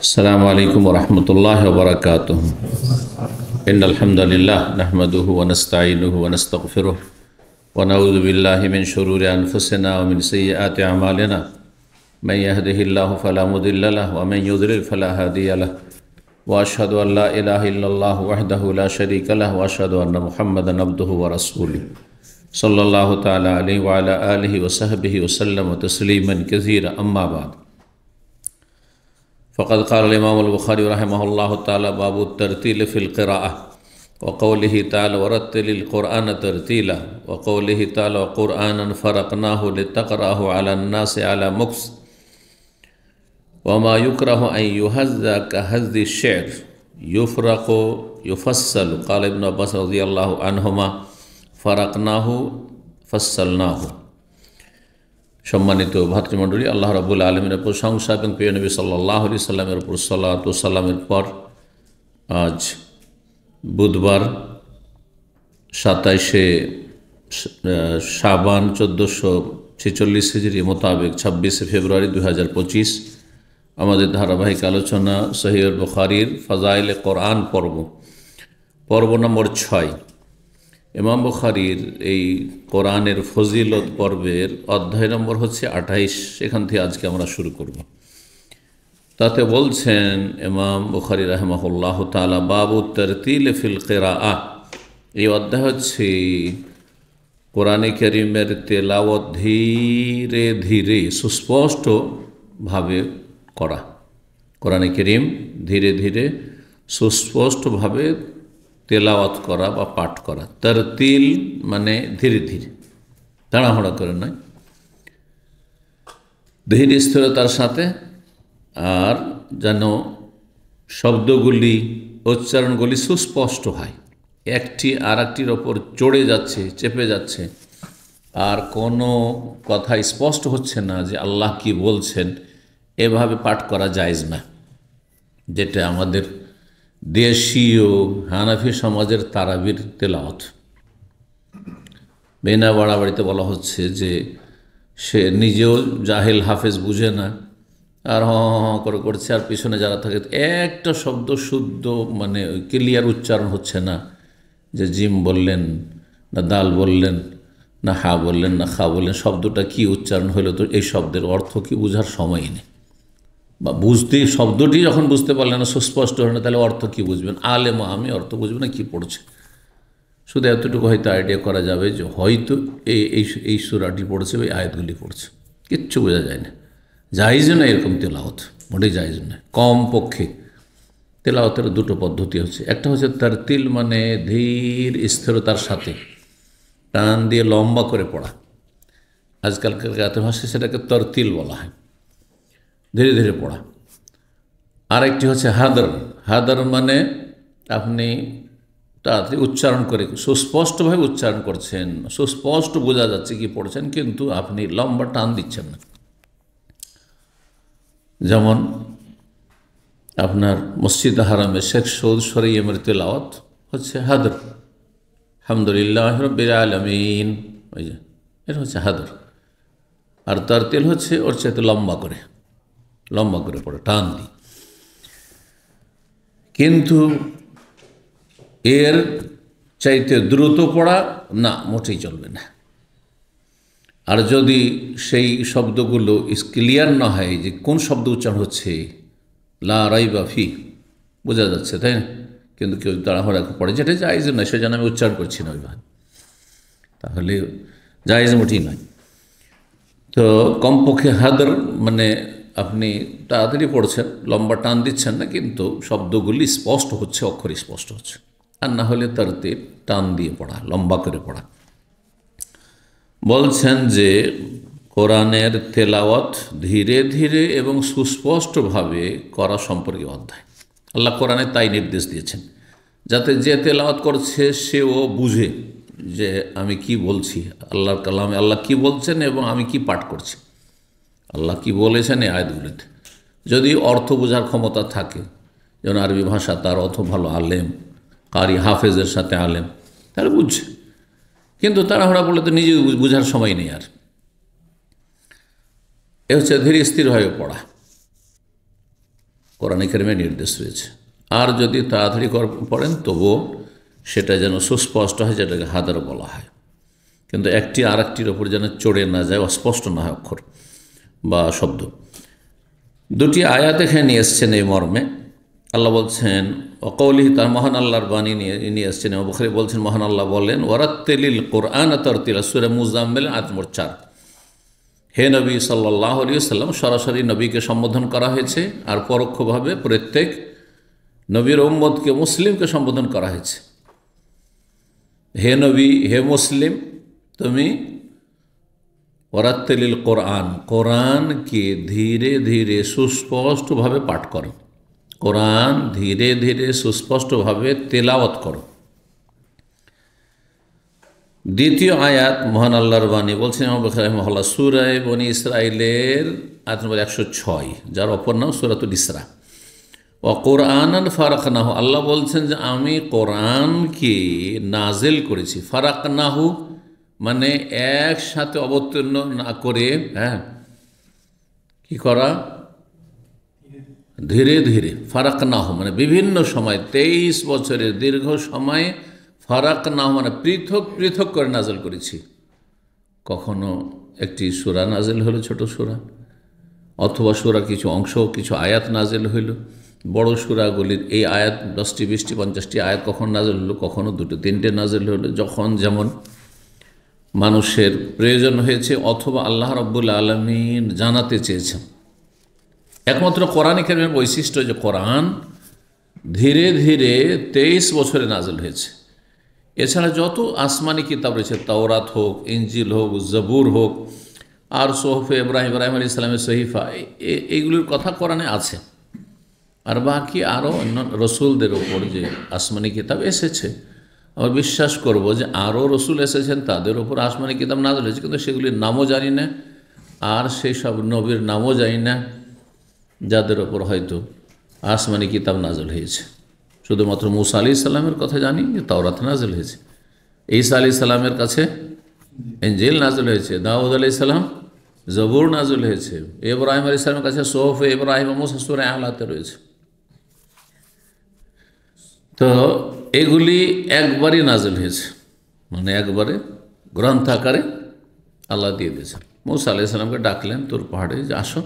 अस्सलामु अलैकुम वरहमतुल्लाहि वबरकातुहू। इन्नल हम्दुलिल्लाह नहमदुहु व नस्तईनुहु व नस्तगफिरुहु व नऊज़ु बिल्लाहि मिन शुरूरि अनफुसिना व मिन सय्यिआति अमालिना। मन यहदिहिल्लाहु फला मुदिल्ल लहु व मन युद्लिल फला हादिय लहु व अशहदु अन ला इलाहा इल्लल्लाहु वहदहु ला शरीका लहु व अशहदु अन्ना मुहम्मदन अब्दुहु व रसूलुहु सल्लल्लाहु तआला अलैहि व अला आलिहि व सहबिहि व सल्लम तस्लीमन कसीरा। अम्मा बाद फ़क़द क़ाल इमाम अल-बुख़ारी रहमहुल्लाहु तआला बाबु तरतील फ़िल क़िराअह व क़ौलिही तआला वरत्तिलिल क़ुरआन तरतीला व क़ौलिही तआला क़ुरआनन फ़रक़नाहु लितक़रअहु अलन्नासि अला मुक्स व मा युकरहु अन युहज़्ज़ा कहज़्ज़ि शि'r युफ़रक़ु युफ़स्सलु। क़ाल इब्न अब्बास रज़ियल्लाहु अन्हुमा फ़रक़नाहु फ़स्सलनाहु। सम्मानित भातृमंडলী, আল্লাহ রাব্বুল আলামিনের প্রশংসা এবং প্রিয় নবী সাল্লাল্লাহু আলাইহি সাল্লামের উপর সালাত ও সালামের পর আজ বুধবার 27শে শাবান 1446 হিজরি মোতাবেক 26শে ফেব্রুয়ারি 2025 আমাদের ধারাবাহিক আলোচনা সহিহ বুখারীর ফাজাইলে কোরআন পর্ব নম্বর 6। ইমাম বুখারীর এই কোরআনের ফজিলত পর্বের অধ্যায় নম্বর হচ্ছে 28। সেখান থেকে আজকে আমরা শুরু করব। তাতে বলছেন ইমাম বুখারী রাহিমাহুল্লাহু তাআলা বাবু তারতিল ফিল কিরাআহ। এই অধ্যায় হচ্ছে কোরআনে কারীমের তেলাওয়াত ধীরে ধীরে সুস্পষ্টভাবে করা। কোরআনে কারীম ধীরে ধীরে সুস্পষ্টভাবে তেলাওয়াত করা বা পাঠ করা। তারতিল মানে ধীরে ধীরে, তাড়াহুড়া করে নয়, ধীর স্থিরতার সাথে, আর যেন শব্দগুলি উচ্চারণগুলি সুস্পষ্ট হয়, একটি আর একটির ওপর চড়ে যাচ্ছে, চেপে যাচ্ছে, আর কোনো কথা স্পষ্ট হচ্ছে না যে আল্লাহ কি বলছেন, এভাবে পাঠ করা জায়েজ না। যেটা আমাদের দেশীয় হানাফি সমাজের তারাবির তেলাওয়াত। বিনা বাড়াবাড়িতে বলা হচ্ছে যে সে নিজেও জাহেল, হাফেজ, বুঝে না, আর হ করে করছে, আর পিছনে যারা থাকে একটা শব্দ শুদ্ধ মানে ক্লিয়ার উচ্চারণ হচ্ছে না, যে জিম বললেন না দাল বললেন না হা বললেন না খা বললেন, শব্দটা কি উচ্চারণ হলো, তো এই শব্দের অর্থ কি বোঝার সময় নেই, বা বুঝতে শব্দটি যখন বুঝতে পারলেন না, সুস্পষ্ট হল না, তাহলে অর্থ কি বুঝবেন? আলেম আমি অর্থ বুঝবেন না কি পড়ছে। শুধু এতটুকু হয়তো আইডিয়া করা যাবে যে হয়তো এই সূরাটি পড়ছে, ওই আয়াতগুলি পড়ছে, কিচ্ছু বোঝা যায় না। জায়েজ না এরকম তেলাওয়াত, মোটেই জায়েজ না। কম পক্ষে তেলাওয়াতের দুটো পদ্ধতি হচ্ছে, একটা হচ্ছে তারতিল মানে ধীর স্থিরতার সাথে টান দিয়ে লম্বা করে পড়া। আজকালকার গাতে ভাষায় সেটাকে তারতিল বলা হয়, ধীরে ধীরে পড়া। আরেকটি হচ্ছে হাদার মানে আপনি তাড়াতাড়ি উচ্চারণ করে সুস্পষ্টভাবে উচ্চারণ করছেন, সুস্পষ্ট বোঝা যাচ্ছে কি পড়ছেন, কিন্তু আপনি লম্বা টান দিচ্ছেন না। যেমন আপনার মসজিদ হারামে শেখ সৌদ শরীয়মের তেলাওয়াত হচ্ছে হাদর, আলহামদুলিল্লাহ রাব্বিল আলামিন, ওই যে এটা হচ্ছে হাদর। আর তারতিল হচ্ছে ওর চাইতে লম্বা করে পড়ে, টান দিই। কিন্তু এর চাইতে দ্রুত পড়া না, মোটেই চলবে না। আর যদি সেই শব্দগুলো ক্লিয়ার না হয় যে কোন শব্দ উচ্চারণ হচ্ছে, লা রাইবা ফি বোঝা যাচ্ছে, তাই না, কিন্তু কেউ তাড়াহুড়া পড়ে, যেটা জায়েজ নয়, সেজন্য আমি উচ্চারণ করছি না ওইভাবে, তাহলে জায়েজ মোটেই নয়। তো কমপক্ষে হাদর মানে আপনি তাড়াতাড়ি পড়ছেন, লম্বা টান দিচ্ছেন না, কিন্তু শব্দগুলি স্পষ্ট হচ্ছে, অক্ষর স্পষ্ট হচ্ছে। আর না হলে তারতিল টান দিয়ে পড়া, লম্বা করে পড়া। বলছেন যে কোরআনের তেলাওয়াত ধীরে ধীরে এবং সুস্পষ্টভাবে করা সম্পর্কে অধ্যায়। আল্লাহ কোরআনে তাই নির্দেশ দিয়েছেন, যাতে যে তেলাওয়াত করছে সেও বুঝে যে আমি কি বলছি, আল্লাহর কালামে আল্লাহ কি বলছেন এবং আমি কি পাঠ করছি, আল্লাহ কি বলেছেন এই আয়াতগুলিতে। যদি অর্থ বোঝার ক্ষমতা থাকে, যেমন আরবি ভাষা, তার অর্থ ভালো আলেম, কারি হাফেজের সাথে আলেম, তাহলে বুঝছে। কিন্তু তাড়াহুড়া বলে তো নিজে বোঝার সময় নেই। আর এ হচ্ছে ধীরে স্থিরভাবে পড়া। কোরআনে কারিমে নির্দেশ রয়েছে। আর যদি তাড়াতাড়ি পড়েন তবুও সেটা যেন সুস্পষ্ট হয়, যেটাকে হাদার বলা হয়, কিন্তু একটি আর একটির ওপর যেন চড়ে না যায়, অস্পষ্ট না হয় অক্ষর বা শব্দ। দুটি আয়াত এখানে নিয়ে এসছেন এই মর্মে। আল্লাহ বলছেন অকৌলি, তার মহান আল্লাহর বাণী নিয়ে এসছেন। বুখারী বলছেন মহান আল্লাহ বলেন ওয়ারাত্তিলিল কোরআন তারতিলা, সূরা মুজাম্মিল আয়াত নম্বর 4। হে নবী সাল্লাল্লাহু আলাইহি ওয়াসাল্লাম, সরাসরি নবীকে সম্বোধন করা হয়েছে, আর পরোক্ষভাবে প্রত্যেক নবীর উম্মতকে, মুসলিমকে সম্বোধন করা হয়েছে। হে নবী, হে মুসলিম, তুমি ওয়ারাত্তিলিল কোরআন, কোরআনকে ধীরে ধীরে সুস্পষ্টভাবে পাঠ করো, কোরআন ধীরে ধীরে সুস্পষ্টভাবে তেলাওয়াত করো। দ্বিতীয় আয়াত মহান আল্লাহর বাণী বলছেন ইমাম বুখারী রাহিমাহুল্লাহ, সূরা বনী ইসরাঈলের আয়াত নম্বর 106, যার অপর নাম সূরাতুল ইসরা। ও কোরআনান ফারাকনাহু, আল্লাহ বলছেন যে আমি কোরআনকে নাজিল করেছি। ফারাকনাহু মানে একসাথে অবতীর্ণ না করে, কি করা, ধীরে ধীরে। ফারাকনাহু মানে বিভিন্ন সময়, 23 বছরের দীর্ঘ সময়ে ফারাকনাহু মানে পৃথক পৃথক করে নাজিল করেছি। কখনো একটি সূরা নাজিল হলো, ছোট সূরা, অথবা সূরা কিছু অংশ, কিছু আয়াত নাজিল হইল। বড় সূরাগুলির এই আয়াত 10টি 20টি 50টি আয়াত কখন নাজিল হলো, কখনো 2টো 3টে নাজিল হলো, যখন যেমন মানুষের প্রয়োজন হয়েছে, অথবা আল্লাহ রাব্বুল আলামিন জানাতে চেয়েছেন। একমাত্র কোরআনে কারিমের বৈশিষ্ট্য যে কোরআন ধীরে ধীরে 23 বছরে নাজিল হয়েছে। এছাড়া যত আসমানি কিতাব রয়েছে, তাওরাত হোক, ইনজিল হোক, জবুর হোক, আর সোহফে ইব্রাহিম আলাইহিস সালামের সহিফা, এইগুলির কথা কোরআনে আছে। আর বাকি আরও অন্য রসুলদের ওপর যে আসমানি কিতাব এসেছে, আমরা বিশ্বাস করব যে আরও রসুল এসেছেন, তাদের ওপর আসমানি কিতাব নাজিল হয়েছে, কিন্তু সেগুলির নামও জানি না, আর সেই সব নবীর নামও জানি না যাদের ওপর হয়তো আসমানি কিতাব নাজিল হয়েছে। শুধুমাত্র মূসা আলাইহিস সালামের কথা জানি যে তাওরাত নাজিল হয়েছে, ঈসা আলাইহিস সালামের কাছে ইনজিল নাজিল হয়েছে, দাউদ আলাইহিস সালাম জবুর নাজিল হয়েছে, ইব্রাহিম আলাইহিস সালামের কাছে সোহফে ইব্রাহিম মুসা সূরা আলাতে রয়েছে। তো এগুলি একবারই নাজিল হয়েছে, মানে একবারে গ্রন্থাকারে আল্লাহ দিয়ে দিয়েছেন। মূসা আলাইহিস সালামকে ডাকলেন তোর পাহাড়ে, যে আসো।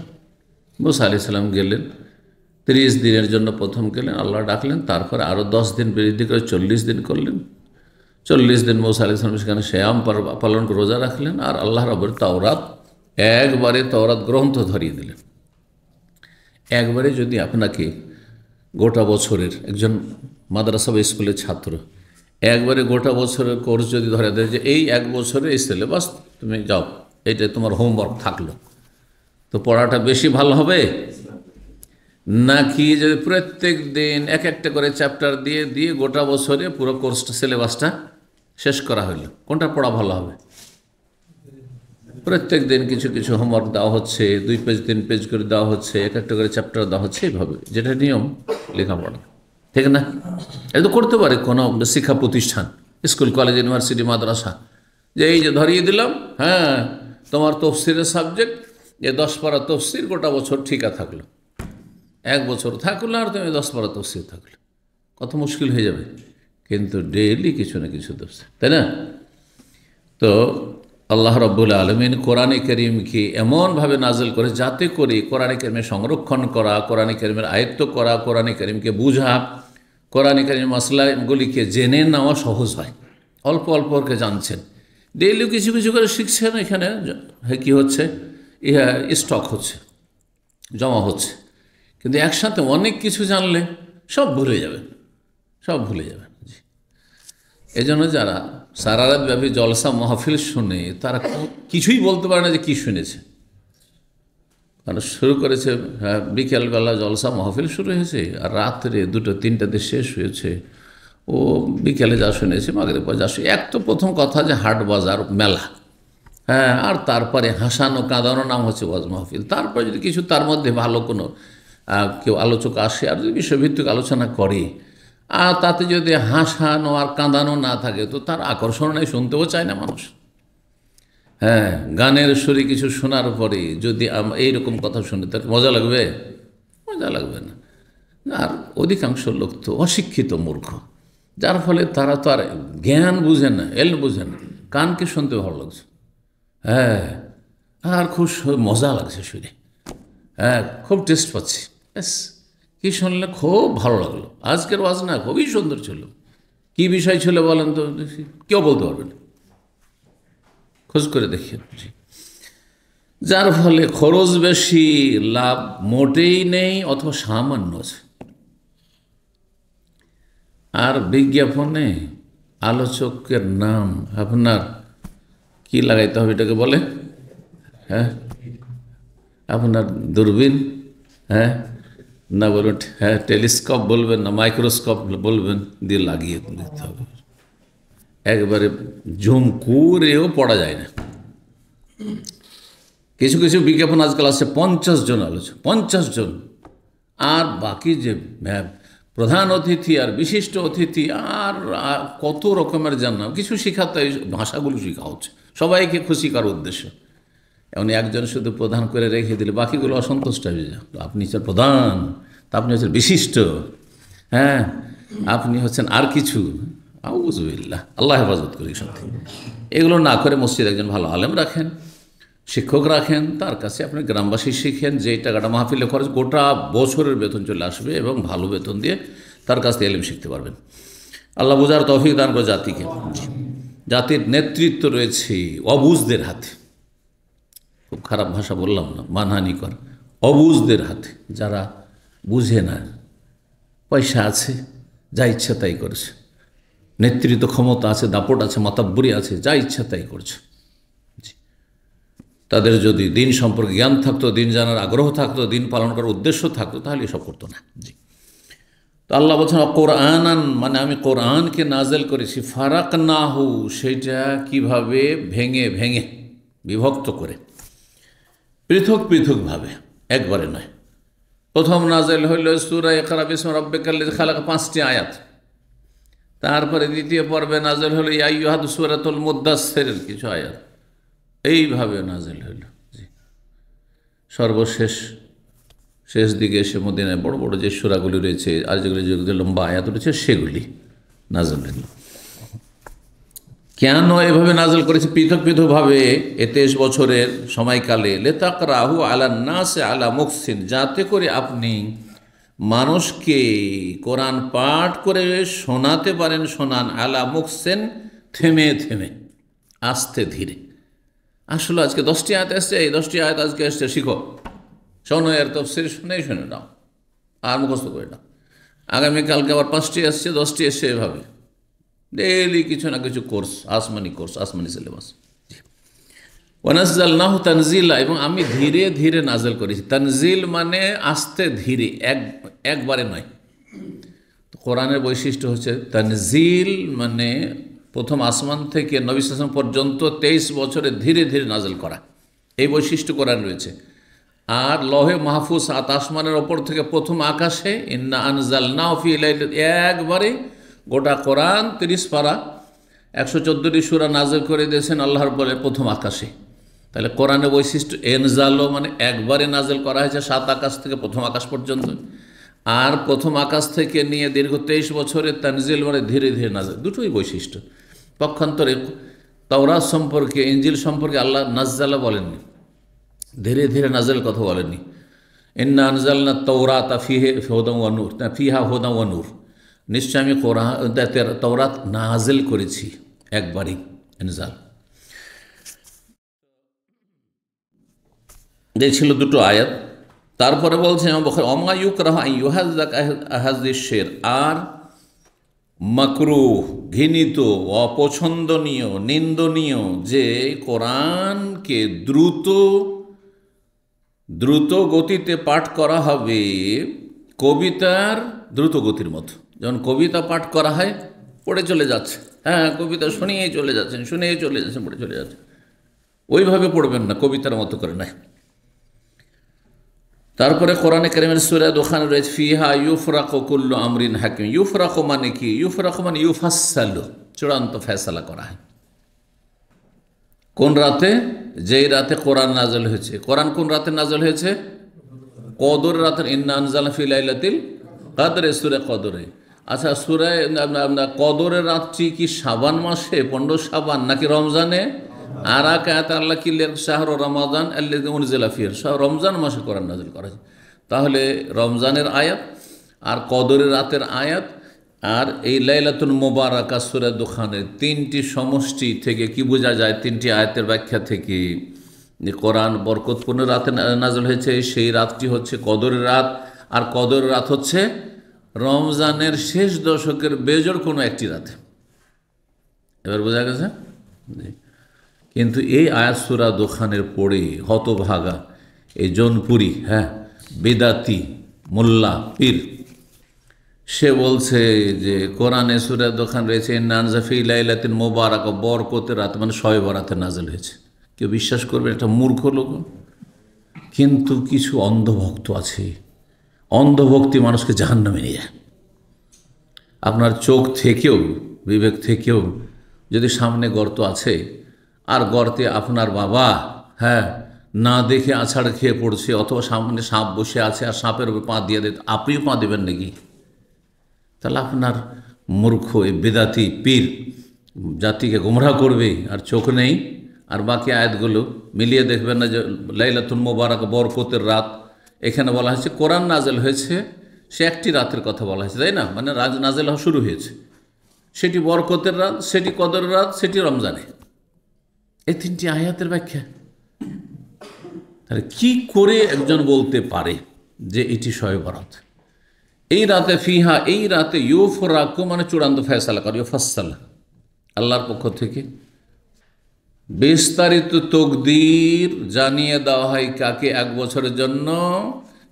মূসা আলাইহিস সালাম গেলেন, 30 দিনের জন্য প্রথম গেলেন, আল্লাহ ডাকলেন, তারপরে আরও 10 দিন বৃদ্ধি করে 40 দিন করলেন। 40 দিন মূসা আলাইহিস সালাম সেখানে সিয়াম পালন করে রোজা রাখলেন, আর আল্লাহ রাব্বুল তাওরাত, একবারে তাওরাত গ্রন্থ ধরিয়ে দিলেন। একবারে যদি আপনাকে গোটা বছরের, একজন মাদ্রাসা বা স্কুলের ছাত্র একবারে গোটা বছরের কোর্স যদি ধরে দেয় যে এই 1 বছরে এই সিলেবাস তুমি যাও, এইটা তোমার হোমওয়ার্ক থাকলো, তো পড়াটা বেশি ভালো হবে নাকি যদি প্রত্যেক দিন এক একটা করে চ্যাপ্টার দিয়ে দিয়ে গোটা বছরে পুরো কোর্সটা, সিলেবাসটা শেষ করা হইল? কোনটা পড়া ভালো হবে? প্রত্যেক দিন কিছু কিছু হোমওয়ার্ক দেওয়া হচ্ছে, 2 পেজ 3 পেজ করে দেওয়া হচ্ছে, এক একটা করে চ্যাপ্টার দেওয়া হচ্ছে, এইভাবে, যেটা নিয়ম লেখাপড়া, ঠিক না? এটা করতে পারে কোনো শিক্ষা প্রতিষ্ঠান, স্কুল, কলেজ, ইউনিভার্সিটি, মাদ্রাসা, যে এই যে ধরিয়ে দিলাম, হ্যাঁ তোমার তফসিরের সাবজেক্ট, যে 10 পারা তফসির গোটা বছর ঠিকা থাকলো, 1 বছর থাকলো, আর তুমি 10 পারা তফসির থাকলো, কত মুশকিল হয়ে যাবে। কিন্তু ডেইলি কিছু না কিছু তফসির, তাই না? তো আল্লাহ রাব্বুল আলামিন কোরআনে কারীমকে এমনভাবে নাজিল করে যাতে করে কোরআনে কারীমের সংরক্ষণ করা, কোরআনে কারীমের আয়ত্ত করা, কোরআনে কারীমকে বুঝা, কোরআনে কারীমের মাসলাগুলিকে জেনে নেওয়া সহজ হয়। অল্প অল্প করে জানছেন, ডেইলি কিছু কিছু করে শিখছেন, এখানে কী হচ্ছে, স্টক হচ্ছে, জমা হচ্ছে। কিন্তু একসাথে অনেক কিছু জানলে সব ভুলে যাবেন, সব ভুলে যাবেন। এই জন্য যারা সারা রাত ব্যাপী জলসা মাহফিল শুনে, তারা কিছুই বলতে পারে না যে কী শুনেছে। কারণ শুরু করেছে, হ্যাঁ, বিকেলবেলা জলসা মাহফিল শুরু হয়েছে, আর রাত্রে 2টা 3টাতে শেষ হয়েছে। ও বিকেলে যা শুনেছে, মাগরিব পর যা শুনে, এক তো প্রথম কথা যে হাট বাজার মেলা, হ্যাঁ, আর তারপরে হাসানো কাঁদানো নাম হচ্ছে ওয়াজ মাহফিল। তারপরে যদি কিছু তার মধ্যে ভালো কোনো কেউ আলোচক আসে আর যদি বিষয়ভিত্তিক আলোচনা করে, আর তাতে যদি হাসানো আর কাঁদানো না থাকে, তো তার আকর্ষণ নেই, শুনতেও চায় না মানুষ। হ্যাঁ, গানের সুরে কিছু শোনার পরে যদি এইরকম কথা শুনে, তার মজা লাগবে? মজা লাগবে না। আর অধিকাংশ লোক তো অশিক্ষিত মূর্খ, যার ফলে তারা তো আর জ্ঞান বুঝে না, বুঝে না, কানকে শুনতে ভালো লাগছে, হ্যাঁ, আর খুব মজা লাগছে শুনে, হ্যাঁ, খুব টেস্ট পাচ্ছি, ব্যাস, কি শুনলে খুব ভালো লাগলো, আজকের ওয়াজ না খুবই সুন্দর ছিল, কি বিষয় ছিল বলেন তো, কেউ বলতে পারবে না, খোঁজ করে দেখিয়ে। যার ফলে খরচ বেশি, লাভ মোটেই নেই অথবা সামান্য আছে। আর বিজ্ঞাপনে আলোচকের নাম আপনার কি লাগাইতে হবে এটাকে বলে, হ্যাঁ, আপনার দূরবীন, হ্যাঁ, না বলবেন, হ্যাঁ, টেলিস্কোপ বলবেন না মাইক্রোস্কোপ বলবেন, দিয়ে লাগিয়ে দিতে হবে, একবারে জুম করেও পড়া যায় না। কিছু কিছু বিজ্ঞাপন আজকাল আছে 50 জন আলোচক, 50 জন, আর বাকি যে প্রধান অতিথি আর বিশিষ্ট অতিথি আর কত রকমের জানা কিছু শেখাতে, ভাষাগুলো শেখা হচ্ছে সবাইকে খুশি করার উদ্দেশ্য। এমন একজন শুধু প্রধান করে রেখে দিলে বাকিগুলো অসন্তুষ্ট হয়ে যায়, আপনি হচ্ছেন প্রধান, তা আপনি হচ্ছেন বিশিষ্ট, হ্যাঁ, আপনি হচ্ছেন আর কিছু, আউযুবিল্লাহ, আল্লাহ হেফাজত করি। সত্যি এগুলো না করে মসজিদ একজন ভালো আলেম রাখেন, শিক্ষক রাখেন, তার কাছে আপনি গ্রামবাসী শিখেন, যে টাকাটা মাহফিলে খরচ গোটা বছরের বেতন চলে আসবে এবং ভালো বেতন দিয়ে তার কাছ থেকে এলেম শিখতে পারবেন। আল্লাহ বুঝার তৌফিক দান করে জাতিকে। জাতির নেতৃত্ব রয়েছে অবুঝদের হাতে, খুব খারাপ ভাষা বললাম না, মানহানিকর, অবুঝদের হাতে, যারা বুঝে না, পয়সা আছে, যা ইচ্ছা তাই করছে, নেতৃত্ব ক্ষমতা আছে, দাপট আছে, মাতাব্বরি আছে, যা ইচ্ছা তাই করছে। তাদের যদি দিন সম্পর্কে জ্ঞান থাকতো, দিন জানার আগ্রহ থাকতো, দিন পালন করার উদ্দেশ্য থাকতো, তাহলে এসব করতো না। জি, তো আল্লাহ বলছেন কোরআনান, মানে আমি কোরআনকে নাজেল করেছি, ফারাক নাহু, সেইটা কিভাবে ভেঙে ভেঙে বিভক্ত করে, পৃথক পৃথকভাবে, একবারে নয়। প্রথম নাজেল হইল সূরা ইকরা বিসমি রাব্বিকাল্লাযী খালাক, 5টি আয়াত। তারপরে দ্বিতীয় পর্বে নাজেল হলো ইয়া আইয়ুহা সূরাতুল মুদ্দাসসিরের কিছু আয়াত, এইভাবে নাজেল হইল। জি, সর্বশেষ শেষ দিকে এসে মদিনায় বড় বড় যে সূরাগুলি রয়েছে আর যেগুলি যেগুলি লম্বা আয়াত রয়েছে সেগুলি নাজেল হইল। কেন এভাবে নাজেল করেছে পৃথক পৃথকভাবে 23 বছরের সময়কালে? লিতাকরাহু আলান নাসি আলা মুকসিন, যাতে করে আপনি মানুষকে কোরআন পাঠ করে শোনাতে পারেন, শোনান, আলা মুকসিন, থেমে থেমে, আস্তে ধীরে। আসলে আজকে 10টি আয়াত এসছে, এই 10টি আয়াত আজকে এসছে, শিখো, শোনো, এর তফসির শুনে নাও আর মুখস্থ করে নাও। আগামীকালকে আবার 5টি এসছে, 10টি এসছে, এভাবে ডেইলি কিছু না কিছু কোর্স, আসমানি সিলেবাস। ওয়ানাজ্জালনাহু তানজিলা, এবং আমি ধীরে ধীরে নাজেল করেছি। তানজিল মানে আস্তে ধীরে, একবারে নয়। কোরআনের বৈশিষ্ট্য হচ্ছে তানজিল মানে প্রথম আসমান থেকে নবী সাল্লাল্লাহু আলাইহি ওয়াসাল্লাম পর্যন্ত 23 বছরে ধীরে ধীরে নাজেল করা, এই বৈশিষ্ট্য কোরআন রয়েছে। আর লহে মাহফুজ 7 আসমানের ওপর থেকে প্রথম আকাশে, ইন্না আনজালনাহু ফি লাইলাতিন, একবারে গোটা কোরআন 30 পারা 114টি সূরা নাজেল করে দিয়েছেন আল্লাহর বলে প্রথম আকাশে। তাহলে কোরআনের বৈশিষ্ট্য এনজালো মানে একবারে নাজেল করা হয়েছে 7 আকাশ থেকে প্রথম আকাশ পর্যন্ত, আর প্রথম আকাশ থেকে নিয়ে দীর্ঘ 23 বছরের তানজিল মানে ধীরে ধীরে নাজেল, দুটোই বৈশিষ্ট্য। পক্ষান্তরে তাওরাত সম্পর্কে, ইনজিল সম্পর্কে আল্লাহ নাজ্জালা বলেননি, ধীরে ধীরে নাজেল কথা বলেননি। ইন্না আনজালনা তাওরাতা ফিহি হুদান ওয়া নূর, ফিহা হুদান ওয়া নূর, নিশ্চয় আমি তাওরাত নাজেল করেছি একবারই, ইনজাল। যে ছিল দুটো আয়াত। তারপরে বলছে ওমা ইউকরাহু আন ইউহাজ্জাক আহাযিস শের, আর মাকরুহ, ঘৃণিত, অপছন্দনীয়, নিন্দনীয় যে কোরআনকে দ্রুত গতিতে পাঠ করা হবে, কবিতার দ্রুত গতির মতো। যেমন কবিতা পাঠ করা হয়, পড়ে চলে যাচ্ছে, হ্যাঁ, কবিতা শুনিয়েই চলে যাচ্ছেন, পড়ে চলে যাচ্ছে, ওইভাবে পড়বেন না, কবিতার মতো করে নয়। তারপরে কোরআনে কারীমের সূরা দুখানে রয়েছে ফিহা ইউফরাকু কুল্লু আমরিন হাকিম। ইউফরাকু মানে কি? ইউফরাকু মানে ইউফাসসালু, চূড়ান্ত ফয়সালা করা হয়। কোন রাতে? যেই রাতে কোরআন নাজল হয়েছে। কোরআন কোন রাতে নাজল হয়েছে? কদর রাতের, ইন্না আনজালনা ফি লাইলাতিল কাদরে, সূরা কদরে। আচ্ছা, সূরা কদরের রাতটি কি শাবান মাসে 15 শাবান নাকি রমজানে? আর এক আয়াত আল্লাহ কিল্লের শাহর রমাদান আল্লাযী উনজিলা ফীহি, রমজান মাসে কোরআন নাযিল করা হয়েছে। তাহলে রমজানের আয়াত আর কদরের রাতের আয়াত আর এই লাইলাতুল মুবারাকা সূরা দুখানের তিনটি সমষ্টি থেকে কি বোঝা যায়? তিনটি আয়াতের ব্যাখ্যা থেকে যে কোরআন বরকতপূর্ণ রাতে নাযিল হয়েছে, সেই রাতটি হচ্ছে কদরের রাত, আর কদরের রাত হচ্ছে রমজানের শেষ দশকের বেজোড় কোনো একটি রাতে। এবার বোঝা গেছে? কিন্তু এই আয়াত সূরা দুখানের পড়ে হতভাগা এই জৌনপুরি, বিদাতি মোল্লা পীর, সে বলছে যে কোরআনে সূরা দুখান রয়েছে ইন্না ফি লাইলাতিন মুবারাকা, বরকতের রাত মানে শবে বরাতে নাযিল হয়েছে। কেউ বিশ্বাস করবে? একটা মূর্খ লোক। কিন্তু কিছু অন্ধভক্ত আছে, অন্ধভক্তি মানুষকে জাহান্নামে নিয়ে যায়। আপনার চোখ থেকেও, বিবেক থেকেও যদি সামনে গর্ত আছে আর গর্তে আপনার বাবা না দেখে আছাড় খেয়ে পড়ছে, অথবা সামনে সাপ বসে আছে আর সাপের উপর পা দিয়ে দেয়, আপনিও পা দেবেন নাকি? তাহলে আপনার মূর্খ এই বেদাতি পীর জাতিকে গোমরাহ করবে, আর চোখ নেই। আর বাকি আয়াতগুলো মিলিয়ে দেখবেন না যে লাইলাতুল মুবারাকা বরকতের রাত, এখানে বলা হয়েছে কোরআন নাযিল হয়েছে, সে একটি রাতের কথা বলা হয়েছে, তাই না? মানে নাযিল হওয়া শুরু হয়েছে, সেটি বরকতের রাত, সেটি কদরের রাত, সেটি রমজানে। এই তিনটি আয়াতের ব্যাখ্যা। তাহলে কি করে একজন বলতে পারে যে এটি শবে বরাত? এই রাতে ফিহা, এই রাতে ইউফরাকু মানে চূড়ান্ত ফয়সালা করে, ইউফাসসালা আল্লাহর পক্ষ থেকে বিস্তারিত তকদির জানিয়ে দেওয়া হয় কাকে? 1 বছরের জন্য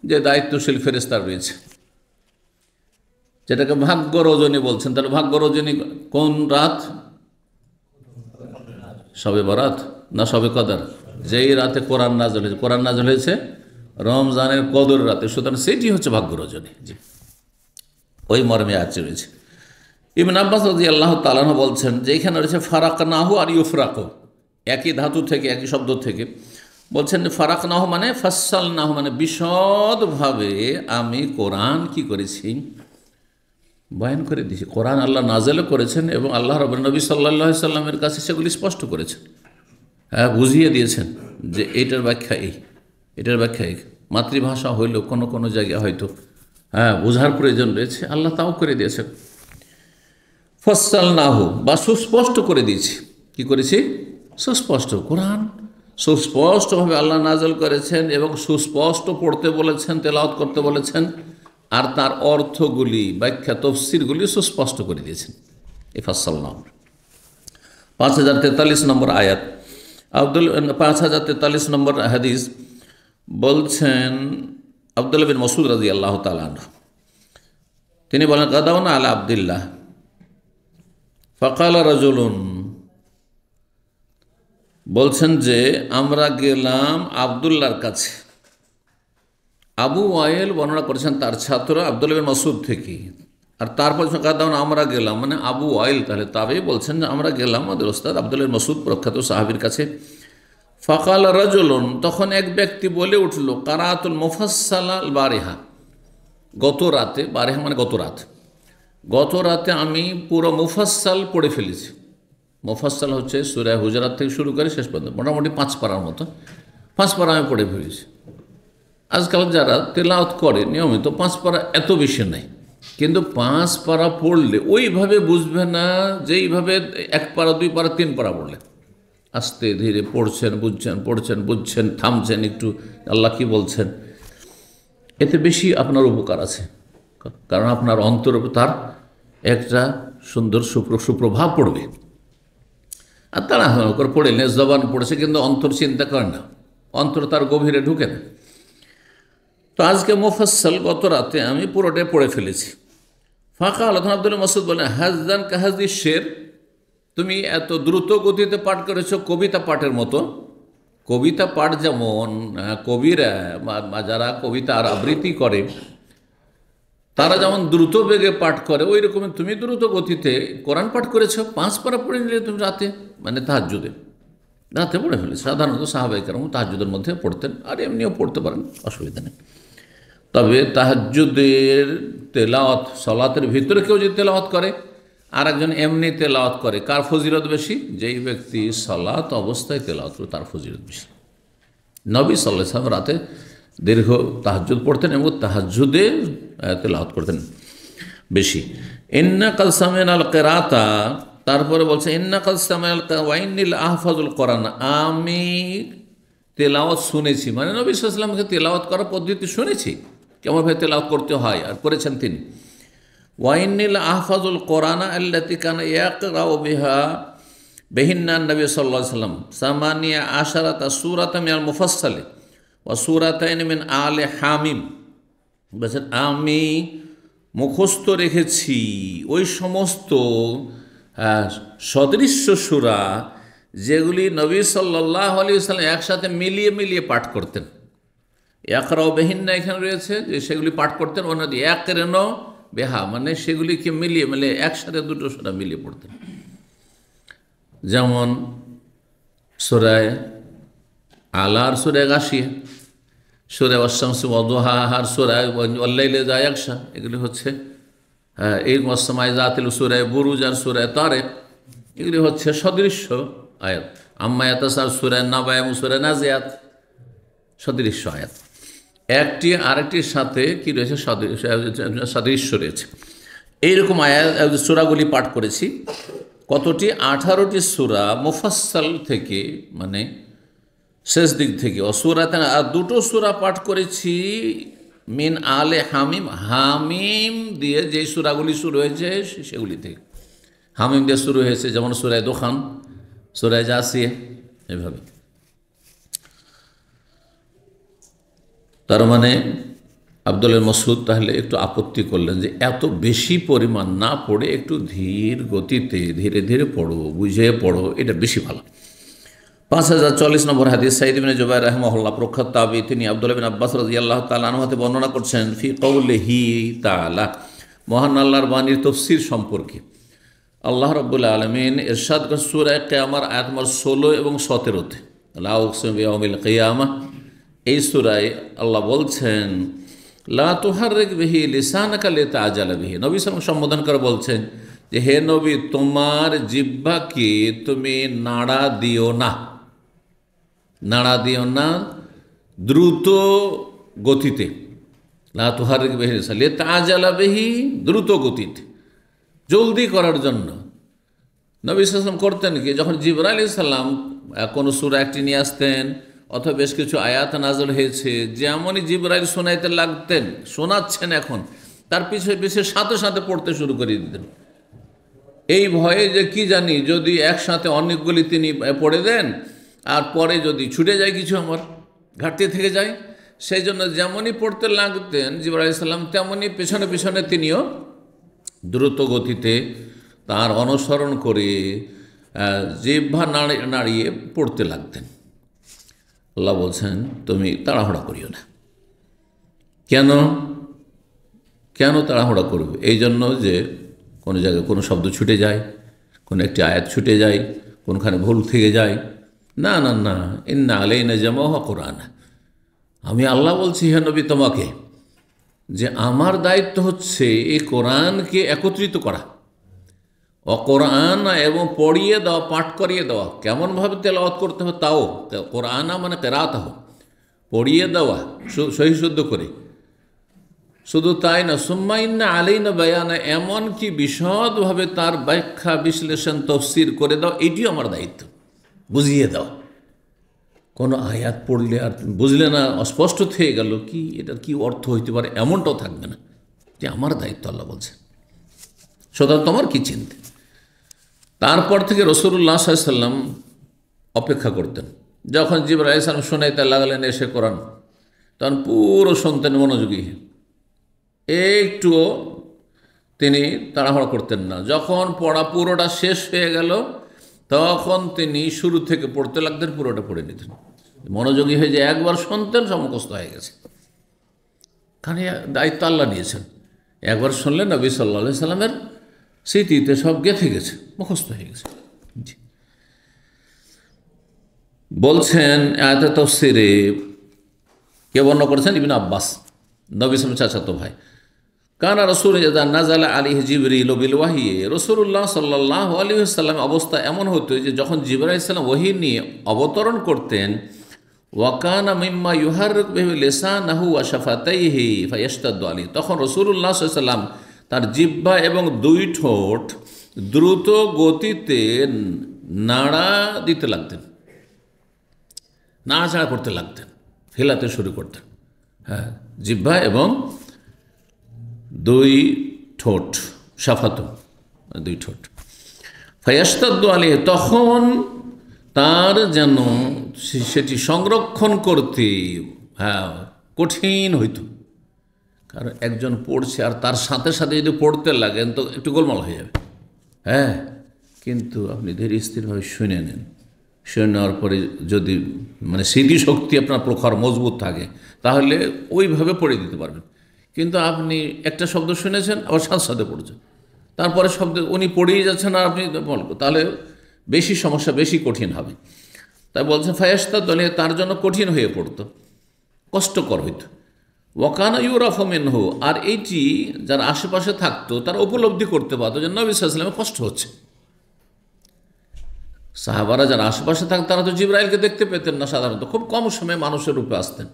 যে দায়িত্বশীল ফেরেশতা রয়েছে, যেটাকে ভাগ্য রজনী বলছেন। তাহলে ভাগ্য রজনী কোন রাত? শবে বরাত না শবে কদর? যেই রাতে কোরআন নাযিল হয়েছে, কোরআন নাযিল হয়েছে রমজানের কদর রাতে, সুতরাং সেটি হচ্ছে ভাগ্য রজনী। জি, ওই মর্মে আয়াত রয়েছে। ইবনে আব্বাস রাদিয়াল্লাহু তাআলা আনহু বলছেন যে এখানে রয়েছে ফারাকনাহু আর ইউফরাকু, একই ধাতু থেকে, একই শব্দ থেকে। বলছেন ফারাকনাহু মানে ফাসসালনাহু মানে বিশদভাবে আমি কোরআন কি করেছি? বয়ান করে দিয়েছি। কোরআন আল্লাহ নাযিল করেছেন এবং আল্লাহ রাব্বুল নবী সাল্লাল্লাহু আলাইহি সাল্লামের কাছে সেগুলি স্পষ্ট করেছেন, বুঝিয়ে দিয়েছেন যে এটার ব্যাখ্যা এই, এটার ব্যাখ্যা এই। মাতৃভাষা হইলেও কোনো কোনো জায়গায় হয়তো বোঝার প্রয়োজন রয়েছে, আল্লাহ তাও করে দিয়েছেন। ফাসসালনাহু বা সুস্পষ্ট করে দিয়েছি। কি করেছি? সুস্পষ্ট। কোরআন সুস্পষ্টভাবে আল্লাহ নাযিল করেছেন এবং সুস্পষ্ট পড়তে বলেছেন, তেলাওয়াত করতে বলেছেন, আর তার অর্থগুলি, ব্যাখ্যা, তফসিরগুলি সুস্পষ্ট করে দিয়েছেন। এই ফাসসালনাহু 5043 নম্বর আয়াত, 5043 নম্বর হাদিস। বলছেন আব্দুল্লাহ বিন মাসউদ রাদিয়াল্লাহু তাআলা আনহু, তিনি বলেন গাদাওনা আলা আব্দুল্লাহ ফাকালা রাজুলুন, বলছেন যে আমরা গেলাম আব্দুল্লাহর কাছে। আবু ওয়াইল বর্ণনা করেছেন তার ছাত্র আব্দুল্লাহ বিন মাসউদ থেকে, আর তারপর গাদাওনা আমরা গেলাম মানে আবু ওয়াইল, তাহলে তাবেই বলছেন যে আমরা গেলাম আমাদের ওস্তাদ আব্দুল্লাহ বিন মাসউদ প্রখ্যাত সাহাবীর কাছে। ফাকালা রাজুলুন, তখন এক ব্যক্তি বলে উঠল কারাতুল মুফাসসালা আল বারিহা, গত রাতে, বারিহা মানে গত রাত, গত রাতে আমি পুরো মুফাসসাল পড়ে ফেলেছি। মুফাসসাল হচ্ছে সূরা হুজুরাত থেকে শুরু করে শেষ পর্যন্ত মোটামুটি 5 পারার মতো, 5 পারা আমি পড়ে ফেলেছি। আজকাল যারা তেলাওয়াত করে নিয়মিত 5 পারা এত বেশি নেই, কিন্তু 5 পারা পড়লে ওইভাবে বুঝবে না যেইভাবে 1 পারা 2 পারা 3 পারা পড়লে। আস্তে ধীরে পড়ছেন, বুঝছেন, পড়ছেন, বুঝছেন, থামছেন একটু, আল্লাহ কি বলছেন, এতে বেশি আপনার উপকার আছে। কারণ আপনার অন্তর তার একটা সুন্দর সুপ্রভাব পড়বে। আর তারা করে পড়ে নেই, জবান পড়েছে কিন্তু অন্তর চিন্তা করে না, অন্তর তার গভীরে ঢুকে না। তো আজকে মুফাসসাল গত রাতে আমি পুরোটাই পড়ে ফেলেছি। ফাঁকা আল্লাহ আব্দুল্লাহ মাসউদ বলেন হাজদান কাহাজি শের, তুমি এত দ্রুত গতিতে পাঠ করেছো কবিতা পাঠের মতো। কবিতা পাঠ যেমন কবিরা যারা কবিতা আর আবৃত্তি করে তারা যেমন দ্রুত বেগে পাঠ করে, ওই রকমই তুমি দ্রুত গতিতে কোরআন পাঠ করেছো। 5 পারা পড়ে নিলে তুমি রাতে, মানে তাহাজ্জুদে রাতে পড়ে ফেলেছো। সাধারণত সাহাবায়ে কেরাম তাহাজ্জুদের মধ্যে পড়তেন, আর এমনিও পড়তে পারেন, অসুবিধা নেই। তবে তাহাজ্জুদের তেলাওয়াত, সালাতের ভিতরে কেউ যদি তেলাওয়াত করে আর একজন এমনি তেলাওয়াত করে, কার ফজিলত বেশি? যেই ব্যক্তি সালাত অবস্থায় তেলাওয়াত করে তার ফজিলত বেশি। নবী সাল্লাল্লাহু আলাইহি ওয়াসাল্লাম রাতে দীর্ঘ তাহাজ্জুদ পড়তেন এবং তাহাজ্জুদে তেলাওয়াত করতেন বেশি। ইন্না কাদ সামি'নাল কিরাতা, তারপরে বলছে ইন্না কাদ সামি'নাল ওয়া ইন্নিল আহফাজুল কোরআন, আমি তেলাওয়াত শুনেছি, মানে নবী সাল্লাল্লাহু আলাইহি ওয়াসাল্লামকে তেলাওয়াত করার পদ্ধতি শুনেছি, কেমনভাবে তেলাওয়াত করতে হয়, আর করেছেন তিনি। ওয়া ইন্নিল আহফাজুল কোরআন আল্লাতী কানা ইয়াকরাউ বিহা বিহিন্না নবী সাল্লাল্লাহু আলাইহি ওয়াসাল্লাম সামানিয়া আশারাতা সূরাতাম মিনাল মুফাসসাল ওয়া সূরাতাইন মিন আলে হামিম। বলছেন আমি মুখস্থ রেখেছি ওই সমস্ত সদৃশ্য সূরা যেগুলি নবী সাল্লাল্লাহু আলাইহি ওয়াসাল্লাম একসাথে মিলিয়ে মিলিয়ে পাঠ করতেন। ইয়াকরাউ বিহিন্না এখানে রয়েছে যে সেগুলি পাঠ করতেন, অন্যদি ইয়াকরানু বিহা মানে সেগুলিকে মিলিয়ে মিলিয়ে একসাথে দুটো সূরা মিলিয়ে পড়তেন। যেমন সূরা আলা আর সূরা গাশিয়া, সূরা ওয়াশ-শামসি ওয়া দুহাহা আর সূরা ওয়াল লাইলি ইযা ইয়াগশা, এগুলি হচ্ছে এই ওয়াস-সামাই যাতিল, সূরা বুরুজ আর সূরা তারিক, এগুলি হচ্ছে সদৃশ্য আয়াত। আম্মা ইয়াতাসার সূরা নাবা এবং সূরা নাজিয়াত সদৃশ্য আয়াত, একটি আরেকটির সাথে কি রয়েছে? সদৃশ্য রয়েছে। এইরকম আয়াত সূরাগুলি পাঠ করেছি। কতটি? 18টি সূরা মুফাসসাল থেকে, মানে শেষ দিক থেকে, অসূরাতে, আর দুটো সূরা পাঠ করেছি মিন আলে হামিম, হামিম দিয়ে যে সূরাগুলি শুরু হয়েছে সেগুলি থেকে, হামিম দিয়ে শুরু হয়েছে, যেমন সূরা দুখান, সূরা জাসিয়া, এভাবে। তার মানে আব্দুল্লাহ মাসউদ তাহলে একটু আপত্তি করলেন যে এত বেশি পরিমাণ না পড়ে একটু ধীর গতিতে ধীরে ধীরে পড়ো, বুঝে পড়ো, এটা বেশি ভালো। 5040 নম্বর হাদিস, সাঈদ ইবনে জুবাইর রাহিমাহুল্লাহ, প্রখ্যাত তাবী, তিনি আব্দুল্লাহ বিন আব্বাস রাদিয়াল্লাহু তাআলা আনহু হতে বর্ণনা করছেন ফি কওলিহি তাআলা, মহান আল্লাহর বাণীর তাফসীর সম্পর্কে। আল্লাহ রাব্বুল আলামিন ইরশাদ করেন সূরা কিয়ামার আয়াত নম্বর 16 এবং 17-তে, লা উকসিমু বিয়াউমিল কিয়ামাহ, এই সূরায় আল্লাহ বলছেন লা তুহাররিক বিহি লিসানাকা লিতাআজালা বিহি, নবী সাল্লাল্লাহু সম্বোধন করে বলছেন যে হে নবী, তোমার জিহ্বাকে তুমি নাড়া দিও না, নাড়া দিও না দ্রুত গতিতে, লা তুহাররিক বিহি লিতাআজালা বিহি, দ্রুত গতিতে, জলদি করার জন্য। নবী সাল্লাল্লাহু আলাইহি ওয়াসাল্লাম করতেন কি, যখন জিবরাইল আলাইহিস সালাম কোনো সূরা একটি নিয়ে আসতেন অথবা বেশ কিছু আয়াত নাযিল হয়েছে, যেমনই জিবরাইল শোনাইতে লাগতেন, শোনাচ্ছেন এখন, তার পিছনে পিছনে সাথে সাথে পড়তে শুরু করে দিতেন, এই ভয়ে যে কি জানি যদি একসাথে অনেকগুলি তিনি পড়ে দেন আর পরে যদি ছুটে যায় কিছু, আমার ঘাটতি থেকে যায়, সেই জন্য যেমনই পড়তে লাগতেন জিবরাইল আলাইহিস সালাম, তেমনই পেছনে পেছনে তিনিও দ্রুত গতিতে তার অনুসরণ করে জিহ্বা নাড়িয়ে পড়তে লাগতেন। আল্লাহ বলছেন তুমি তাড়াহুড়া করিও না। কেন কেন তাড়াহুড়া করবে? এই জন্য যে কোনো জায়গায় কোনো শব্দ ছুটে যায়, কোনো একটি আয়াত ছুটে যায়, কোনখানে ভুল থেকে যায়, না না না, ইন্না আলাইনা জামাহু ওয়া কুরআন, আমি আল্লাহ বলছি হে নবী তোমাকে যে আমার দায়িত্ব হচ্ছে এই কোরআনকে একত্রিত করা, কোরআন এবং পড়িয়ে দেওয়া, পাঠ করিয়ে দেওয়া, কেমনভাবে তেলাওয়াত করতে হবে তাও, কোরআন মানে কেরাত হোক, পড়িয়ে দেওয়া সহি শুদ্ধ করে, শুধু তাই না, সুম্মা ইন্না আলাইনা বায়ানা, এমনকি বিশদভাবে তার ব্যাখ্যা বিশ্লেষণ তফসির করে দাও, এটিও আমার দায়িত্ব, বুঝিয়ে দাও। কোনো আয়াত পড়লে আর বুঝলে না, অস্পষ্ট থেকে গেল, কি এটার কি অর্থ হইতে পারে, এমনটাও থাকবে না, যে আমার দায়িত্ব, আল্লাহ বলছে, সুতরাং তোমার কি চিন্তা। তারপর থেকে রাসূলুল্লাহ সাল্লাল্লাহু আলাইহি ওয়াসাল্লাম অপেক্ষা করতেন, যখন জিবরাইল আলাইহিস সালাম শোনাইতে লাগলেন এসে কোরআন, তখন পুরো শুনতেন মনোযোগী, একটুও তিনি তাড়াহুড়া করতেন না। যখন পড়া পুরোটা শেষ হয়ে গেল তখন তিনি শুরু থেকে পড়তে লাগতেন, পুরোটা পড়ে নিতেন, মনোযোগী হয়ে যে একবার শুনতেন সব মুখস্থ হয়ে গেছে, কারণ দায়িত্ব আল্লাহ নিয়েছেন। একবার শুনলেন নবী সাল্লাল্লাহু আলাইহি সাল্লামের স্মৃতিতে সব গেঁথে গেছে, মুখস্থ হয়ে গেছে। বলছেন আয়াতে তাফসীরে কে বর্ণনা করেছেন? ইবনে আব্বাস নবী সালাম চাচাতো ভাই। কানা রসুল ইযা নাযালা আলাইহি জিবরিল বিল ওয়াহী, রাসূলুল্লাহ সাল্লাল্লাহু আলাইহি ওয়াসাল্লাম অবস্থা এমন হতো যে যখন জিবরাইল আলাইহিস সালাম ওহী নিয়ে অবতরণ করতেন, ওয়া কানা মিম্মা ইউহাররিক বিহি লিসানাহু ওয়া শাফাতাইহি ফায়াশতাদ্দু আলাইহি, তখন রাসূলুল্লাহ সাল্লাল্লাহু আলাইহি ওয়াসাল্লাম তার জিহ্বা এবং দুই ঠোঁট দ্রুত গতিতে নাড়া দিতে লাগতেন, নাড়াচাড়া করতে লাগতেন, ফেলাতে শুরু করতেন। হ্যাঁ, জিহ্বা এবং দুই ঠোঁট, শাফাত দুই ঠোঁট। ফায়াশতাদ্দু আলাইহি, তখন তার যেন সেটি সংরক্ষণ করতে কঠিন হইত। কারণ একজন পড়ছে আর তার সাথে সাথে যদি পড়তে লাগেন তো একটু গোলমাল হয়ে যাবে। হ্যাঁ, কিন্তু আপনি ধীরে স্থিরভাবে শুনে নেন, শুনে নেওয়ার পরে যদি স্মৃতিশক্তি আপনার প্রখর মজবুত থাকে তাহলে ওইভাবে পড়ে দিতে পারবেন। কিন্তু আপনি একটা শব্দ শুনেছেন আবার সাথে সাথে পড়ছেন, তারপরে শব্দ উনি পড়েই যাচ্ছেন আর আপনি বলবেন, তাহলে বেশি সমস্যা, বেশি কঠিন হবে। তাই বলছেন ফায়াশতাদ্দু আলাইহি, তার জন্য কঠিন হয়ে পড়তো, কষ্টকর হইত। ওয়াকানা ইউরাফু মিনহু, আর এইটি যারা আশেপাশে থাকতো তারা উপলব্ধি করতে পারতো যে নবী সাল্লাল্লাহু আলাইহি ওয়াসাল্লামের কষ্ট হচ্ছে। সাহাবারা যারা আশেপাশে থাকতো তারা তো জিবরাইলকে দেখতে পেতেন না, সাধারণত খুব কম সময়ে মানুষের রূপে আসতেন,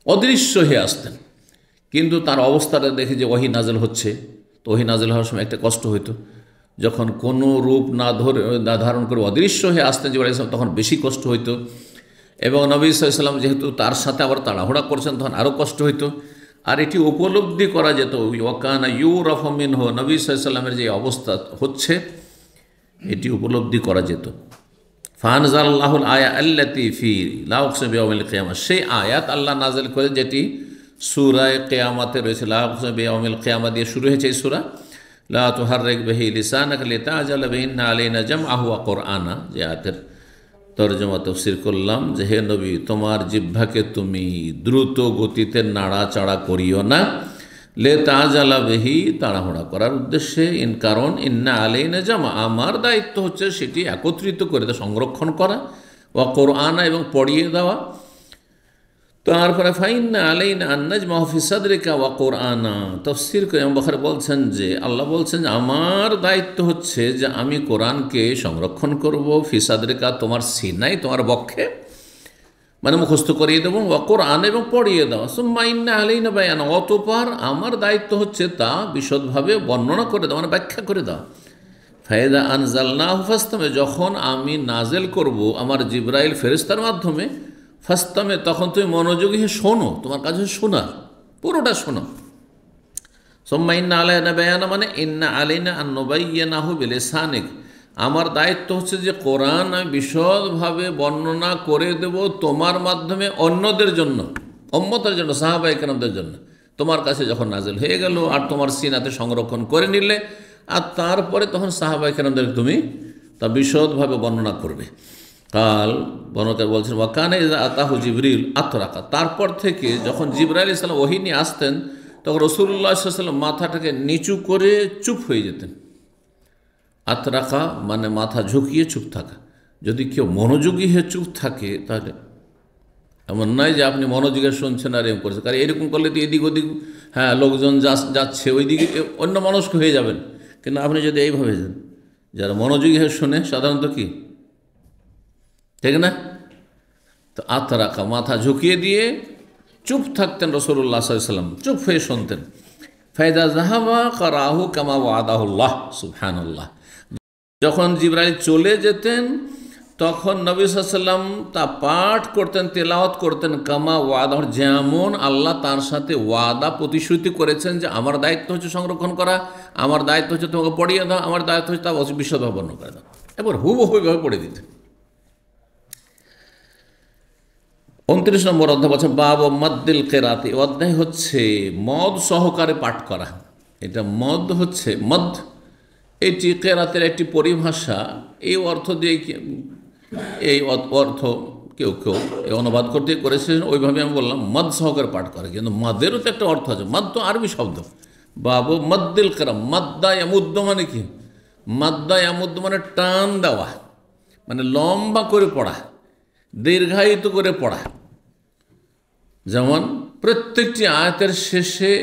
অদৃশ্য হয়ে আসতেন। কিন্তু তার অবস্থাটা দেখে যে ওহী নাযিল হচ্ছে, তো ওহী নাযিল হওয়ার সময় একটা কষ্ট হইতো। যখন কোনো রূপ না ধারণ করে অদৃশ্য হয়ে আসতেন জিবরাইল আলাইহিস সালাম, তখন বেশি কষ্ট হইতো। এবং নবী সাল্লাল্লাহু আলাইহি ওয়াসাল্লাম যেহেতু তার সাথে আবার তাড়াহুড়া করছেন, তখন আরও কষ্ট হইতো। আর এটি উপলব্ধি করা যেত, ওয়াকানা ইউরাফু মিনহু, নবী সাল্লাল্লাহু আলাইহি ওয়াসাল্লামের যে অবস্থা হচ্ছে এটি উপলব্ধি করা যেত। ফানজালাল্লাহুল আয়া আল্লাতী ফি লা উকসিমু বিয়াউমিল কিয়ামা, সেই আয়াত আল্লাহ নাযিল করে যেটি সূরা কিয়ামতে রয়েছে, লা উকসিমু বিয়াউমিল কিয়ামা দিয়ে শুরু হয়েছে এই সূরা। লা তুহাররিক বিহি লিসানাকা লিতা'জালা বিহি ইন্না আলাইনা জামআহু ওয়া কুরআনা, যে আয়াতের তরজমা তাফসীর করলাম যে হে নবী, তোমার জিহ্বাকে তুমি দ্রুত গতিতে নাড়াচাড়া করিও না, লিতা'জালা বিহি, তাড়াহুড়া করার উদ্দেশ্যে, কারণ ইন্না আলাইনা জামআ, আমার দায়িত্ব হচ্ছে সেটি একত্রিত করে সংরক্ষণ করা, ওয়া কুরআনা, এবং পড়িয়ে দেওয়া। তারপরে ফাইন্না আলাইনা আন নাজমাহু ফি সাদরিকা ওয়া কুরআনা, তাফসীর করে ইমাম বুখারী বলছেন যে আল্লাহ বলছেন যে আমার দায়িত্ব হচ্ছে যে আমি কোরআনকে সংরক্ষণ করব, ফি সাদরিকা, তোমার সিনাই, তোমার বক্ষে, মুখস্থ করিয়ে দেবো, ওয়া কুরআন, এবং পড়িয়ে দেওয়া। সুম্মা ইন্না আলাইনা বায়ানা, অতঃপর আমার দায়িত্ব হচ্ছে তা বিশদভাবে বর্ণনা করে দেওয়া, ব্যাখ্যা করে দেওয়া। ফাইদা আনজালনাহু ফাসতামি, যখন আমি নাজেল করব আমার জিবরাইল ফেরেশতার মাধ্যমে, ফাসতামে, তখন তুমি মনোযোগী হয়ে শোনো, তোমার কাছে শোনা, পুরোটা শোনো। সুম্মা ইন্না আলাইনা বায়ানা, ইন্না আলাইনা আন নুবায়্যিনাহু বিলিসানিক, আমার দায়িত্ব হচ্ছে যে কোরআন আমি বিশদভাবে বর্ণনা করে দেব তোমার মাধ্যমে অন্যদের জন্য, উম্মতের জন্য, সাহাবায়ে কেরামদের জন্য। তোমার কাছে যখন নাজিল হয়ে গেল আর তোমার সিনাতে সংরক্ষণ করে নিলে, আর তারপরে তখন সাহাবায়ে কেরামদের তুমি তা বিশদভাবে বর্ণনা করবে। কাল বর্ণনাকারী বলছেন ওয়াকানা ইযা আতাহু জিবরিল আতরাকা, তারপর থেকে যখন জিবরাইল আলাইহিস সালাম ওহী নিয়ে আসতেন তখন রাসূলুল্লাহ সাল্লাল্লাহু আলাইহি ওয়াসাল্লাম মাথাটাকে নিচু করে চুপ হয়ে যেতেন। আতরাকা মাথা ঝুঁকিয়ে চুপ থাকা। যদি কেউ মনোযোগী হয়ে চুপ থাকে তাহলে এমন নয় যে আপনি মনোযোগে শুনছেন আর এরকম করছেন, কারণ এরকম করলে তো এদিক ওদিক লোকজন যাচ্ছে ওই দিকে অন্য মনস্ক হয়ে যাবেন। কিন্তু আপনি যদি এইভাবে যান, যারা মনোযোগী হয়ে শোনে সাধারণত কি, ঠিক না, তো আতরাকা, মাথা ঝুঁকিয়ে দিয়ে চুপ থাকতেন রাসূলুল্লাহ সাল্লাল্লাহু আলাইহি ওয়াসাল্লাম, চুপ হয়ে শুনতেন। ফাইদা যাহাবা কারাহু কামা ওয়াদাহুল্লাহ, সুবহানাল্লাহ, যখন জিবরাইল চলে যেতেন তখন নবী সাল্লাল্লাহু আলাইহি ওয়াসাল্লাম তা পাঠ করতেন, তেলাওয়াত করতেন, কামা ওয়াদাহ, যেমন আল্লাহ তার সাথে ওয়াদা প্রতিশ্রুতি করেছেন যে আমার দায়িত্ব হচ্ছে সংরক্ষণ করা, আমার দায়িত্ব হচ্ছে তোমাকে পড়িয়ে দাও, আমার দায়িত্ব হচ্ছে তা বিশদভাবে বর্ণনা করে দাও। এবার হুবহুভাবে পড়ে দিতেন। 29 নম্বর অধ্যায় বলছে বাব মাদ্দিল কেরাতি, অধ্যায় হচ্ছে মদ সহকারে পাঠ করা। এটা মদ হচ্ছে মদ, এটি কেরাতের একটি পরিভাষা। এই অর্থ দিয়ে এই অর্থ কেউ কেউ এই অনুবাদ করতে করেছেন, ওইভাবে আমি বললাম মদ সহকারে পাঠ করে, কিন্তু মদেরও তো একটা অর্থ আছে। মদ তো আরবি শব্দ। বাবু মদ্দিল কেরাম, মাদ্দা ইয়ামুদ্দ মানে কি, মাদ্দা ইয়ামুদ্দ মানে টান দেওয়া, লম্বা করে পড়া, দীর্ঘায়িত করে পড়া। যেমন প্রত্যেকটি আয়াতের শেষে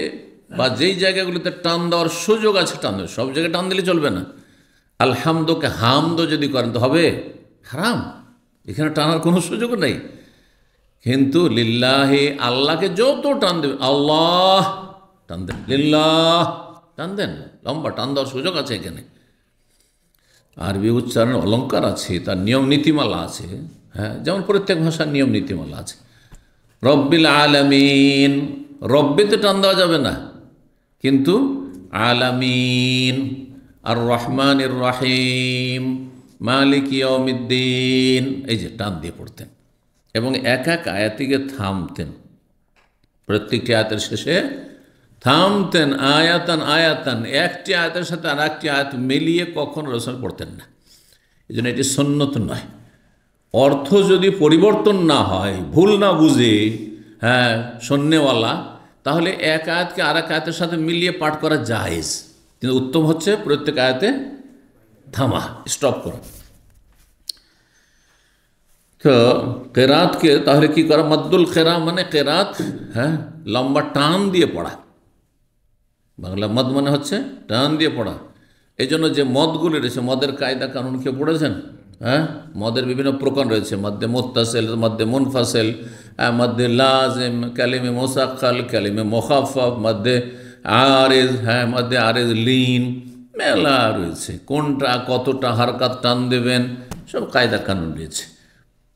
বা যেই জায়গাগুলিতে টান দেওয়ার সুযোগ আছে টান দেবে, সব জায়গায় টান দিলে চলবে না। আলহামদকে হামদ যদি করেন তো হবে হারাম, এখানে টানার কোনো সুযোগ নেই। কিন্তু লিল্লাহি আল্লাহকে যত টান দেবে, আল্লাহ টান দেন, লিল্লাহ টান দেন, লম্বা টান দেওয়ার সুযোগ আছে এখানে। আরবি উচ্চারণ অলঙ্কার আছে, তার নিয়ম নীতিমালা আছে। হ্যাঁ, যেমন প্রত্যেক ভাষার নিয়ম নীতিমালা আছে। রব্বিল আলামিন, রব্বিতে টান দেওয়া যাবে না, কিন্তু আলামিন, আর রহমানির রহিম, মালিক ইয়াউমিদ্দিন, এই যে টান দিয়ে পড়তেন এবং এক এক আয়াতিকে থামতেন, প্রত্যেকটি আয়াতের শেষে থামতেন। আয়াতান আয়াতান, একটি আয়াতের সাথে আর একটি আয়াত মিলিয়ে কখনো রাসূল পড়তেন না। এই জন্য এটি সুন্নত নয়। অর্থ যদি পরিবর্তন না হয়, ভুল না বুঝে হ্যাঁ শূন্যওয়ালা, তাহলে এক আয়াতকে আর এক আয়াতের সাথে মিলিয়ে পাঠ করা জায়েজ, কিন্তু উত্তম হচ্ছে প্রত্যেক আয়াতে থামা, স্টপ করা। তো কেরাতকে তাহলে কি করা? মাদ্দুল কেরা মানে কেরাত, হ্যাঁ লম্বা টান দিয়ে পড়া। বাংলা মদ মানে হচ্ছে টান দিয়ে পড়া। এই জন্য যে মদগুলি রয়েছে, মদের কায়দা কানুন কেউ পড়েছেন? হ্যাঁ, মদের বিভিন্ন প্রকার রয়েছে, মধ্যে মুত্তাসিল, মধ্যে মুনফাসিল, মধ্যে লাজিম, কালিমে মুসাক্কাল, কালিমে মুখাফফাফ, মধ্যে আরেজ, হ্যাঁ মধ্যে আরেজ লিন, মেলা রয়েছে। কোনটা কতটা হারকাত টান দেবেন সব কায়দা কানুন রয়েছে।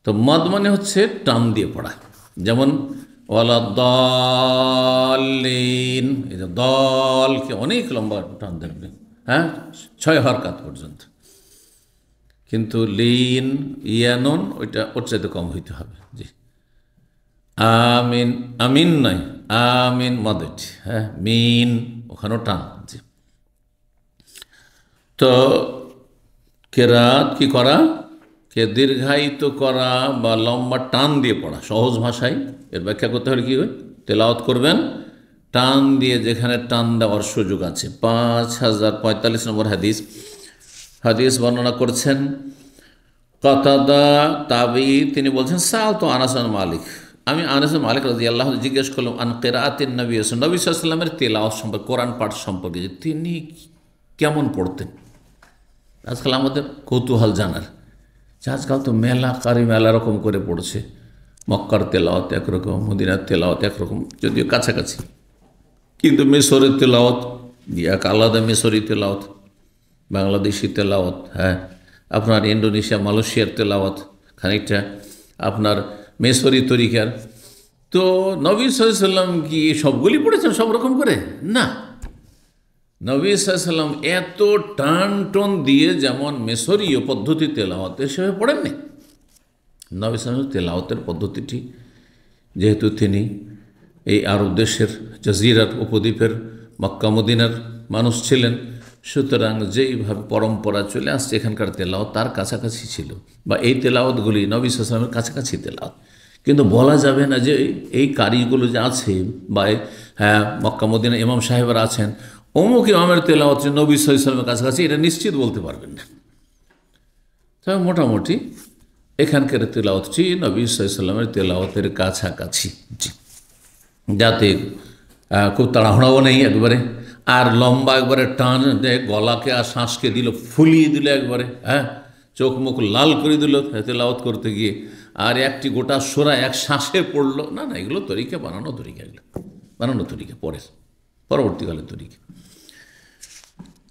তো মদ মানে হচ্ছে টান দিয়ে পড়া, যেমন ওয়ালা দাল্লিন, এই যে দলকে অনেক লম্বা টান দেবেন, হ্যাঁ 6 হরকাত পর্যন্ত। কিন্তু লিন ইয়ানুন ওইটা ওর চাইতে কম হইতে হবে। জি, আমিন, আমিন নয়, আমিন মদেটি, হ্যাঁ মিন ওখানেও টান। জি, তো কেরাত কি করা? কে দীর্ঘায়িত করা বা লম্বা টান দিয়ে পড়া। সহজ ভাষায় এর ব্যাখ্যা করতে হলে কী হয়? তেলাওয়াত করবেন টান দিয়ে, যেখানে টান দেওয়ার সুযোগ আছে। 5045 নম্বর হাদিস বর্ণনা করছেন কাতাদা তাবি, তিনি বলছেন সাল তো আনাস বিন মালিক, আমি আনাস বিন মালিক রাদিয়াল্লাহু আনহু জিজ্ঞেস করলাম আন কিরাআতিন নবী সাল্লাল্লাহু আলাইহি ওয়াসাল্লামের তেলাওয়াত সম্পর্কে, কোরআন পাঠ সম্পর্কে, যে তিনি কেমন পড়তেন। আজকাল আমাদের কৌতূহল জানার, আজকাল তো মেলা কারি মেলা রকম করে পড়ছে, মক্কার তেলাওয়াত একরকম, মদিনার তেলাওয়াত একরকম, যদিও কাছাকাছি, কিন্তু মিশরের তেলাওয়াত এক আলাদা, মিশরি তেলাওয়াত, বাংলাদেশি তেলাওয়াত, হ্যাঁ আপনার ইন্দোনেশিয়া মালয়েশিয়ার তেলাওয়াত খানিকটা আপনার মিশরি তরিকার। তো নবী সাল্লাল্লাহু আলাইহি ওয়াসাল্লাম কি সবগুলি পড়েছেন সব রকম করে? না, নবী সাল্লাল্লাহু আলাইহি ওয়াসাল্লাম এত টান টন দিয়ে যেমন মিশরীয় পদ্ধতি তেলাওয়াতে সেভাবে পড়েননি। নবী সাল্লাল্লাহু আলাইহি ওয়াসাল্লাম তেলাওয়াতের পদ্ধতিটি, যেহেতু তিনি এই আরব দেশের জাজিরার উপদ্বীপের মক্কা মদিনার মানুষ ছিলেন, সুতরাং যেইভাবে পরম্পরা চলে আসছে এখানকার তেলাওয়াত তার কাছাকাছি ছিল, বা এই তেলাওয়াতগুলি নবী সাল্লাল্লাহু আলাইহি ওয়াসাল্লামের কাছাকাছি তেলাওয়াত। কিন্তু বলা যাবে না যে এই কারিগুলো যে আছে বা হ্যাঁ মক্কা মদিনা ইমাম সাহেবরা আছেন, অমুক ইমামের তেলাওয়াত নবী সাল্লাল্লাহু আলাইহি ওয়াসাল্লামের কাছাকাছি, এটা নিশ্চিত বলতে পারবেন না। তবে মোটামুটি এখানকার তেলাওয়াতটি নবী সাল্লাল্লাহু আলাইহি ওয়াসাল্লামের তেলাওয়াতের কাছাকাছি, যাতে খুব তাড়াহুড়াও নেই একবারে, আর লম্বা একবারে টান দেয়, গলাকে আর শ্বাসকে দিল ফুলিয়ে দিল একবারে, হ্যাঁ চোখ মুখ লাল করে দিল তেলাওয়াত করতে গিয়ে, আর একটি গোটা সূরা এক শ্বাসে পড়লো না, না এগুলো তরিকা, বানানো তরিকা, এগুলো বানানো তরিকা, পরবর্তীকালের তরিকা।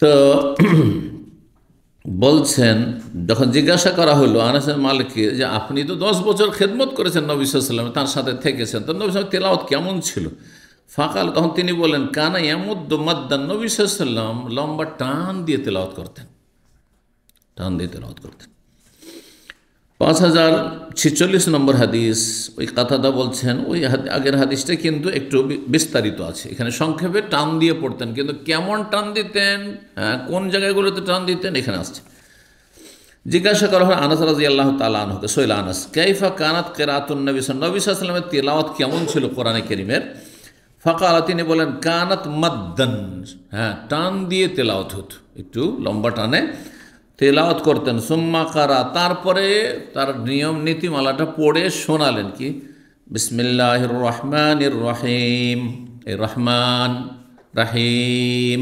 তো বলছেন, যখন জিজ্ঞাসা করা হলো আনাস বিন মালিককে যে আপনি তো 10 বছর খেদমত করেছেন নবী সাল্লাল্লাহু আলাইহি ওয়াসাল্লাম, তার সাথে থেকেছেন, তো নবী সাল্লাল্লাহু তেলাওয়াত কেমন ছিল? ফাকাল, তখন তিনি বলেন কানা ইয়ামুদ্দু মাদ্দান, নবী সাল্লাল্লাহু আলাইহি ওয়াসাল্লাম লম্বা টান দিয়ে তেলাওয়াত করতেন, টান দিয়ে তেলাওয়াত করতেন। 5046 নম্বর হাদিস, ওই কাতাদা বলছেন ওই আগের হাদিসটা কিন্তু একটু বিস্তারিত আছে, এখানে সংক্ষেপে টান দিয়ে পড়তেন, কিন্তু কেমন টান দিতেন, কোন জায়গাগুলোতে টান দিতেন এখানে আসছে। জিজ্ঞাসা করা হয় আনাস রাদিয়াল্লাহু তাআলা আনহুকে, সোহেল আনাস, কাইফা কানাত কিরাআতুন নবী সাল্লাল্লাহু আলাইহি ওয়াসাল্লামের তেলাওয়াত কেমন ছিল কোরআনে কারীমের? ফাকালা, তিনি বলেন কানাত মাদ্দান, হ্যাঁ টান দিয়ে তেলাওয়াত হতো, একটু লম্বা টানে তেলাওয়াত করতেন। সুম্মা কারা, তারপরে তার নিয়ম নীতিমালাটা পড়ে শোনালেন, কি বিসমিল্লাহির রহমানির রহিম, এই রহমান রাহিম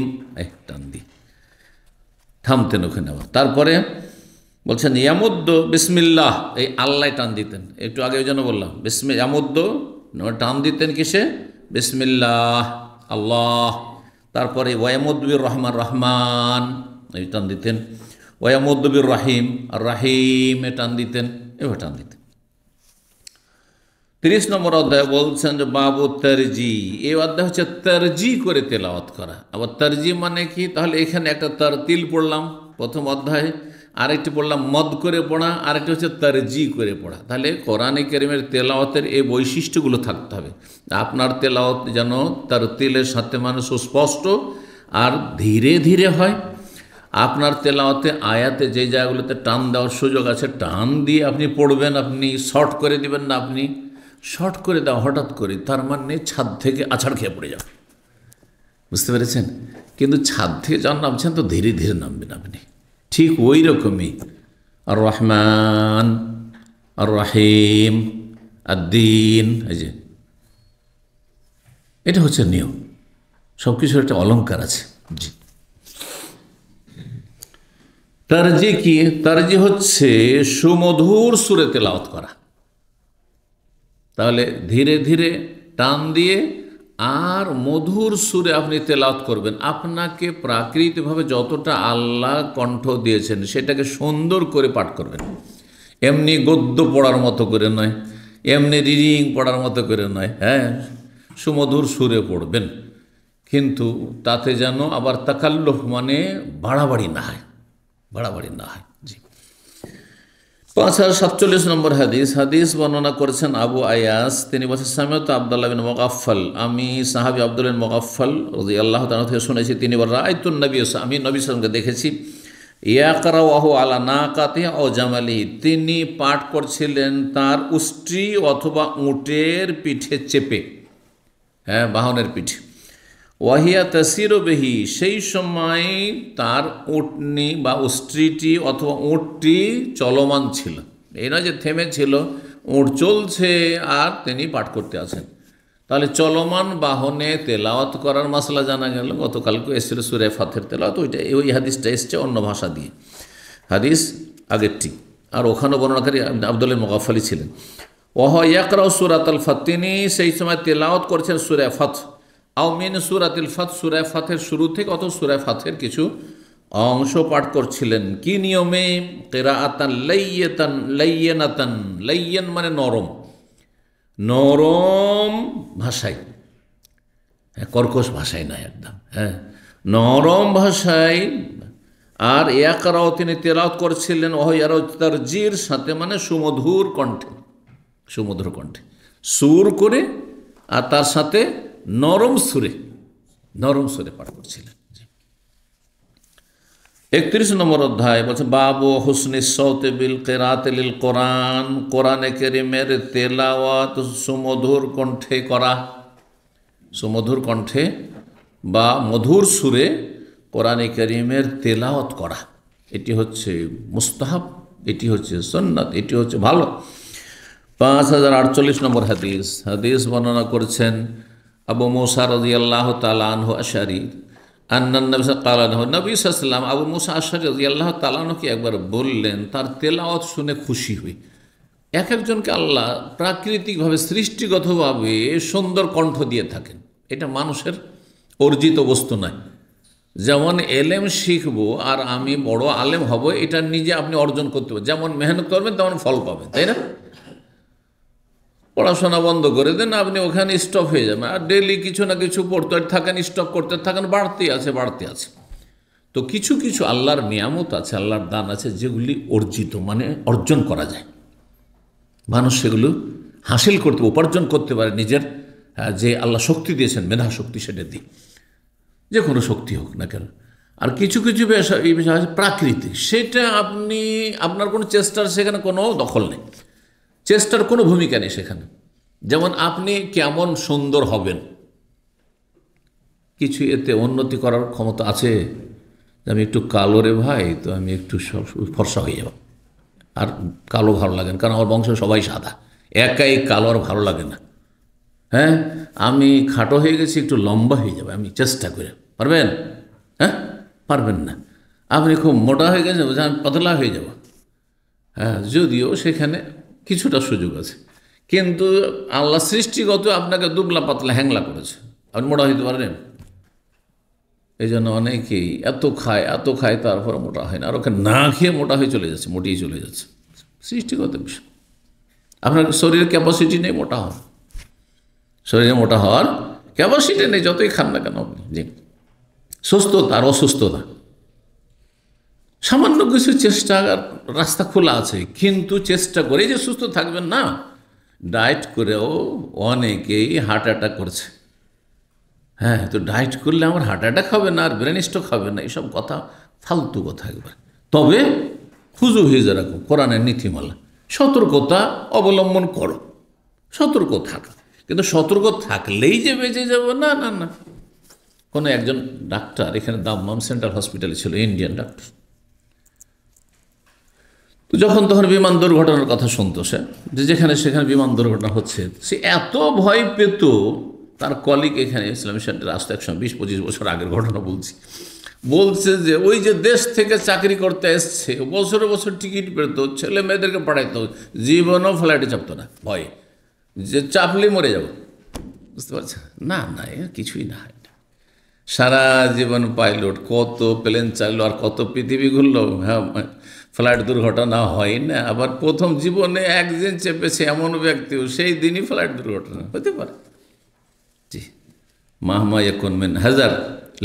টান দি থামতেন ওখানে আবার। তারপরে বলছেন ইয়ামুদ্দ বিসমিল্লাহ, এই আল্লাহ টান দিতেন, একটু আগে ওই জন্য বললাম ইয়ামুদ্দ টান দিতেন কিসে? বিসমিল্লাহ আল্লাহ। তারপরে ওয়ামুদ্দির রহমান রহমান এই টান দিতেন, ওয়ামুদ্দির রাহিম আর রাহিম এ টান দিতেন, এবার টান দিতেন। 30 নম্বর অধ্যায় বলছেন যে বাবু তারজি, এই অধ্যায় হচ্ছে তারজি করে তেলাওয়াত করা। আবার তারজি মানে কি? তাহলে এখানে একটা তারতিল পড়লাম প্রথম অধ্যায়ে, আরেকটি পড়লাম মদ করে পড়া, আরেকটি হচ্ছে তারজি করে পড়া। তাহলে কোরআনে কারীমের তেলাওয়াতের এই বৈশিষ্ট্যগুলো থাকতে হবে। আপনার তেলাওয়াত যেন তারতিলের সাথে মানে সুস্পষ্ট আর ধীরে ধীরে হয়। আপনার তেলাওয়াতে আয়াতে যে জায়গাগুলোতে টান দেওয়ার সুযোগ আছে টান দিয়ে আপনি পড়বেন, আপনি শর্ট করে দিবেন না। আপনি শর্ট করে দাও হঠাৎ করে, তার মানে ছাদ থেকে আছাড় খেয়ে পড়ে যাও, বুঝতে পেরেছেন? কিন্তু ছাদ থেকে যখন নামছেন তো ধীরে ধীরে নামবেন আপনি, ঠিক ওই রকমই আর রহমান আর রাহিম আর দিন, এই যে এটা হচ্ছে নিয়ম। সব কিছুর একটা অলঙ্কার আছে। জি, তারজি কি? তারজি হচ্ছে সুমধুর সুরে তেলাওয়াত করা। তাহলে ধীরে ধীরে টান দিয়ে আর মধুর সুরে আপনি তেলাওয়াত করবেন। আপনাকে প্রাকৃতিকভাবে যতটা আল্লাহ কণ্ঠ দিয়েছেন সেটাকে সুন্দর করে পাঠ করবেন। এমনি গদ্য পড়ার মতো করে নয়, এমনি রিডিং পড়ার মতো করে নয়, হ্যাঁ, সুমধুর সুরে পড়বেন। কিন্তু তাতে যেন আবার তাকাল্লুফ মানে বাড়াবাড়ি না হয়, বাড়াবাড়ি না হয়। জি, 5047 নম্বর হাদিস। হাদিস বর্ণনা করেছেন আবু আয়াস, তিনি বলছেন সামিউতু আব্দুল্লাহ বিন মুগাফফাল, আমি সাহাবী আব্দুল্লাহ বিন মুগাফফাল রাদিয়াল্লাহু তাআলা থেকে শুনেছি, তিনি বলেন রাআইতুন নবী, আমি নবী সাল্লাল্লাহু আলাইহি দেখেছি, ইয়াকরাউহু আলা নাকাতিহি আও জামালিহি, তিনি পাঠ করছিলেন তার উষ্ট্রি অথবা উটের পিঠে চেপে, হ্যাঁ, বাহনের পিঠে। ওয়াহিয়া তাসিরু বিহি, সেই সময় তার উটনি বা উষ্ট্রিটি অথবা উটটি চলমান ছিল, এই নয় যে থেমেছিল, উট চলছে আর তিনি পাঠ করতে আছেন। তাহলে চলমান বাহনে তেলাওয়াত করার মাসলা জানা গেল। গতকালকে এসেছিল সূরা ফাতিহার তেলাওয়াত, ওইটা ওই হাদিসটা এসছে অন্য ভাষা দিয়ে, হাদিস আগেরটি, আর ওখানে বর্ণনাকারী আব্দুল্লাহ মুগাফফালি ছিলেন। ওয়া ইয়াকরাউ সূরাতুল ফাত, তিনি সেই সময় তেলাওয়াত করেছেন সূরা ফাত, আও মিন সূরাতিল ফাত, সূরা ফাতের শুরু থেকে অথবা সূরা ফাতের কিছু অংশ পাঠ করছিলেন। কি নিয়মে? কিরাআতান লাইয়াতান লাইয়ানাতান, লাইয়ান মানে নরম, নরম ভাষায়, হ্যাঁ, কর্কশ ভাষায় না একদম, হ্যাঁ, নরম ভাষায়। আর ইয়াকরাও, তিনি তেলাওয়াত করছিলেন ওয়াহিয়া তারজির সাথে মানে সুমধুর কণ্ঠে, সুমধুর কণ্ঠে সুর করে আর তার সাথে নরম সুরে, নরম সুরে পাঠ করছিলেন। 31 নম্বর অধ্যায় বলছে বাবু হুসনি সওতে বিল কিরাআতি লিল কোরআন, কোরআনে কারীমের তেলাওয়াত সুমধুর কণ্ঠে করা, সুমধুর কণ্ঠে বা মধুর সুরে কোরআনে কারীমের তেলাওয়াত করা, এটি হচ্ছে মুস্তাহাব, এটি হচ্ছে সুন্নাত, এটি হচ্ছে ভালো। 5048 নম্বর হাদিস। হাদিস বর্ণনা করেছেন আবু মুসা রাদিয়াল্লাহু তাআলা আনহু আশআরী, আন্নান নবী সাল্লাল্লাহু আলাইহি ওয়াসাল্লাম, আবু মুসা আশআরী রাদিয়াল্লাহু তাআলা আনহুকে একবার বললেন, তার তেলাওয়াত শুনে খুশি হই। এক একজনকে আল্লাহ প্রাকৃতিকভাবে সৃষ্টিগতভাবে সুন্দর কণ্ঠ দিয়ে থাকেন, এটা মানুষের অর্জিত বস্তু নয়। যেমন এলেম শিখবো আর আমি বড় আলেম হব, এটা নিজে আপনি অর্জন করতে পারেন, যেমন মেহনত করবেন তেমন ফল পাবেন, তাই না? পড়াশোনা বন্ধ করে দেন, আপনি ওখানে স্টপ হয়ে যাবেন, আর ডেলি কিছু না কিছু পড়তে থাকেন, স্টপ করতে থাকেন, বাড়তে আছে বাড়তে আছে। তো কিছু কিছু আল্লাহর নিয়ামত আছে, আল্লাহর দান আছে, যেগুলি অর্জিত মানে অর্জন করা যায়, মানুষ সেগুলো হাসিল করতে উপার্জন করতে পারে নিজের, যে আল্লাহ শক্তি দিয়েছেন, মেধা শক্তি, সেটা দিয়ে, যে কোনো শক্তি হোক না কেন। আর কিছু কিছু এই বিষয় আছে প্রাকৃতিক, সেটা আপনি আপনার কোনো চেষ্টার সেখানে কোনো দখল নেই, চেষ্টার কোনো ভূমিকা নেই সেখানে। যেমন আপনি কেমন সুন্দর হবেন, কিছু এতে উন্নতি করার ক্ষমতা আছে? আমি একটু কালো রে ভাই, তো আমি একটু ফর্সা হয়ে যাব, আর কালো ভালো লাগেন, কারণ আমার বংশ সবাই সাদা, একাই কালো আর ভালো লাগে না। হ্যাঁ, আমি খাটো হয়ে গেছি, একটু লম্বা হয়ে যাবে, আমি চেষ্টা করে, পারবেন? হ্যাঁ, পারবেন না। আপনি খুব মোটা হয়ে গেছেন, আমি পাতলা হয়ে যাব। হ্যাঁ, যদিও সেখানে কিছুটা সুযোগ আছে, কিন্তু আল্লাহ সৃষ্টিগত আপনাকে দুবলা পাতলা হ্যাংলা করেছে, আপনি মোটা হইতে পারেন? এই জন্য অনেকেই এত খায় তারপরে মোটা হয় না, আর ওকে না খেয়ে মোটা হয়ে চলে যাচ্ছে, মোটিয়ে চলে যাচ্ছে। সৃষ্টিগত বিষয়, আপনার শরীরের ক্যাপাসিটি নেই মোটা হওয়ার, শরীরে মোটা হওয়ার ক্যাপাসিটি নেই, যতই খান না কেন আপনি। জি, সুস্থতা আর অসুস্থতা, সামান্য কিছু চেষ্টা, রাস্তা খোলা আছে, কিন্তু চেষ্টা করে যে সুস্থ থাকবেন না, ডায়েট করেও অনেকেই হার্ট অ্যাটাক করছে। হ্যাঁ, তো ডায়েট করলে আমার হার্ট অ্যাটাক হবে না আর ব্রেন স্ট্রোক হবে না, এইসব কথা ফালতু কথা একবার। তবে হুজু হিজা রাখো, কোরআনের নীতিমালা, সতর্কতা অবলম্বন করো, সতর্ক থাকা। কিন্তু সতর্ক থাকলেই যে বেঁচে যাবো, না না না। কোনো একজন ডাক্তার এখানে দাম্মাম সেন্ট্রাল হসপিটালে ছিল, ইন্ডিয়ান ডাক্তার। তো যখন তখন বিমান দুর্ঘটনার কথা শুনতো সে, যে যেখানে সেখানে বিমান দুর্ঘটনা হচ্ছে, সে এত ভয় পেত। তার কলিগ এখানে ইসলামী সেন্টারে আসতো একসময়, 20-25 বছর আগের ঘটনা বলছে যে ওই যে দেশ থেকে চাকরি করতে এসছে, বছরে বছর টিকিট পেত, ছেলে মেয়েদেরকে পাঠাইতো, জীবনও ফ্লাইটে চাপতো না, ভয়ে যে চাপলে মরে যাব। বুঝতে পারছেন? না না, এ কিছুই না। সারা জীবন পাইলট, কত প্লেন চাইলো আর কত পৃথিবী ঘুরলো, হ্যাঁ, ফ্লাইট দুর্ঘটনা হয় না। আবার প্রথম জীবনে একদিন চেপেছে এমন ব্যক্তিও সেই দিনই ফ্লাইট দুর্ঘটনা হতে পারে। জি, মাহমা ইয়াকুন মিন হাজার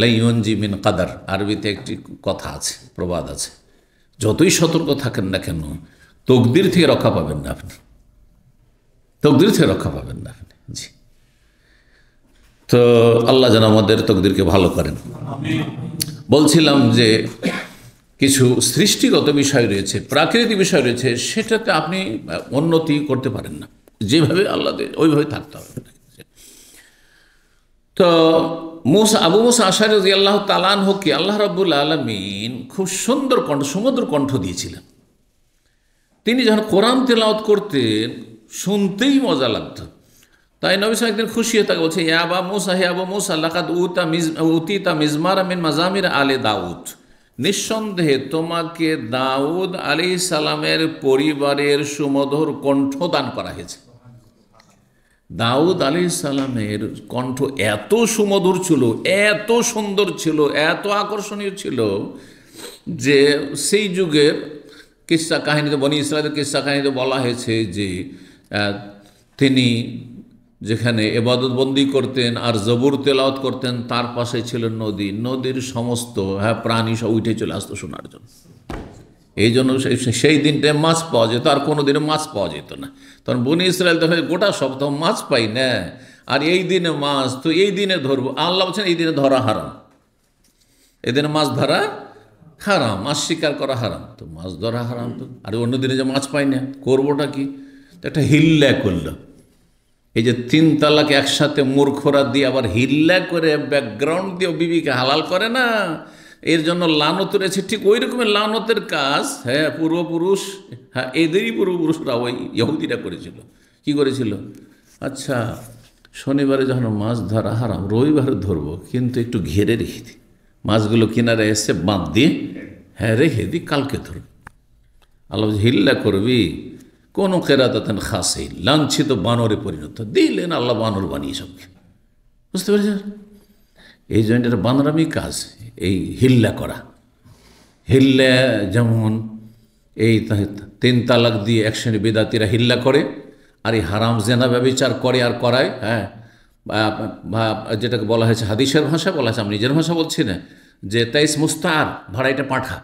লা ইউনজি মিন কাদার, আরবিতে একটি কথা আছে, প্রবাদ আছে, যতই সতর্ক থাকেন না কেন তকদির থেকে রক্ষা পাবেন না আপনি, তকদির থেকে রক্ষা পাবেন না আপনি। জি, তো আল্লাহ যেন আমাদের তকদিরকে ভালো করেন। বলছিলাম যে কিছু সৃষ্টিগত বিষয় রয়েছে, প্রাকৃতিক বিষয় রয়েছে, সেটাতে আপনি উন্নতি করতে পারেন না, যেভাবে আল্লাহ ওইভাবে থাকতে হবে। তো আবু মুসা আশআরী রাদিয়াল্লাহু তাআলা আনহুকে আল্লাহ রাব্বুল আলামিন খুব সুন্দর কণ্ঠ, সুমধুর কণ্ঠ দিয়েছিলেন। তিনি যখন কোরআন তেলাওয়াত করতেন, শুনতেই মজা লাগতো। তাই নবী সাল্লাল্লাহু আলাইহি ওয়াসাল্লাম একদিন খুশি হয়ে তাকে বলছে, ইয়া আবা মুসা, হে আবু মুসা, লাকাদ উতিতা মিজমারা মিন মাজামির আলে দাউদ, নিঃসন্দেহে তোমাকে দাউদ আলাইহিস সালামের পরিবারের সুমধুর কণ্ঠ দান করা হয়েছে। দাউদ আলাইহিস সালামের কণ্ঠ এত সুমধুর ছিল, এত সুন্দর ছিল, এত আকর্ষণীয় ছিল যে সেই যুগের কিস্সা কাহিনীতে, বনি ইসরাইলের কিস্সা কাহিনীতে বলা হয়েছে যে তিনি যেখানে ইবাদত বন্দি করতেন আর জবুর তেলাওয়াত করতেন, তার পাশে ছিল নদী, নদীর সমস্ত প্রাণী সব উঠে চলে আসতো শোনার জন্য। এই জন্য সেই দিনটায় মাছ পাওয়া যেত, আর কোনো দিনে মাছ পাওয়া যেত না। তখন বনি ইসরায়েল তখন গোটা সপ্তাহ মাছ পাই না, আর এই দিনে মাছ, তো এই দিনে ধরবো। আল্লাহ বলছেন এই দিনে ধরা হারাম, এই দিনে মাছ ধরা হারাম, মাছ শিকার করা হারাম, তো মাছ ধরা হারাম। তো আর অন্য দিনে যে মাছ পাই না, করবোটা কি? একটা হিল্লা করলো। এই যে 3 তালাক একসাথে মূর্খরা দিয়ে আবার হিল্লা করে ব্যাকগ্রাউন্ড দিয়ে বিবিকে হালাল করে না, এর জন্য লানত রয়েছে। ঠিক ওই রকমের লানতের কাজ, হ্যাঁ, পূর্বপুরুষ, হ্যাঁ, এদেরই পূর্বপুরুষরা ওই ইহুদিরা করেছিল। কি করেছিল? আচ্ছা, শনিবারে যখন মাছ ধরা হারাম, রবিবারে ধরবো, কিন্তু একটু ঘেরে রেখে দিই, মাছগুলো কিনারে এসে বাঁধ দিয়ে, হ্যাঁ, রেখে দিই, কালকে ধরবো। আল্লাহ হিল্লা করবি, কোনো কেরাতাতেন খাসে লাঞ্ছিত বানরে পরিণত, দিলেন আল্লাহ বানর বানিয়ে সবকে। বুঝতে পেরেছেন? এই জন্য এটা বানরামি কাজ, এই হিল্লা করা। হিল্লা যেমন এই 3 তালাক দিয়ে এক শ্রেণী বেদাতিরা হিল্লা করে, আর এই হারাম জেনা ব্যভিচার করে আর করায়। হ্যাঁ, যেটাকে বলা হয়েছে, হাদিসের ভাষা বলা হয়েছে, আমি নিজের ভাষা বলছি না, যে 23 মুস্তার, ভাড়াইটা পাঠা,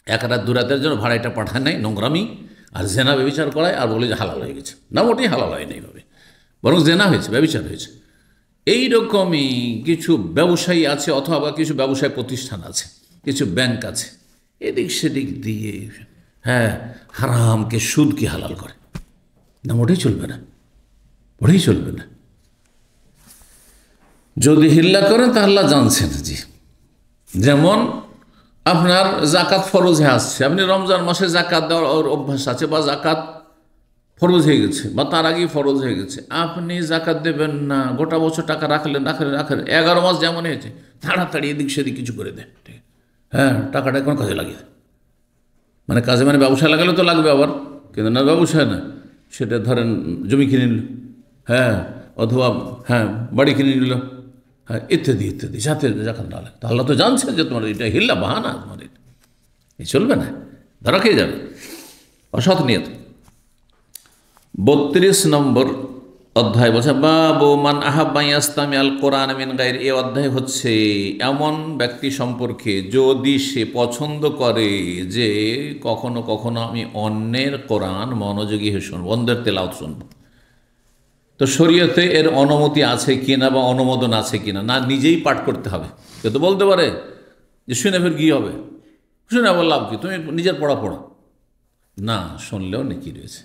1 রাত 2 রাতের জন্য ভাড়াইটা পাঠা নেই, নোংরামি। আর জেনা ব্যভিচার করায় আর বলে যে হালাল হয়ে গেছে, না, মোটেই হালাল হয় না এইভাবে, বরং জেনা হয়েছে, ব্যভিচার হয়েছে। এইরকমই কিছু ব্যবসায়ী আছে, অথবা কিছু ব্যবসায় প্রতিষ্ঠান আছে, কিছু ব্যাংক আছে, এদিক সেদিক দিয়ে, হ্যাঁ, হারামকে সুদকে হালাল করে, না, মোটেই চলবে না, মোটেই চলবে না। যদি হিল্লা করেন তা আল্লাহ জানছেন। জি, যেমন আপনার জাকাত ফরজে আসছে, আপনি রমজান মাসে জাকাত দেওয়ার অভ্যাস আছে, বা জাকাত ফরজ হয়ে গেছে বা তার আগেই ফরজ হয়ে গেছে, আপনি জাকাত দেবেন না, গোটা বছর টাকা রাখলেন রাখলেন রাখলেন, 11 মাস যেমন হয়েছে তাড়াতাড়ি এদিক সেদিক কিছু করে দেন, ঠিক, হ্যাঁ, টাকাটা এখন কাজে লাগিয়ে দেন। মানে কাজে মানে ব্যবসায় লাগালে তো লাগবে আবার, কিন্তু না ব্যবসায় না, সেটা ধরেন জমি কিনে নিল, হ্যাঁ, অথবা হ্যাঁ বাড়ি কিনে নিল, হ্যাঁ, ইত্যাদি ইত্যাদি, যাতে জাকাত না লাগে। তাহলে তো জানছে যে তোমার এটা হিল্লা বাহানা, তোমার এটা এই চলবে না, ধরা খেয়ে যাবে, অসৎ নিয়ত। 32 নম্বর অধ্যায় বলছে বাবু মান আহাব্বা ইয়াস্তামি আল কোরআন মিন গায়র। এই অধ্যায় হচ্ছে এমন ব্যক্তি সম্পর্কে যদি সে পছন্দ করে যে কখনো কখনো আমি অন্যের কোরআন মনোযোগী হয়ে শুনবো, অন্যের তেলাওয়াত শুনবো। তো শরীয়তে এর অনুমতি আছে কিনা বা অনুমোদন আছে কিনা, না নিজেই পাঠ করতে হবে? কেউ তো বলতে পারে যে শুনে ফের কী হবে, শুনে আবার লাভ কি, তুমি নিজের পড়া পড়ো না, শুনলেও নেকি রয়েছে।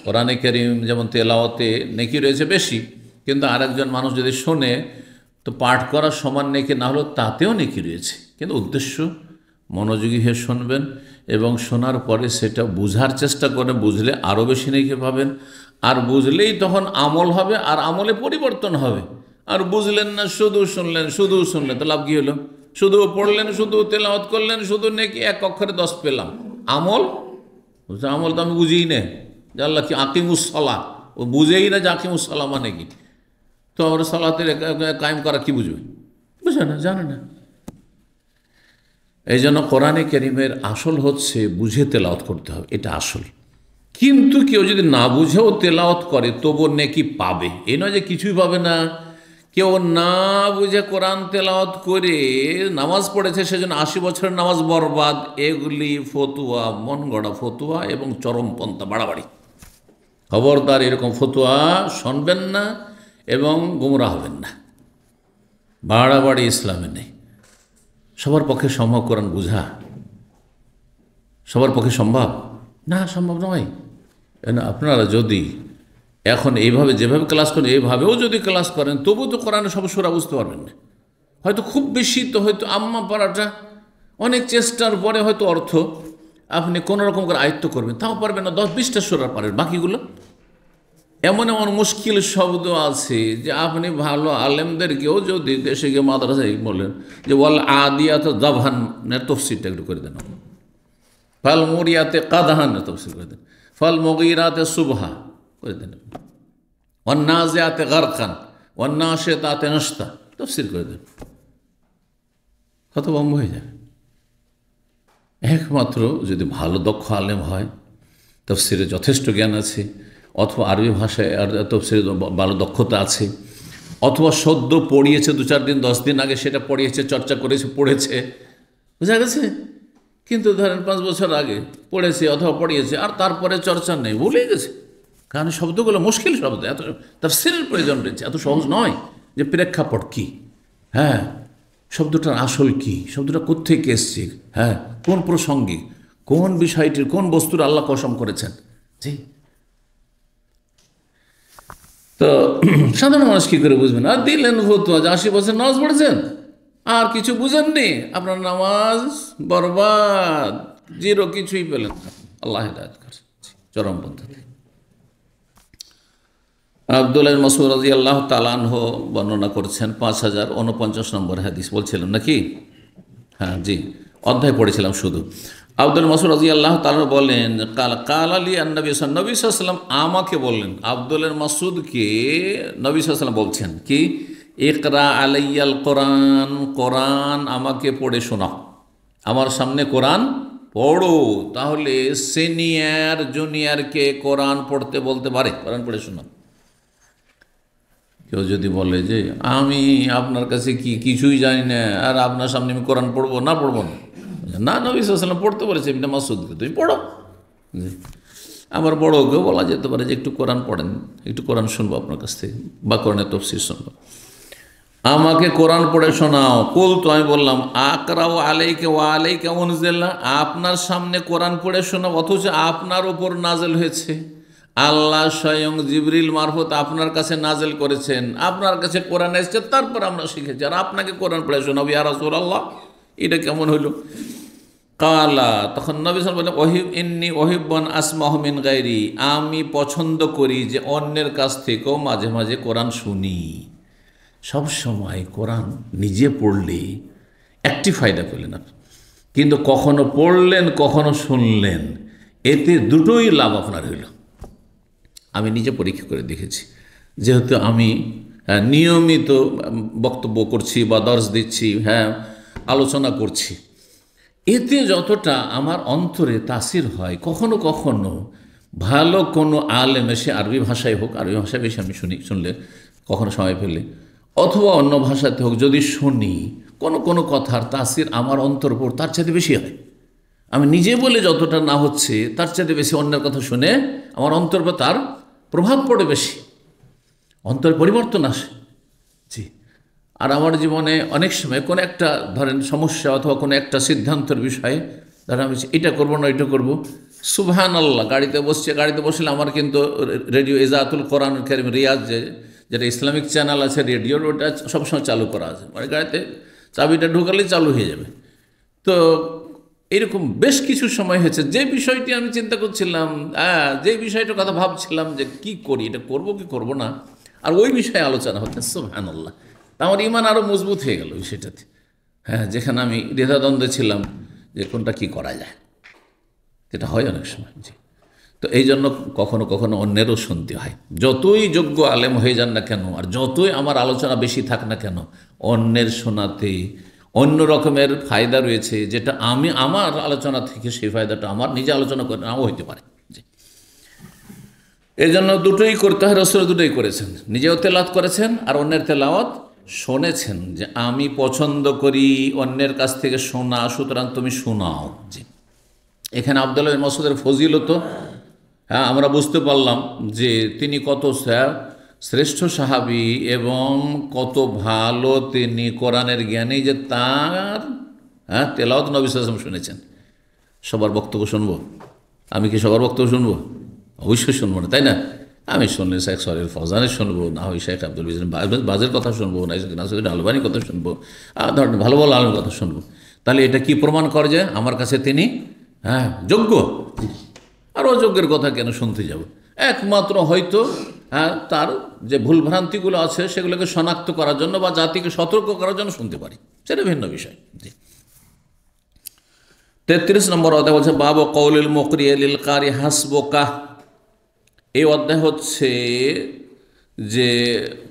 কোরআনে কারীম যেমন তেলাওয়াতে নেকি রয়েছে বেশি, কিন্তু আরেকজন মানুষ যদি শোনে তো পাঠ করার সমান নেকি না হলেও তাতেও নেকি রয়েছে। কিন্তু উদ্দেশ্য মনোযোগী হয়ে শুনবেন এবং শোনার পরে সেটা বুঝার চেষ্টা করে, বুঝলে আরও বেশি নেকি পাবেন। আর বুঝলেই তখন আমল হবে, আর আমলে পরিবর্তন হবে। আর বুঝলেন না, শুধু শুনলেন তো লাভ কী হলো? শুধু পড়লেন, শুধু তেলাওয়াত করলেন, শুধু নেকি 1 অক্ষরে 10 পেলাম, আমল আমল তো আমি বুঝিই না যে আল্লাহ কি আকিমুসসালাহ, ও বুঝেই না যে আকিমুসসালাহ মানে কি। তো আমরা সালাতের কায়েম করা কি বুঝবে? বুঝে না, জানে না। এই জন্য কোরআনে কারীমের আসল হচ্ছে বুঝে তেলাওয়াত করতে হবে, এটা আসল। কিন্তু কেউ যদি না বুঝেও তেলাওয়াত করে তবু নেকি পাবে, এই নয় যে কিছুই পাবে না। কেউ না বুঝে কোরআন তেলাওয়াত করে নামাজ পড়েছে, সেজন্য 80 বছরের নামাজ বরবাদ, এগুলি ফতুয়া, মন গড়া ফতুয়া এবং চরমপন্থা, বাড়াবাড়ি। খবরদার এরকম ফতুয়া শুনবেন না এবং গুমরা হবেন না। বাড়াবাড়ি ইসলামে নেই। সবার পক্ষে সম্ভব কোরআন বুঝা? সবার পক্ষে সম্ভব না, সম্ভব নয়। আপনারা যদি এখন এইভাবে যেভাবে ক্লাস করেন এইভাবেও যদি ক্লাস করেন তবু তো কোরআনের সব সূরা বুঝতে পারবেন না। হয়তো খুব বেশি তো হয়তো আম্মা পারাটা অনেক চেষ্টার পরে হয়তো অর্থ আপনি কোনো রকম করে আয়ত্ত করবেন, তাও পারবেন না 10-20টা সূরা পারেন। বাকিগুলো এমন এমন মুশকিল শব্দ আছে যে আপনি ভালো আলেমদেরকেও যদি দেশে গিয়ে মাদ্রাসায় বললেন যে ওয়াল আদিয়াত দাবহান তফসিরটা একটু করে দেন, ফাল মুরিয়াতে কাদহান তফসির করে দেন, ফাল মুগীরাতে সুবহা করে দেন, ওয়ান্নাজিয়াতে গারকান ওয়ান্নাশিতাতে নাশতা তফসির করে দেন, কত বম্ব হয়ে যাবে। একমাত্র যদি ভালো দক্ষ আলেম হয়, তফসিরে যথেষ্ট জ্ঞান আছে, অথবা আরবি ভাষায় আর তফসিরে ভালো দক্ষতা আছে, অথবা সদ্য পড়িয়েছে 2-4 দিন 10 দিন আগে সেটা পড়িয়েছে, চর্চা করেছে, পড়েছে, বুঝা গেছে। কিন্তু ধরেন 5 বছর আগে পড়েছে অথবা পড়িয়েছে আর তারপরে চর্চা নেই, ভুলে গেছে। কারণ শব্দগুলো মুশকিল শব্দ, এত তাফসীরের প্রয়োজন রয়েছে, এত সহজ নয় যে প্রেক্ষাপট কী, হ্যাঁ, শব্দটার আসল কী, শব্দটা কোত্থেকে এসছে, হ্যাঁ, কোন প্রসঙ্গে, কোন বিষয়টির, কোন বস্তুর আল্লাহ কসম করেছেন। জি, তো সাধারণ মানুষ কী করে বুঝবেন? আর দিলেন ফতুয়া যে 80 বছর নামাজ পড়েছেন আর কিছু বুঝেননি, আপনার নামাজ বরবাদ, জিরো, কিছুই পেলেন না। আল্লাহ হিদায়াত করেন চরমপন্থাতে। আব্দুল্লাহ ইবনে মাসউদ রাদিয়াল্লাহু তাআলা আনহু বর্ণনা করছেন 5049 নম্বর হাদিস, বলছিলাম নাকি? হ্যাঁ, জি, অধ্যায় পড়েছিলাম শুধু। আব্দুল মাসউদ রাদিয়াল্লাহু তাআলা বলেন কাল আলী নবী সাল্লাল্লাহু আলাইহি ওয়াসাল্লাম আমাকে বললেন, আব্দুল মাসউদকে নবী সাল্লাল্লাহু আলাইহি ওয়াসাল্লাম বলছেন কি, ইকরা আলাইয়াল কোরআন, কোরআন আমাকে পড়ে শোনাও, আমার সামনে কোরআন পড়ো। তাহলে সিনিয়র জুনিয়রকে কোরআন পড়তে বলতে পারে, কোরআন পড়ে শোনাও। কেউ যদি বলে যে আমি আপনার কাছে কিছুই জানি না আর আপনার সামনে আমি কোরআন পড়বো না, পড়বো না, না, নবী সাল্লাল্লাহু আলাইহি ওয়াসাল্লাম পড়তে বলেছে ইবনে মাসউদকে, তুমি পড়ো। আবার বড়কেও বলা যেতে পারে যে একটু কোরআন পড়েন, একটু কোরআন শুনবো আপনার কাছ থেকে, বা কোরআনের তাফসীর শুনবো, আমাকে কোরআন পড়ে শোনাও। কুলতু, আমি বললাম, আকরাউ আলাইকা ওয়া আলাইকা উনজিলা, আপনার সামনে কোরআন পড়ে শোনাও অথচ আপনার উপর নাজেল হয়েছে, আল্লাহ স্বয়ং জিবরিল মারফত আপনার কাছে নাজেল করেছেন, আপনার কাছে কোরআন এসেছে, তারপর আমরা শিখেছি, আর আপনাকে কোরআন পড়ে শোনাবো ইয়া রাসূলুল্লাহ, এটা কেমন হইল? কালা, তখন নবী সাল্লাল্লাহু আলাইহি ওয়াসাল্লাম বলেন, ইন্নী ওহিব্বুন আসমাহু মিন গায়রি, আমি পছন্দ করি যে অন্যের কাছ থেকেও মাঝে মাঝে কোরআন শুনি। সব সময় কোরআন নিজে পড়লে একটি ফায়দা পেলেন আপনি, কিন্তু কখনো পড়লেন কখনো শুনলেন, এতে দুটোই লাভ আপনার হইল। আমি নিজে পরীক্ষা করে দেখেছি, যেহেতু আমি নিয়মিত বক্তব্য করছি বা দর্শ দিচ্ছি, আলোচনা করছি, এতে যতটা আমার অন্তরে তাসির হয়, কখনো কখনো ভালো কোনো আলেম এসে আরবি ভাষায় হোক, আরবি ভাষায় বেশি আমি শুনলে কখনো সময় পেলে, অথবা অন্য ভাষাতে হোক, যদি শুনি কোনো কোনো কথার তাসির আমার অন্তর উপর তার চাইতে বেশি হয়। আমি নিজে বলে যতটা না হচ্ছে, তার চাইতে বেশি অন্যের কথা শুনে আমার অন্তর উপর তার প্রভাব পড়ে বেশি, অন্তর পরিবর্তন আসে। জি। আর আমার জীবনে অনেক সময় কোনো একটা ধরেন সমস্যা অথবা কোনো একটা সিদ্ধান্তের বিষয়ে, ধরেন আমি এটা করবো না এটা করবো, সুবহানাল্লাহ, গাড়িতে বসলে আমার কিন্তু রেডিও ইজাতুল কোরআন কারীম রিয়াজ, যেটা ইসলামিক চ্যানেল আছে রেডিওর, ওটা সবসময় চালু করা আছে, মানে গাড়িতে চাবিটা ঢুকালেই চালু হয়ে যাবে। তো এরকম বেশ কিছু সময় হয়েছে, যে বিষয়টি আমি চিন্তা করছিলাম, যে বিষয়টার কথা ভাবছিলাম যে কি করি, এটা করব কি করব না, আর ওই বিষয়ে আলোচনা হচ্ছে, সুবহানাল্লাহ, আমার ঈমান আরও মজবুত হয়ে গেল বিষয়টাতে। যেখানে আমি দ্বিধাদ্বন্দ্বে ছিলাম যে কোনটা কি করা যায়, এটা হয় অনেক সময়। জি। তো এই জন্য কখনো কখনো অন্যেরও শুনতে হয়, যতই যোগ্য আলেম হয়ে যান না কেন, আর যতই আমার আলোচনা বেশি থাক না কেন, অন্যের শোনাতে অন্য রকমের ফায়দা রয়েছে, যেটা আমি আমার আলোচনা থেকে সেই ফায়দাটা আমার নিজে আলোচনা করে নাও হইতে পারে। জি। এই জন্য দুটোই করতে হয়, রাসূল দুটোই করেছেন, নিজেও তেলাওয়াত করেছেন আর অন্যের তেলাওয়াত শুনেছেন, যে আমি পছন্দ করি অন্যের কাছ থেকে শোনা, সুতরাং তুমি শোনাও। জি। এখানে আব্দুল্লাহ বিন মাসউদের ফজিলত আমরা বুঝতে পারলাম যে তিনি কত শ্রেষ্ঠ সাহাবী এবং কত ভালো তিনি কোরআনের জ্ঞানী, যে তার তেলাওয়াত নবী সাল্লাল্লাহু আলাইহি ওয়াসাল্লাম শুনেছেন। সবার বক্তব্য শুনবো? আমি কি সবার বক্তব্য শুনবো? অবশ্যই শুনবো না, তাই না? আমি শুনলে শেখ সরিল ফৌজানের শুনবো, না হয় শেখ আব্দুল বাজের কথা শুনবো, নাসিরুদ্দিন আলবানীর কথা শুনবো, ধরেন ভালো ভালো আলেমের কথা শুনবো। তাহলে এটা কি প্রমাণ করে যে আমার কাছে তিনি যোগ্য, আর অযোগ্যের কথা কেন শুনতে যাব? একমাত্র হয়তো তার যে ভুলভ্রান্তিগুলো আছে সেগুলোকে শনাক্ত করার জন্য বা জাতিকে সতর্ক করার জন্য শুনতে পারি, সেটা ভিন্ন বিষয়। জি। 33 নম্বর অধ্যায় বলছে, বাবু কওলিল মুকরি লিল কারি হাসবুকা। এই অধ্যায় হচ্ছে যে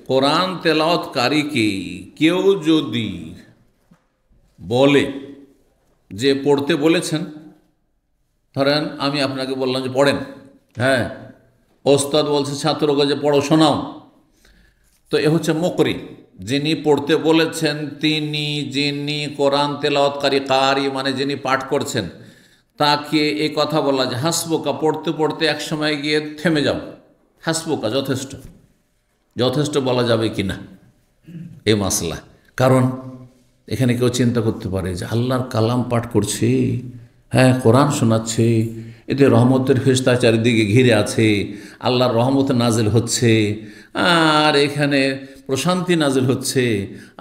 কোরআন তেলাওয়াতকারীকে কেউ যদি বলে যে পড়তে বলেছেন, ধরেন আমি আপনাকে বললাম যে পড়েন, ওস্তাদ বলছে ছাত্রকে যে পড়ো, শোনাও, তো এ হচ্ছে মুকরি, যিনি পড়তে বলেছেন, যিনি কোরআন তেলাওয়াতকারী, কারি মানে যিনি পাঠ করছেন, তাকে এই কথা বলা যে হাসবুকা, পড়তে পড়তে এক সময় গিয়ে থেমে যাও, হাসবুকা যথেষ্ট বলা যাবে কি না, এই মাসলা। কারণ এখানে কেউ চিন্তা করতে পারে যে আল্লাহর কালাম পাঠ করছে, কোরআন শোনাচ্ছে, এতে রহমতের ফেরেশতা চারিদিকে ঘিরে আছে, আল্লাহর রহমত নাজিল হচ্ছে, আর এখানে প্রশান্তি নাজিল হচ্ছে,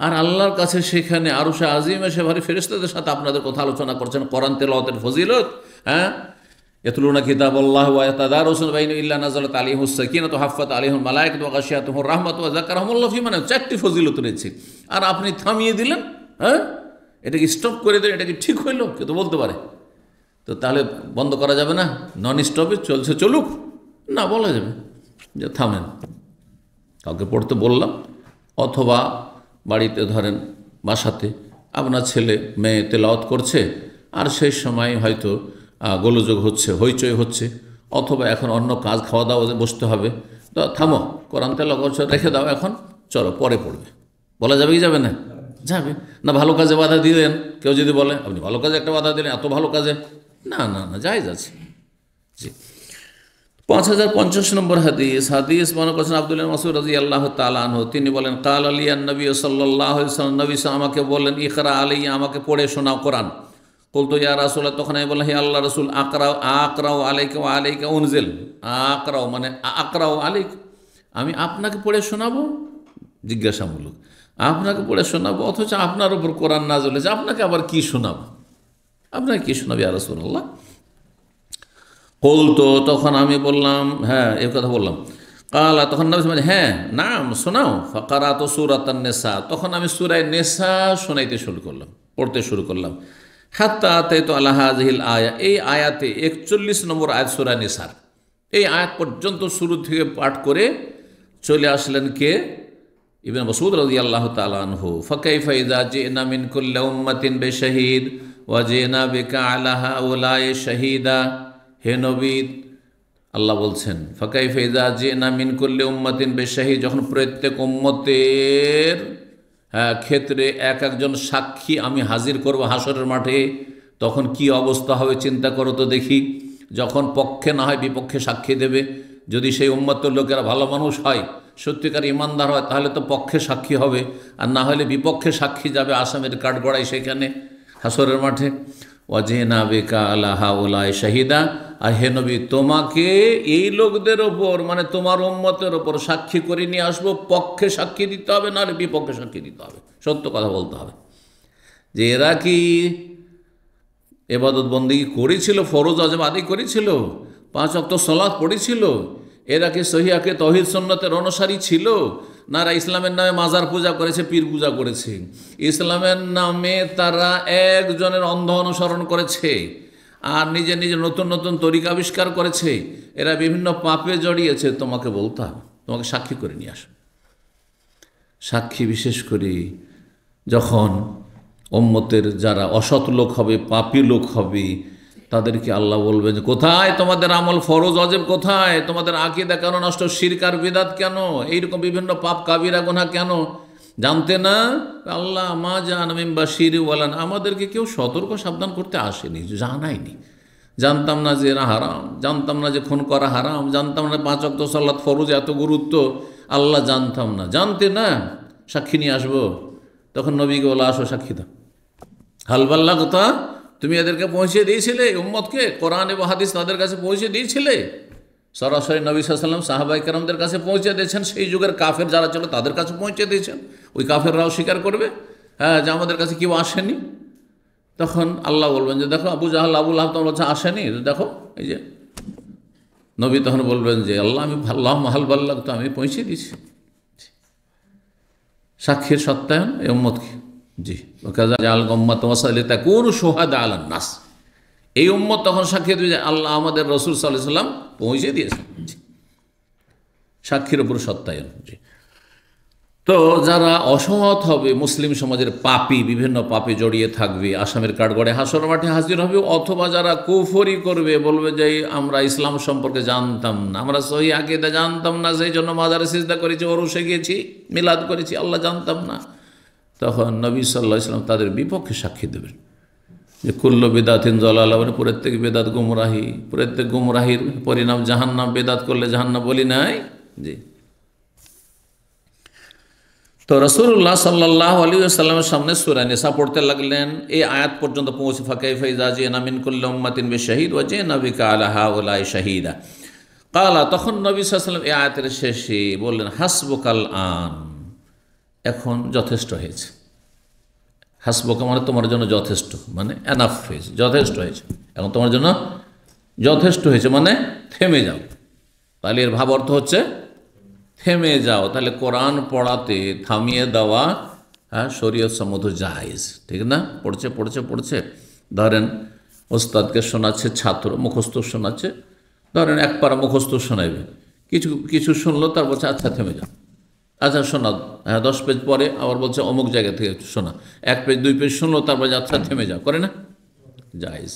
আর আল্লাহর কাছে সেখানে আরশে আজিম এসে ভারী ফেরেশতাদের সাথে আপনাদের কথা আলোচনা করছেন কোরআন তেলাওয়াতের ফজিলত। ইয়াতলুনা কিতাবাল্লাহ ওয়া ইয়াতাদারাসুনা বাইনাহুম ইল্লা নাযালাত আলাইহিmus সাকিনাতু ওয়া হাফফাত আলাইহিম মালায়েকাতু ওয়া গাশিয়াতুহুর রাহমাতু ওয়া যাকারাহুমুল্লাহ ফি মান, চারটি ফজিলত রয়েছে, আর আপনি থামিয়ে দিলেন, এটাকে স্টপ করে দিলেন, এটা কি ঠিক হইল? কেউ তো বলতে পারে। তো তাহলে বন্ধ করা যাবে না, নন স্টপে চলছে চলুক? না, বলা যাবে যে থামেন, কাউকে পড়তে বললাম, অথবা বাড়িতে ধরেন বাসাতে আপনার ছেলে মেয়ে তেলাওয়াত করছে, আর সেই সময় হয়তো গোলযোগ হচ্ছে, হইচই হচ্ছে, অথবা এখন অন্য কাজ, খাওয়া দাওয়া বসতে হবে, তো থামো, কোরআন তেলাওয়াত করছো, রেখে দাও, এখন চলো পরে পড়বে, বলা যাবে কি যাবে না? যাবে না। ভালো কাজে বাধা দিলেন, কেউ যদি বলে আপনি ভালো কাজে একটা বাধা দিলেন, এত ভালো কাজে, না না না, জায়েজ আছে। জি। 5050 নম্বর হাদিস মনে করছেন আব্দুল্লাহ বিন মাসউদ রাদিয়াল্লাহু তাআলা আনহু, তিনি বলেন, কাল আলিয়ান নবী সাল্লাল্লাহু আলাইহি ওয়াসাল্লাম, নবী আমাকে বললেন, ইকরা আলাইয়া, আমাকে পড়ে শোনাও কোরআন। বলতো ইয়া রাসূলুল্লাহ, তখন আমি বললাম, হে আল্লাহ রাসূল, আকরাউ আলাইকা ওয়া আলাইকা উনজিল। আকরাউ মানে আকরাউ আলাইকা, আমি আপনাকে পড়ে শোনাবো, জিজ্ঞাসামূলক, আপনাকে পড়ে শোনাবো, অথচ আপনার উপর কোরআন নাযিল হয়েছে, আপনাকে আবার কি শোনাবো? আপনাকে কি শোনাবি ইয়া রাসূলুল্লাহ? কুলতু, তখন আমি বললাম, হ্যাঁ এই কথা বললাম। কালা, তখন নবী বললেন, হ্যাঁ নাম শোনাও। ফাকারাতু সূরাতান নিসা, তখন আমি সূরা নিসা শোনাইতে শুরু করলাম, পড়তে শুরু করলাম। হাত্তা আতাইতু আলা হাযিহিল আয়া, এই আয়াতে 41 নম্বর আয়াত সূরা নিসার, এই আয়াত পর্যন্ত শুরু থেকে পাঠ করে চলে আসলেন কে? ইবনে মাসউদ রাদিয়াল্লাহু তাআলা আনহু। ফাকাইফা ইযা জিনা মিন কুল্লি উম্মাতিন বিশাহিদ ওয়া জিনা বিকা আলা হাউলাই শাহিদা। হে নবী, আল্লাহ বলছেন, ফাকাইফা ইযা জিনা মিন কুল্লি উম্মাতিন বিশাহিদ, যখন প্রত্যেক উম্মতের ক্ষেত্রে এক একজন সাক্ষী আমি হাজির করব হাসরের মাঠে, তখন কি অবস্থা হবে চিন্তা করো তো দেখি। যখন পক্ষে না হয় বিপক্ষে সাক্ষী দেবে, যদি সেই উম্মতের লোকেরা ভালো মানুষ হয়, সত্যিকার ইমানদার হয়, তাহলে তো পক্ষে সাক্ষী হবে, আর না হলে বিপক্ষে সাক্ষী যাবে আসামের কাঠগড়ায় সেখানে হাসরের মাঠে। ওয়াজিনা বিকা আলা হাউলাই শাহিদা, আর হে নবী, তোমাকে এই লোকদের ওপর, মানে তোমার উম্মতের ওপর সাক্ষী করে নিয়ে আসবো, পক্ষে সাক্ষী দিতে হবে, নাহলে বিপক্ষে সাক্ষী দিতে হবে, সত্য কথা বলতে হবে যে এরা কি এবাদত বন্দেগী করেছিল, ফরজ আজম আদায় করেছিল, 5 ওয়াক্ত সালাত পড়েছিল, এরা কি সহিয়াকে তৌহিদ সুন্নতের অনুসারী ছিল, না এরা ইসলামের নামে মাজার পূজা করেছে, পীর পূজা করেছে, ইসলামের নামে তারা একজনের অন্ধ অনুসরণ করেছে, আর নিজে নিজে নতুন নতুন তরিকা আবিষ্কার করেছে, এরা বিভিন্ন পাপে জড়িয়েছে, তোমাকে বলতে হবে, তোমাকে সাক্ষী করে নিয়ে আসো। সাক্ষী বিশেষ করে যখন উম্মতের যারা অসৎ লোক হবে, পাপী লোক হবে, তাদেরকে আল্লাহ বলবেন যে কোথায় তোমাদের আমল ফরজ অজেব, কোথায় তোমাদের আকীদা কেন নষ্ট, শিরক আর বিদআত কেন, এইরকম বিভিন্ন পাপ কাবিরা গুনাহ কেন জানতে না? আল্লাহ মা জান মিন বাশির ওয়ালান, আমাদেরকে কেউ সতর্ক সাবধান করতে আসেনি, জানায়নি। জানতাম না যে এরা হারাম, জানতাম না যে খুন করা হারাম, জানতাম না 5 ওয়াক্ত সালাত ফরজ এত গুরুত্ব, আল্লাহ জানতাম না, জানতে না সাক্ষী নিয়ে আসবো। তখন নবীকে বলা, আসো সাক্ষী দাও। হালবাল্লা কথা, তুমি এদেরকে পৌঁছে দিয়েছিলে, উম্মতকে কোরআন এবং হাদিস তাদের কাছে পৌঁছে দিয়েছিলে, সরাসরি নবী সাল্লাল্লাহু আলাইহি ওয়াসাল্লাম সাহাবায়ে কেরামদের কাছে পৌঁছে দিয়েছেন, সেই যুগের কাফের যারা ছিল তাদের কাছে পৌঁছে দিয়েছেন। ওই কাফেররাও স্বীকার করবে যে আমাদের কাছে কেউ আসেনি। তখন আল্লাহ বলবেন যে দেখো আবু জাহল আবু লাহাব তোমার কাছে আসেনি, দেখো এই যে নবী তখন বলবেন যে আল্লাহ আমি হালবাল্লাহ তো আমি পৌঁছে দিয়েছি। সাক্ষীর সত্যায়ন এই উম্মতকে, জি আল গম্মাত ওয়াসালে তা কোন সোহাদা আলান নাস, এই উম্মত তখন সাক্ষী দেবে যে আল্লাহ আমাদের রসুল সাল্লাল্লাহু আলাইহি ওয়াসাল্লাম পৌঁছে দিয়েছেন। সাক্ষীর উপর সত্যায়ন। জি, তো যারা অসৎ হবে মুসলিম সমাজের পাপী, বিভিন্ন পাপে জড়িয়ে থাকবে, আসামের কাঠগড়ে হাসর মাঠে হাজির হবে, অথবা যারা কুফরি করবে, বলবে যে আমরা ইসলাম সম্পর্কে জানতাম না, আমরা সহি আকীদা জানতাম না, সেই জন্য মাজারে সিজদা করেছি, ওরসে গিয়েছি, মিলাদ করেছি, আল্লাহ জানতাম না, তখন নবী সাল্লাল্লাহু আলাইহি ওয়াসাল্লাম তাদের বিপক্ষে সাক্ষী দেবেন যে কুল্লু বিদাতিন জালালা, মানে প্রত্যেক বেদাত গুমরাহি, প্রত্যেক গুমরাহির পরিণাম জাহান্নাম, বেদাত করলে জাহান্নাম বলি নাই। জি, তো রাসূলুল্লাহ সাল্লাল্লাহু আলাইহি ওয়াসাল্লামের সামনে সূরা নিসা পড়তে লাগলেন, এই আয়াত পর্যন্ত পৌঁছে ফাকাইফা ইযা জিনা মিন কুল্লি উম্মাতিন বিশাহিদ ওয়া জিনা বিকা আলা হাউলাই শাহিদা। কালা, তখন নবী সাল্লাল্লাহু আলাইহি ওয়াসাল্লাম এই আয়াতের শেষে বললেন হাসবুকাল আন, এখন যথেষ্ট হয়েছে। হাসবুকা মানে তোমার জন্য যথেষ্ট, মানে এনাফ হয়েছে, যথেষ্ট হয়েছে, এখন তোমার জন্য যথেষ্ট হয়েছে, মানে থেমে যাও। তাহলে এর ভাব অর্থ হচ্ছে থেমে যাও। তাহলে কোরআন পড়াতে থামিয়ে দেওয়া শরীয়ত সম্মত জায়েজ, ঠিক না? পড়ছে পড়ছে পড়ছে, ধরেন ওস্তাদকে শোনাচ্ছে, ছাত্র মুখস্থ শোনাচ্ছে, ধরেন এক পারা মুখস্থ শোনাইবে, কিছু কিছু শুনলো, তার বলছে আচ্ছা থেমে যাও, আচ্ছা শোনা, 10 পেজ পরে আবার বলছে অমুক জায়গা থেকে শোনা, 1 পেজ 2 পেজ শুনলো, তারপর আচ্ছা থেমে যাও, করে না? জায়েজ।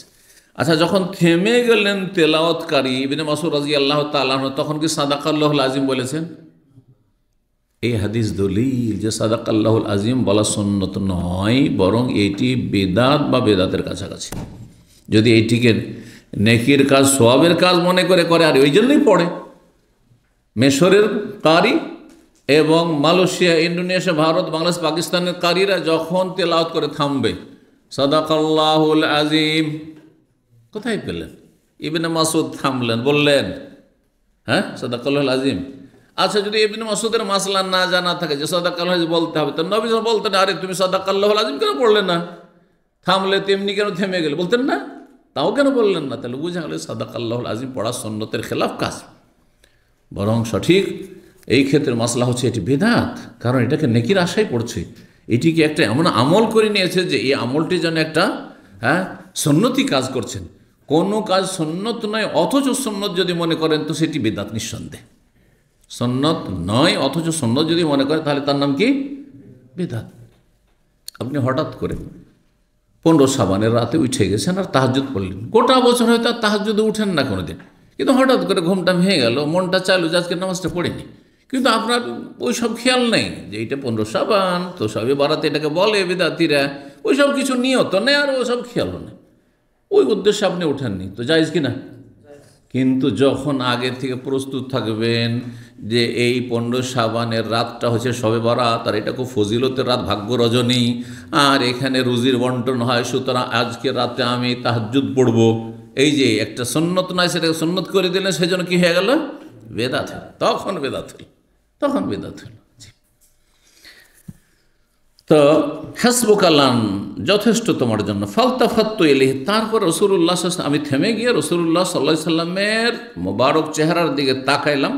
আচ্ছা, যখন থেমে গেলেন তেলাওয়াতকারী ইবনে মাসউদ রাদিয়াল্লাহু তাআলা আনহু, তখন কি সাদাকাল্লাহুল আজিম বলেছেন? এই হাদিস দলিল যে সাদাকাল্লাহুল আজিম বলা সুন্নত নয়, বরং এটি বেদাত বা বেদাতের কাছাকাছি। যদি এইটিকে নেকির কাজ, সওয়াবের কাজ মনে করে করে, আর ওই জন্যই পড়ে। মিশরের কারি এবং মালয়েশিয়া, ইন্দোনেশিয়া, ভারত, বাংলাদেশ, পাকিস্তানের কারিরা যখন তেলাওয়াত করে থামবে সাদাকাল্লাহুল আজিম, কোথায় পেলেন? ইবনে মাসউদ থামলেন, বললেন হ্যাঁ সাদাকাল্লাহুল আজিম। আচ্ছা, যদি ইবনে মাসউদের মাসলা না জানা থাকে যে সাদাকাল্লাহুল আজিম বলতে হবে, তো নবী বলতেন আরে তুমি সাদাকাল্লাহুল আজিম কেন পড়লে না? থামলে তেমনি কেন থেমে গেলে বলতেন না, তাও কেন বললেন না? তাহলে বুঝা গেল সাদাকাল্লাহুল আজিম পড়া সুন্নতের খেলাফ কাজ। বরং সঠিক এই ক্ষেত্রে মাসলা হচ্ছে এটি বেদাত, কারণ এটাকে নেকির আশায় পড়ছে, এটিকে একটা এমন আমল করে নিয়েছে যে এই আমলটি যেন একটা সুন্নতি কাজ করছেন। কোনো কাজ সুন্নত নয় অথচ সুন্নত যদি মনে করেন তো সেটি বেদাত নিঃসন্দেহ। সুন্নত নয় অথচ সুন্নত যদি মনে করেন তাহলে তার নাম কি? বেদাত। আপনি হঠাৎ করে 15 শাবানের রাতে উঠে গেছেন আর তাহাজ্জুদ পড়লেন, গোটা বছর হয়তো আর তাহাজ্জুদে উঠেন না কোনোদিন, কিন্তু হঠাৎ করে ঘুমটা ভেঙে গেল, মনটা চালু যে আজকে নামাজটা পড়েনি, কিন্তু আপনার ওই সব খেয়াল নেই যে এইটা 15 শাবান, তো সবে বারাতে এটাকে বলে বেদাতিরা, ওই সব কিছু নিয়ত নেই আর ওসব খেয়ালও নেই, ওই উদ্দেশ্যে আপনি ওঠেননি, তো জায়েজ কি না? কিন্তু যখন আগে থেকে প্রস্তুত থাকবেন যে এই 15 শাবানের রাতটা হচ্ছে শবে বারাত, আর এটা খুব ফজিলতের রাত, ভাগ্য রজনী, আর এখানে রুজির বন্টন হয়, সুতরাং আজকে রাতে আমি তাহাজ্জুদ পড়ব, এই যে একটা সুন্নত নয় সেটাকে সুন্নত করে দিলেন, সেজন্য কি হয়ে গেল? বেদাত হল। তখন বেদাত হল, তখন বেদাত হল। তো হাসবুকাল্লান, যথেষ্ট তোমার জন্য, ফালতাফাত্তু ইলাইহি, তারপর রাসূলুল্লাহ আমি থেমে গিয়ে রাসূলুল্লাহ সাল্লাল্লাহু আলাইহি সাল্লামের মোবারক চেহারার দিকে তাকাইলাম।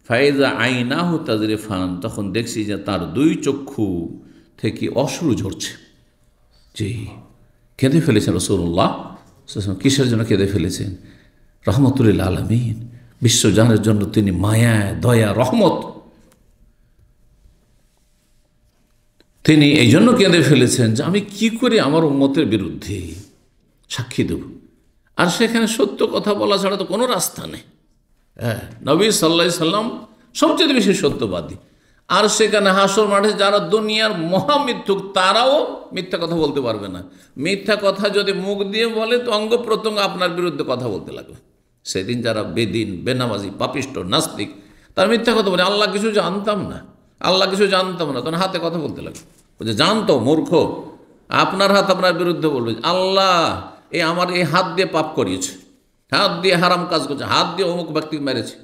ফাইজা আইনাহু তাজরিফান, তখন দেখছি যে তার 2 চক্ষু থেকে অশ্রু ঝরছে। জি, কেঁদে ফেলেছেন রাসূলুল্লাহ। কিসের জন্য কেঁদে ফেলেছেন? রহমতুল লিল আলামিন, বিশ্বজানের জন্য তিনি মায়া, দয়া, রহমত, তিনি এই জন্য কেঁদে ফেলেছেন যে আমি কি করে আমার উম্মতের বিরুদ্ধে সাক্ষী দেব, আর সেখানে সত্য কথা বলা ছাড়া তো কোনো রাস্তা নেই। হ্যাঁ, নবী সাল্লাল্লাহু আলাইহি সাল্লাম সবচেয়ে বেশি সত্যবাদী, আর সেখানে হাসর মাঠে যারা দুনিয়ার মহামিথ্যুক তারাও মিথ্যা কথা বলতে পারবে না। মিথ্যা কথা যদি মুখ দিয়ে বলে তো অঙ্গ প্রত্যঙ্গ আপনার বিরুদ্ধে কথা বলতে লাগবে। সেদিন যারা বেদিন, বেনামাজি, পাপিষ্ট, নাস্তিক, তার মিথ্যা কথা বলে আল্লাহ কিছু জানতাম না, আল্লাহ কিছু জানতাম না, তখন হাতে কথা বলতে লাগবে, যে জানতো মূর্খ, আপনার হাত আপনার বিরুদ্ধে বলবে আল্লাহ আমার এই হাত দিয়ে পাপ করিয়েছে, হাত দিয়ে হারাম কাজ করছে, হাত দিয়ে অমুক ব্যক্তি মেরেছে,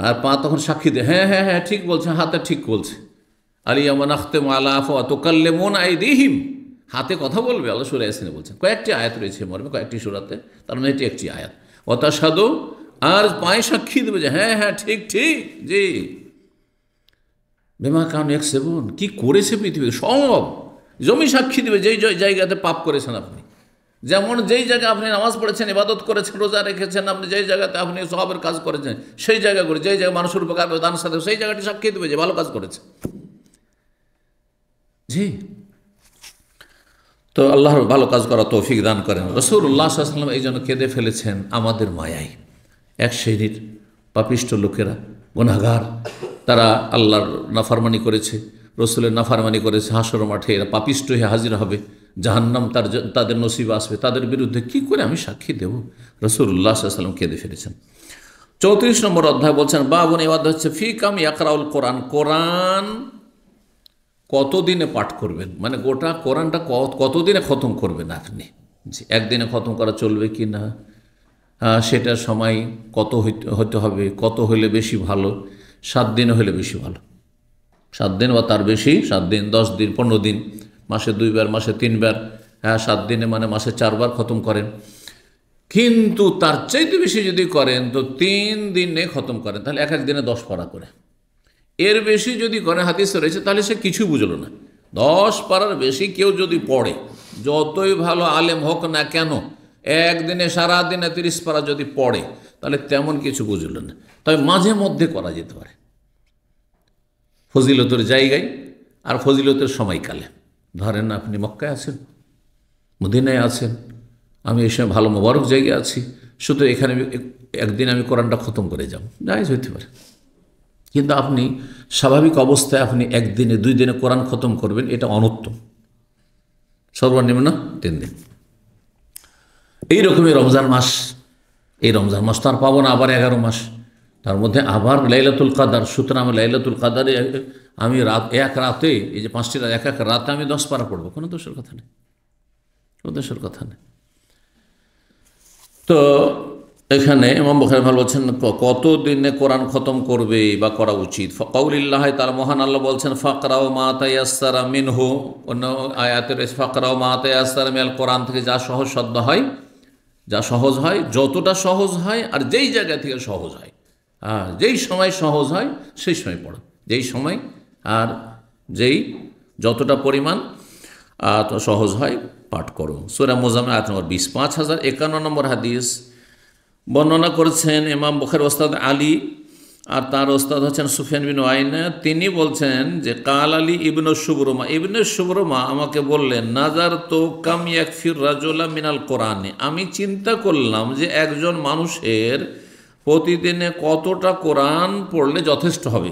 আর পা তখন সাক্ষী দেয়, হ্যাঁ হ্যাঁ হ্যাঁ ঠিক বলছে, হাতে ঠিক বলছে। আলিয়ামান আখতেমু আলা আফওয়াহিহিম তুকাল্লিমুনা আইদিহিম, হাতে কথা বলবে। আল্লাহ সূরা ইয়াসিনে বলছেন, কয়েকটি আয়াত রয়েছে মর্মে, কয়েকটি সূরাতে, তার মানে এটি একটি আয়াত। ওয়া তাশহাদু, আর পায়ে সাক্ষী দেবে যে হ্যাঁ হ্যাঁ ঠিক ঠিক, জি, বিমা কানু ইয়াকসিবুন, কি করেছে পৃথিবীতে সব। জমি সাক্ষী দেবে যেই জায়গাতে পাপ করেছেন আপনি, যেমন যেই জায়গায় আপনি নামাজ পড়েছেন, ইবাদত করেছেন, রোজা রেখেছেন, আপনি যেই জায়গাতে আপনি সওয়াবের কাজ করেছেন, সেই জায়গাগুলো, যেই জায়গায় মানুষের উপকার দান সাথে, সেই জায়গাটি সাক্ষী দেবে যে ভালো কাজ করেছে। জি, তো আল্লাহর ভালো কাজ করা তৌফিক দান করেন। রাসূলুল্লাহ সাল্লাল্লাহু আলাইহি ওয়াসাল্লাম এই জন্য কেঁদে ফেলেছেন আমাদের মায়ায়। এক শ্রেণীর পাপিষ্ট লোকেরা, গুনাহগার, তারা আল্লাহর নাফরমানি করেছে, রসুলের নাফরমানি করেছে, হাসর মাঠে এরা পাপিষ্ট হয়ে হাজির হবে, জাহান্নাম তাদের নসিব আসবে, তাদের বিরুদ্ধে কি করে আমি সাক্ষী দেব? রাসূলুল্লাহ সাল্লাল্লাহু আলাইহি ওয়াসাল্লাম কেঁদে ফেলেছেন। 34 নম্বর অধ্যায় বলছেন, বাবুন, এই অধ্যায় হচ্ছে ফি কাম ইয়াকরাউল কোরআন, কোরআন কতদিনে পাঠ করবেন, মানে গোটা কোরআনটা কতদিনে খতম করবেন আপনি। জি, একদিনে খতম করা চলবে কি না, সেটার সময় কত হতে হবে, কত হলে বেশি ভালো? 7 দিনে হলে বেশি ভালো, 7 দিন বা তার বেশি, 7 দিন, 10 দিন, 15 দিন, মাসে 2 বার, মাসে 3 বার, 7 দিনে মানে মাসে 4 বার খতম করেন। কিন্তু তার চাইতে বেশি যদি করেন তো 3 দিনে খতম করেন, তাহলে এক দিনে 10 পারা করে। এর বেশি যদি করেন, হাদিসে রয়েছে, তাহলে সে কিছু বুঝলো না। 10 পারার বেশি কেউ যদি পড়ে, যতই ভালো আলেম হোক না কেন, একদিনে সারাদিনে 30 পারা যদি পড়ে, তাহলে তেমন কিছু বুঝলো না। তবে মাঝে মধ্যে করা যেতে পারে, ফজিলতের জায়গায় আর ফজিলতের সময়কালে। ধরেন আপনি মক্কায় আছেন, মদিনায় আছেন, আমি এই সময় ভালো মোবারক জায়গায় আছি, শুধু এখানে একদিন আমি কোরআনটা খতম করে যাব, জায়েজ হইতে পারে। কিন্তু আপনি স্বাভাবিক অবস্থায় আপনি 1 দিনে 2 দিনে কোরআন খতম করবেন, এটা অনুত্তম। সর্বনিম্ন 3 দিন। এইরকমই রমজান মাস, এই রমজান মাস তো আর পাবো না, আবার 11 মাস, তার মধ্যে আবার লাইলাতুল কাদার। সুতরাং আমি লাইলাতুল কাদারে আমি এক রাতে, এই যে 5টি রাত, এক রাতে আমি 10 পারা পড়বো, কোনো দোষের কথা নেই, কোনো দোষের কথা নেই। তো এখানে ইমাম বুখারী ভালো বলছেন কত দিনে কোরআন খতম করবে বা করা উচিত। কাউলিল্লাহ, তার মহান আল্লাহ বলছেন ফাকরাও মা তায়াসসারা মিনহু, অন্য আয়াতের ফাকরাও মা তায়াসসারা মিনাল কোরআন থেকে যা সহজ সাধ্য হয়, যা সহজ হয়, যতটা সহজ হয় আর যেই জায়গা থেকে সহজ হয়, যেই সময় সহজ হয় সেই সময় পড়ো, যেই সময় আর যেই যতটা পরিমাণ তো সহজ হয় পাঠ করো। সূরা মুজাম্মিল আয়াত নম্বর 20। 5051 নম্বর হাদিস বর্ণনা করেছেন ইমাম বুখারী ওস্তাদ আলী, আর তার ওস্তাদ হচ্ছেন সুফিয়ান বিন ওয়াইনা। তিনি বলছেন যে কাল আলী ইবনে শুবরমা আমাকে বললেন, নাজার তো কাম ইয়াকফির রাজুলা মিনাল কোরআনে, আমি চিন্তা করলাম যে একজন মানুষের প্রতিদিনে কতটা কোরআন পড়লে যথেষ্ট হবে।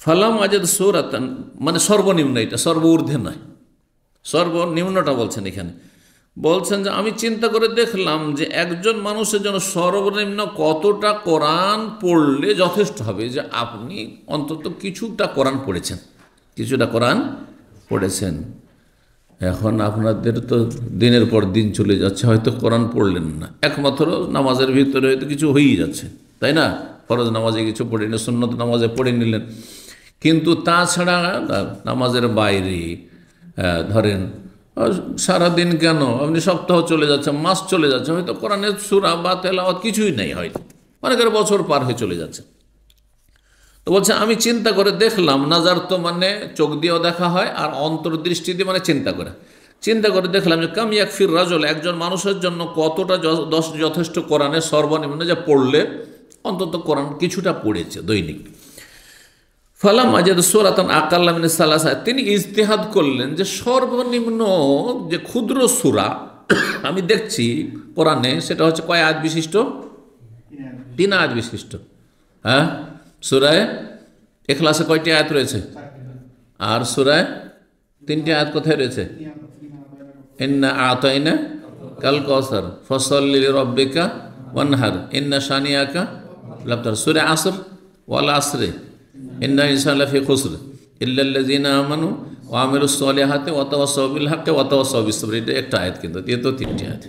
ফালাম আজাদ সূরাতান, মানে সর্বনিম্ন, এটা সর্বঊর্ধ্বে নয়, সর্বনিম্নটা বলছেন এখানে। বলছেন যে আমি চিন্তা করে দেখলাম যে একজন মানুষের জন্য সর্বনিম্ন কতটা কোরআন পড়লে যথেষ্ট হবে, যে আপনি অন্তত কিছুটা কোরআন পড়েছেন। এখন আপনাদের তো দিনের পর দিন চলে যাচ্ছে, হয়তো কোরআন পড়লেন না, একমাত্র নামাজের ভিতরে হয়তো কিছু হয়েই যাচ্ছে, তাই না? ফরজ নামাজে কিছু পড়ে নিলেন, সুন্নত নামাজে পড়ে নিলেন, কিন্তু তাছাড়া নামাজের বাইরে ধরেন সারাদিন কেন, আপনি সপ্তাহ চলে যাচ্ছে, মাস চলে যাচ্ছে, হয়তো কোরআনের সূরা বা তেলাওয়াত কিছুই নেই, হয়তো অনেকের বছর পার হয়ে চলে যাচ্ছে। তো বলছে আমি চিন্তা করে দেখলাম, নাজার তো মানে চোখ দিয়েও দেখা হয়, আর অন্তর্দৃষ্টি দিয়ে মানে চিন্তা করে দেখলাম যে কাম ইয়াকফির রাজুল, একজন মানুষের জন্য কতটা যথেষ্ট কোরআনের সর্বনিম্ন যা পড়লে অন্তত কোরআন কিছুটা পড়েছে দৈনিক। ফালাম আজাদ সূরাতান আকাল্লা মিন সালাসা, তিনি ইজতিহাদ করলেন যে সর্বনিম্ন যে ক্ষুদ্র সূরা আমি দেখছি কোরআনে, সেটা হচ্ছে কয় আয়াত বিশিষ্ট? 3 আয়াত বিশিষ্ট। হ্যাঁ, সূরায়ে ইখলাসে কয়টি আয়াত রয়েছে? আর সূরায়ে 3টি আয়াত কোথায় রয়েছে? ইন্না আতাইনা কাল কাউসার ফসল্লি লিরাব্বিকা ওয়ানহার ইন্না শানিয়াকা লাবতার। সূরা আসর, ওয়াল আসরে ইন্না ইনসানা লাফি খুসর ইল্লাল্লাযিনা আমানু ওয়া আমিলুস সলিহাতি ওয়া তাওয়াসাউ বিল হাক্কি ওয়া তাওয়াসাউ বিস সাবর। এটা একটা আয়াত, কিন্তু এ তো 3টি আয়াত।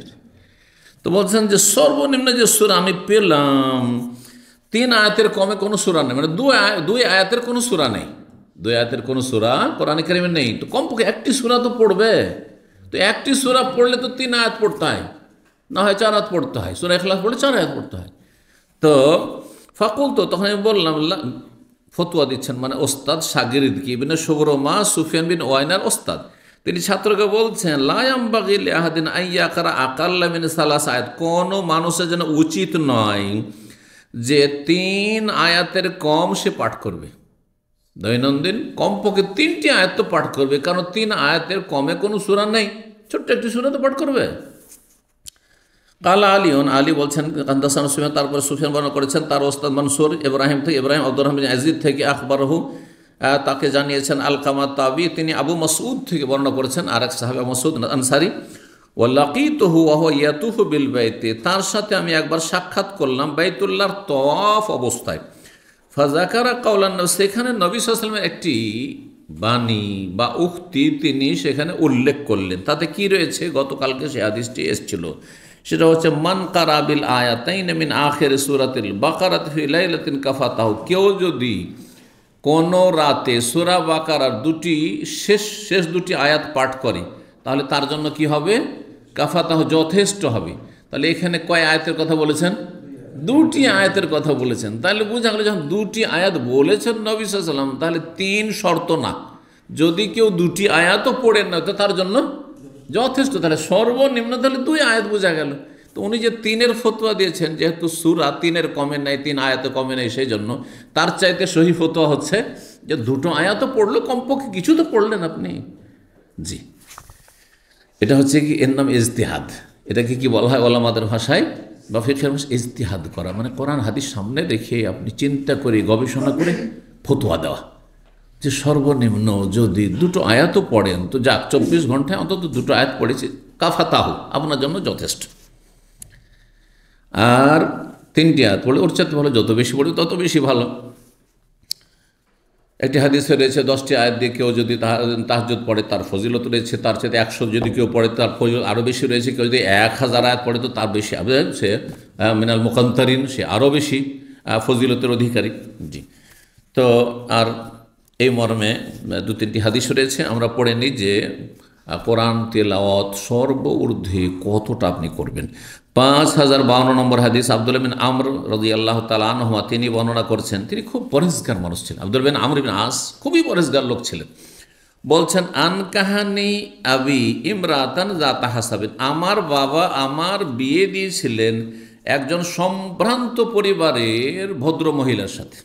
তো বলছেন যে সর্বনিম্ন যে সূরা আমি পেলাম 3 আয়াতের কমে কোনো সূরা নেই, মানে দুই আয়াতের কোনো সূরা নেই, 2 আয়াতের কোনো সূরা কোরআনে কারিমে নেই। তো কমপক্ষে একটি সূরা তো পড়বে, তো একটি সূরা পড়লে তো 3 আয়াত পড়তে হয়, না হয় 4 আয়াত পড়তে হয়। সূরা ইখলাস পড়লে 4 আয়াত পড়তে হয়। তো ফাকুল, তো তখন আমি বললাম, ফতোয়া দিচ্ছেন মানে ওস্তাদ শাগিরিদকে, ইবনে শুবরমা সুফিয়ান বিন ওয়াইনার ওস্তাদ, তিনি ছাত্রকে বলছেন লা ইয়ামবাগি লিআহাদিন আইয়াকরা আকাল্লা মিন সালাস আয়াত, কোনো মানুষের জন্য উচিত নয় যে 3 আয়াতের কম সে পাঠ করবে, দৈনন্দিন কমপক্ষে 3টি আয়াত তো পাঠ করবে, কারণ 3 আয়াতের কমে কোনো সূরা নেই, ছোট্ট একটি সূরা তো পাঠ করবে। কালা আলিউন, আলী বলছেন কান্দাসান সুফিয়ান, তারপরে সুফিয়ান বর্ণনা করেছেন তার ওস্তাদ মনসুর ইব্রাহিম আব্দুর রহমান আজিদ থেকে আখবরহু, তাকে জানিয়েছেন আলকামা তাবি, তিনি আবু মাসউদ থেকে বর্ণনা করেছেন, আরেক সাহাবা মাসউদ আনসারী, ওয়া লাকিতুহু ওয়া হুয়া ইয়াতুফু বিল বাইতি, তার সাথে আমি একবার সাক্ষাৎ করলাম বাইতুল্লাহর তওয়াফ অবস্থায়। ফাযাকারা কাওলান নবী, সেখানে নবী সাল্লাল্লাহু আলাইহি ওয়াসাল্লামের একটি বাণী বা উক্তি তিনি সেখানে উল্লেখ করলেন। তাতে কি রয়েছে? গতকালকে সে হাদিসটি এসেছিল, সেটা হচ্ছে মান কারা বিল আয়াতাইন মিন আখির সূরাতিল বাকারাত ফি লাইলাতিন কাফাতাহু, কেউ যদি কোনো রাতে সূরা বাকারার শেষ দুটি আয়াত পাঠ করে, তাহলে তার জন্য কি হবে? কাফাতাহু, যথেষ্ট হবে। তাহলে এখানে কয় আয়াতের কথা বলেছেন? 2টি আয়াতের কথা বলেছেন। তাহলে বোঝা গেল যখন 2টি আয়াত বলেছেন নবী সাল্লাল্লাহু আলাইহি ওয়াসাল্লাম, তাহলে 3 শর্ত না, যদি কেউ 2টি আয়াতও পড়েন না তো তার জন্য যথেষ্ট। তাহলে সর্বনিম্ন তাহলে 2 আয়াত বোঝা গেল। তো উনি যে 3-এর ফতোয়া দিয়েছেন, যেহেতু সূরা 3-এর কমে নাই, 3 আয়াতে কমে নাই, সেই জন্য তার চাইতে সহি ফতোয়া হচ্ছে যে 2টো আয়াতও পড়লো, কমপক্ষে কিছু তো পড়লেন আপনি। জি, এটা হচ্ছে কি, এর নাম ইজতিহাদ। এটাকে কি বলা হয় ওলামাদের ভাষায় বা ফিকহের ভাষায়? ইজতিহাদ করা, মানে কোরআন হাদিস সামনে রেখে আপনি চিন্তা করে গবেষণা করে ফতোয়া দেওয়া যে সর্বনিম্ন যদি 2টো আয়াতও পড়েন তো যাক, 24 ঘন্টায় অন্তত 2টো আয়াত পড়েছে, কাফাতাহু, আপনার জন্য যথেষ্ট। আর 3টি আয়াত পড়লে ওর চাইতে ভালো, যত বেশি পড়বে তত বেশি ভালো। একটি হাদিসে রয়েছে 10টি আয়াত দিয়ে কেউ যদি তাহাজ্জুদ পড়ে তার ফজিলত রয়েছে, তার চাইতে 100 যদি কেউ পড়ে তার ফজিলত আরও বেশি রয়েছে, কেউ যদি 1000 আয়াত পড়ে তো তার বেশি, সে মিনাল মুকান্তারিন, সে আরও বেশি ফজিলতের অধিকারী। জি, তো আর এই মর্মে 2-3টি হাদিস রয়েছে, আমরা পড়ে নিই যে কোরআন তেলাওয়াত সর্ব ঊর্ধ্বে কতটা আপনি করবেন। 5052 নম্বর হাদিস, আব্দুল্লাহ বিন আমর রাদিয়াল্লাহু তাআলা আনহু তিনি বর্ণনা করছেন, তিনি খুব পরহেজগার মানুষ ছিলেন। আব্দুল্লাহ বিন আমর বিন আস খুবই পরহেজগার লোক ছিলেন। বলছেন, আন কাহানি আবি ইমরাতান যাতা হাসাবিন, আমার বাবা আমার বিয়ে দিয়েছিলেন একজন সম্ভ্রান্ত পরিবারের ভদ্র মহিলার সাথে।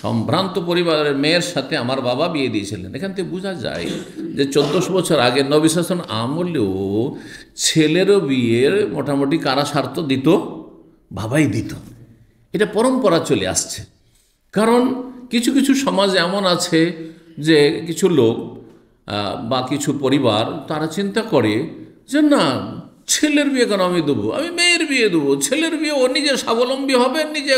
সম্ভ্রান্ত পরিবারের মেয়ের সাথে আমার বাবা বিয়ে দিয়েছিলেন। এখান থেকে বোঝা যায় যে 1400 বছর আগে নবী সাল্লাল্লাহু আলাইহি ওয়াসাল্লাম আমলেও ছেলেরও বিয়ের মোটামুটি কারা স্বার্থ দিত, বাবাই দিত। এটা পরম্পরা চলে আসছে। কারণ কিছু কিছু সমাজ এমন আছে যে কিছু লোক বা কিছু পরিবার তারা চিন্তা করে যে না, ছেলের বিয়ে কেন আমি দেবো, আমি মেয়ের বিয়ে দেবো। ছেলের বিয়ে ও নিজে স্বাবলম্বী হবে, নিজে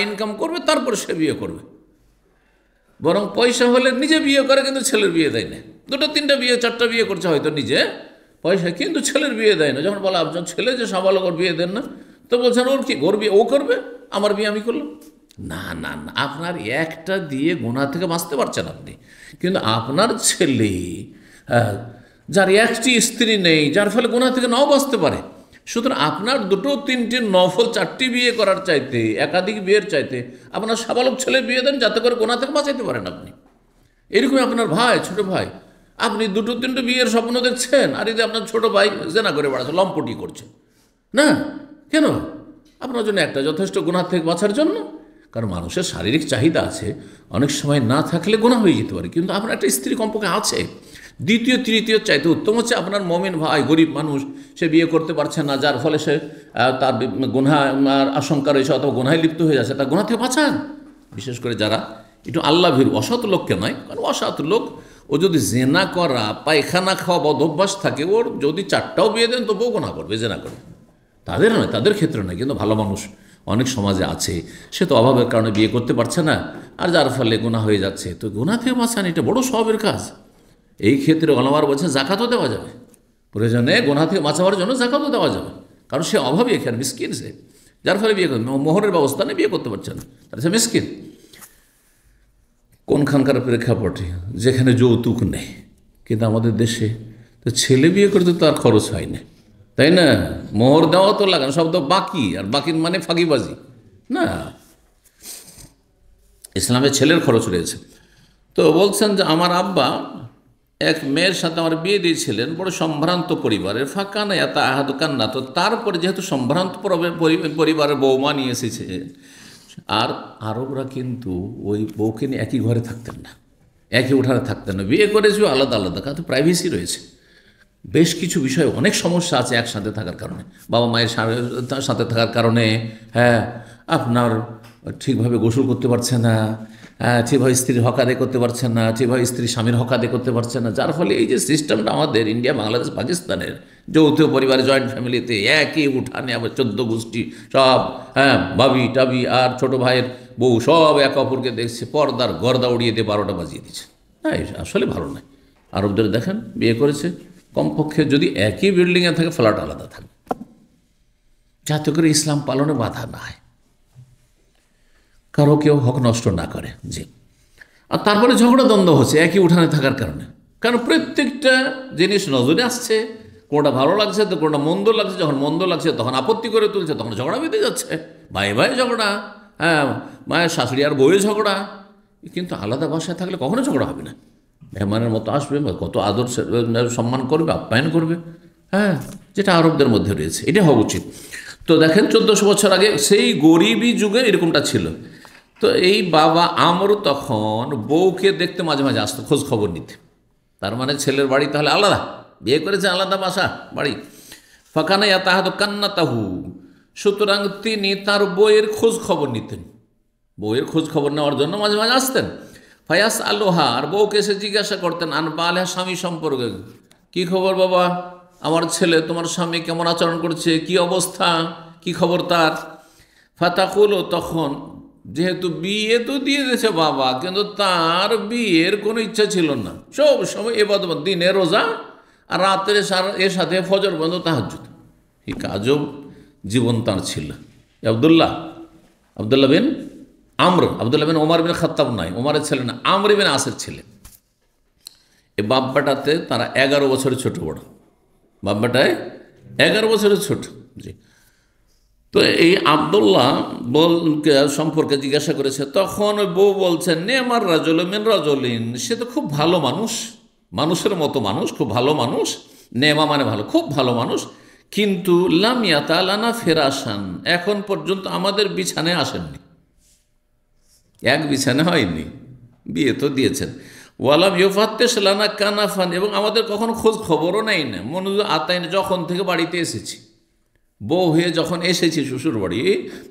ইনকাম করবে, তারপর সে বিয়ে করবে। বরং পয়সা হলে নিজে বিয়ে করে, কিন্তু ছেলের বিয়ে দেয় না। 2-3টা বিয়ে 4টা বিয়ে করছে হয়তো নিজে পয়সা, কিন্তু ছেলের বিয়ে দেয় না। যখন বলা আপনার ছেলে যে সাবালক, ওর বিয়ে দেন না, তো বলছেন ওর কি, ওর বিয়ে ও করবে, আমার বিয়ে আমি করলাম। না না না, আপনার একটা দিয়ে গুনাহ থেকে বাঁচতে পারছেন আপনি, কিন্তু আপনার ছেলে যার একটি স্ত্রী নেই, যার ফলে গুনাহ থেকে নাও বাঁচতে পারে। সুতরাং আপনার 2-3টি নফল 4টি বিয়ে করার চাইতে, একাধিক বিয়ের চাইতে আপনার সাবালক ছেলে বিয়ে দেন, যাতে করে গুনাহ থেকে বাঁচাইতে পারেন আপনি। এরকমই আপনার ভাই, ছোট ভাই, আপনি 2-3টে বিয়ের স্বপ্ন দেখছেন, আর এই যে আপনার ছোট ভাই জেনা করে বেড়াচ্ছে, লম্পটি করছে, না কেন? আপনার জন্য একটা যথেষ্ট গুনাহ থেকে বাঁচার জন্য। কারণ মানুষের শারীরিক চাহিদা আছে, অনেক সময় না থাকলে গুনাহ হয়ে যেতে পারে, কিন্তু আপনার একটা স্ত্রী কমপক্ষে আছে। দ্বিতীয় তৃতীয় চাইতে উত্তম হচ্ছে আপনার মুমিন ভাই, গরিব মানুষ, সে বিয়ে করতে পারছে না, যার ফলে সে তার গুনাহ আশঙ্কা রয়েছে অথবা গুনাহে লিপ্ত হয়ে যাচ্ছে, তার গুনাহ থেকে বাঁচান। বিশেষ করে যারা একটু আল্লাহ ভীরু, অসৎ লোককে নয়, কারণ অসৎ লোক ও যদি জেনা করা, পায়খানা খাওয়া বদ অভ্যাস থাকে, ওর যদি 4টাও বিয়ে দেন তবুও গুনাহ করবে, জেনা করবে। তাদের নয়, তাদের ক্ষেত্রে নয়, কিন্তু ভালো মানুষ অনেক সমাজে আছে, সে তো অভাবের কারণে বিয়ে করতে পারছে না, আর যার ফলে গুনাহ হয়ে যাচ্ছে। তো গুনাহ থেকে বাঁচান, এটা বড় সওয়াবের কাজ। এই ক্ষেত্রে ওলামারা বলছেন জাকাতও দেওয়া যাবে, প্রয়োজনে গুনাহ থেকে বাঁচাবার জন্য জাকাতও দেওয়া যাবে, কারণ সে অভাবী, এখানে মিসকিন সে, যার ফলে বিয়ে করবে, মোহরের ব্যবস্থা নেই, বিয়ে করতে পারছে না, তাহলে সে মিসকিন। কোনখানকার প্রেক্ষাপটে যেখানে যৌতুক নেই, কিন্তু আমাদের দেশে তো ছেলে বিয়ে করতে তো আর খরচ হয় না, তাই না? মোহর দেওয়া তো লাগে না, সব তো বাকি, আর বাকির মানে ফাঁকিবাজি না, ইসলামে ছেলের খরচ রয়েছে। তো বলছেন যে আমার আব্বা এক মেয়ের সাথে আমার বিয়ে দিয়েছিলেন, বড় সম্ভ্রান্ত পরিবারের, ফাঁকানা এত আহাদ কান্না। তো তারপরে যেহেতু সম্ভ্রান্ত পরিবারের বৌমা নিয়ে এসেছে, আর আরবরা কিন্তু ওই বউকে নিয়ে একই ঘরে থাকতেন না, একই উঠানে থাকতেন না, বিয়ে করেছে আলাদা আলাদা, কারণ প্রাইভেসি রয়েছে। বেশ কিছু বিষয়ে অনেক সমস্যা আছে একসাথে থাকার কারণে, বাবা মায়ের সাথে থাকার কারণে। হ্যাঁ, আপনার ঠিকভাবে গোসল করতে পারছে না, ঠিকভাবে স্ত্রীর হক আদায় করতে পারছে না, ঠিকভাবে স্ত্রী স্বামীর হক আদায় করতে পারছে না, যার ফলে এই যে সিস্টেমটা আমাদের ইন্ডিয়া, বাংলাদেশ, পাকিস্তানের যৌথ পরিবারে, জয়েন্ট ফ্যামিলিতে একই উঠানে আবার 14 গোষ্ঠী সব, হ্যাঁ, ভাবি টাবি আর ছোটো ভাইয়ের বউ সব একে অপরকে দেখছে, পর্দার গর্দা উড়িয়ে দিয়ে 12টা বাজিয়ে দিচ্ছে। হ্যাঁ, আসলে ভালো নয়। আরবদের দেখেন বিয়ে করেছে, কমপক্ষে যদি একই বিল্ডিংয়ে থাকে ফ্ল্যাট আলাদা থাকবে, যাতে করে ইসলাম পালনে বাধা না হয়, কারো কেউ হক নষ্ট না করে। জি, আর তারপরে ঝগড়া দ্বন্দ্ব হচ্ছে একই উঠানে থাকার কারণে, কারণ প্রত্যেকটা জিনিস নজরে আসছে, কোনটা ভালো লাগছে তো কোনটা মন্দ লাগছে, যখন মন্দ লাগছে তখন আপত্তি করে তুলছে, তখন ঝগড়া বেঁধে যাচ্ছে, ভাই ভাই ঝগড়া, হ্যাঁ, মায়ের শাশুড়ি আর বউয়ের ঝগড়া। কিন্তু আলাদা বাসায় থাকলে কখনো ঝগড়া হবে না, মেহমানের মতো আসবে, কত আদর সম্মান করবে, আপ্যায়ন করবে, হ্যাঁ, যেটা আরবদের মধ্যে রয়েছে, এটা হওয়া উচিত। তো দেখেন 1400 বছর আগে সেই গরিবী যুগে এরকমটা ছিল। তো এই বাবা আমর তখন বউকে দেখতে মাঝে মাঝে আসতো, খোঁজ খবর নিতে। তার মানে ছেলের বাড়ি তাহলে আলাদা, বিয়ে করেছে আলাদা বাসা বাড়ি। ফাঁকানা তাহাদ কান্না তাহু, সুতরাং তিনি তার বইয়ের খোঁজ খবর নিতেন, বউয়ের খোঁজ খবর নেওয়ার জন্য মাঝে মাঝে আসতেন। ফায়াস আলোহা, আর বউকে এসে জিজ্ঞাসা করতেন, আনবালেহা, স্বামী সম্পর্কে, কি খবর বাবা, আমার ছেলে, তোমার স্বামী কেমন আচরণ করছে, কি অবস্থা, কি খবর তার। ফাতাকুল, তখন যেহেতু বিয়ে তো দিয়ে দিয়েছে বাবা, কিন্তু তার বিয়ের কোনো ইচ্ছা ছিল না। সব সময় এবাদত, দিনে রোজা আর রাতের এর সাথে ফজর বন্ধ তাহাজ্জুদ। এই কাজও জীবন তাঁর ছিল। আবদুল্লাহ বিন আমর, আবদুল্লাহ বিন ওমর বিন খাত্তাব নয়, ওমরের ছেলে না, আমর বিন আসের ছেলে। এই বাব্বাটাতে তারা 11 বছরের ছোট বড়, বাব্বাটায় 11 বছরের ছোট। জি। তো এই আবদুল্লাহ সম্পর্কে জিজ্ঞাসা করেছে, তখন ওই বউ বলছেন, নেমার রাজল মিন রাজলিন, সে তো খুব ভালো মানুষ, মানুষের মতো মানুষ, খুব ভালো মানুষ। নেমা মানে ভালো, খুব ভালো মানুষ, কিন্তু লাম ইয়াতালানা ফেরাসান, এখন পর্যন্ত আমাদের বিছানায় আসেননি, এক বিছানা হয়নি, বিয়ে তো দিয়েছেন। ওয়ালাম ইউফাত্তেশ লানা কানাফান, এবং আমাদের কখনো খোঁজ খবরও নেই না, মনোযোগ আতাইন, যখন থেকে বাড়িতে এসেছি, বউ হয়ে যখন এসেছি শ্বশুর বাড়ি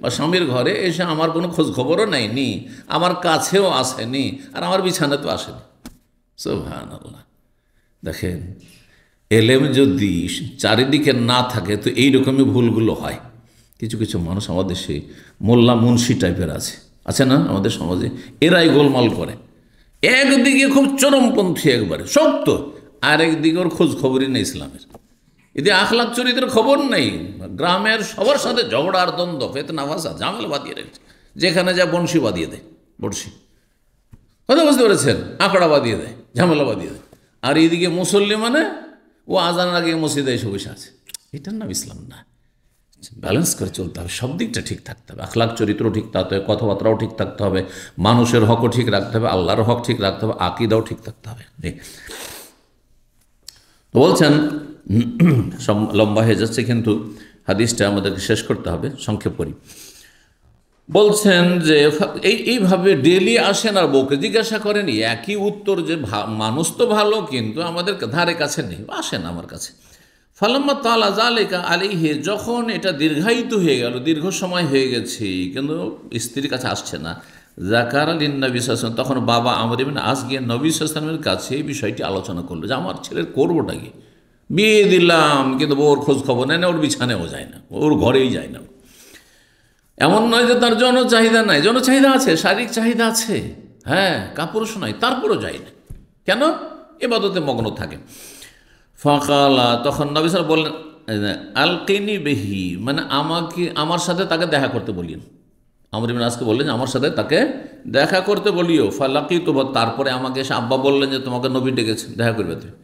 বা স্বামীর ঘরে এসে আমার কোনো খোঁজ খবরও নেয়নি, আমার কাছেও আসেনি, আর আমার বিছানা তো আসেনি। সুবহানাল্লাহ। দেখেন, এলেম যদি চারিদিকে না থাকে তো এইরকমই ভুলগুলো হয়। কিছু কিছু মানুষ আমাদের সেই মোল্লা মুন্সি টাইপের আছে না আমাদের সমাজে, এরাই গোলমাল করে। একদিকে খুব চরমপন্থী একবারে শক্ত, আর একদিকে ওর খোঁজ খবরই নেই ইসলামের, এতে আখলাক চরিত্রের খবর নেই, গ্রামের সবার সাথে ঝগড়া আর দ্বন্দ্ব, ফেতনা ফাসাদ ঝামেলা বাঁধিয়ে রেখেছে, যেখানে যা বংশী বাঁধিয়ে দেয়, বড়শি, কথা বুঝতে পেরেছেন, আঁকড়া বাঁধিয়ে দেয়, ঝামেলা বাঁধিয়ে দেয়। আর এইদিকে মুসল্লি মানে ও আজান আগে মসজিদে এসে বসে আছে, এটার নাম ইসলাম না। ব্যালেন্স করে চলতে হবে, সব দিকটা ঠিক থাকতে হবে, আখলাক চরিত্র ঠিক থাকতে হবে, কথাবার্তাও ঠিক থাকতে হবে, মানুষের হকও ঠিক রাখতে হবে, আল্লাহর হক ঠিক রাখতে হবে, আকীদাও ঠিক থাকতে হবে। তো বলছেন, লম্বা হয়ে যাচ্ছে কিন্তু হাদিসটা আমাদেরকে শেষ করতে হবে, সংক্ষেপ করি। বলছেন যে এইভাবে ডেলি আসেন আর বউকে জিজ্ঞাসা করেন, একই উত্তর যে মানুষ তো ভালো কিন্তু আমাদের ধারে কাছে নেই, আসেন আমার কাছে। ফালাম্মা তালা জালেকা আলাইহি, যখন এটা দীর্ঘায়িত হয়ে গেল, দীর্ঘ সময় হয়ে গেছে কিন্তু স্ত্রীর কাছে আসছে না, জাকার আলীন নবী সাল্লাল্লাহু আলাইহি ওয়াসাল্লাম, তখন বাবা আমর ইবনে আস গিয়ে নবী সাল্লাল্লাহু আলাইহি ওয়াসাল্লামের কাছে এই বিষয়টি আলোচনা করলো যে আমার ছেলের করবোটা কি, বিয়ে দিলাম কিন্তু ওর খোঁজ খবর নেয় না, ওর বিছানেও যায় না, ওর ঘরেই যায় না। এমন নয় যে তার যৌন চাহিদা নাই, যৌন চাহিদা আছে, শারীরিক চাহিদা আছে, হ্যাঁ, কাপুরুষ নয়, তারপরও যায় না, কেন? ইবাদতে মগ্ন থাকে। ফাকালা, তখন নবী সাল্লাল্লাহু আলাইহি ওয়াসাল্লাম বললেন, আলকিনি বিহি, মানে আমার সাথে তাকে দেখা করতে বলিয়েন। আমর ইবনে আসকে বললেন যে আমার সাথে তাকে দেখা করতে বলিও। ফালাকিতু, তারপরে আমাকে এসে আব্বা বললেন যে তোমাকে নবী ডেকেছেন, দেখা করবে তুমি।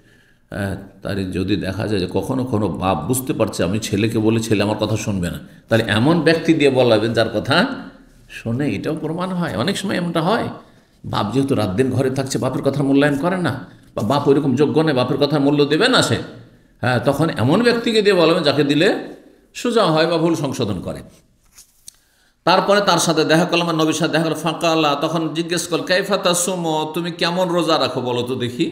হ্যাঁ, তার যদি দেখা যায় যে কখনো কোনো বাপ বুঝতে পারছে আমি ছেলেকে বলে ছেলে আমার কথা শুনবে না, তাহলে এমন ব্যক্তি দিয়ে বলাবেন যার কথা শোনে, এটাও প্রমাণ হয়। অনেক সময় এমনটা হয়, বাপ যেহেতু রাত দিন ঘরে থাকছে, বাপের কথা মূল্যায়ন করে না, বা বাপ ওইরকম যোগ্য নেই, বাপের কথা মূল্য দেবে না সে, হ্যাঁ, তখন এমন ব্যক্তিকে দিয়ে বলাবেন যাকে দিলে সোজা হয় বা ভুল সংশোধন করে। তারপরে তার সাথে দেখা করলাম, নবীর সাথে দেখা করলাম। ফাঁকাল্লা, তখন জিজ্ঞেস করল, কাইফা তাসুমু, তুমি কেমন রোজা রাখো বলো তো দেখি।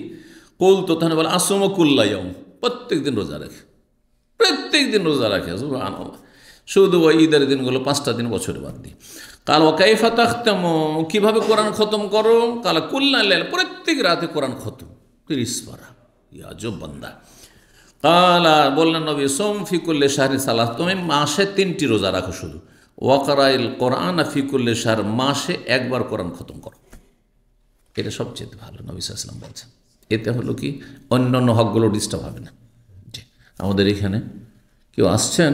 কুল, তো তখন বলে, আসুমু কুল্লা ইয়াউম, প্রত্যেক দিন রোজা রাখে, প্রত্যেক দিন রোজা রাখে, সুবহানাল্লাহ, শুধু ওই ঈদের দিনগুলো 5টা দিন বছরে বাদ দিই। কাল ওয়া কাইফা তাখতামু, কীভাবে কোরআন খতম করো? কাল কুল্লা লাইলা, প্রত্যেক রাতে কোরআন খতম 30 পারা, আজব বান্দা। কালা, বললেন নবী, সোম ফি কুল্লি শাহরি সালাহ, তুমি মাসে 3টি রোজা রাখো শুধু। ওয়াকরাইল কোরআন ফি কুল্লি শাহর, মাসে একবার কোরআন খতম করো, এটা সবচেয়ে ভালো, নবী সাল্লাল্লাহু আলাইহি ওয়াসাল্লাম বলছেন। এতে হলো কি, অন্যান্য হকগুলো ডিস্টার্ব হবে না। আমাদের এখানে কেউ আসছেন,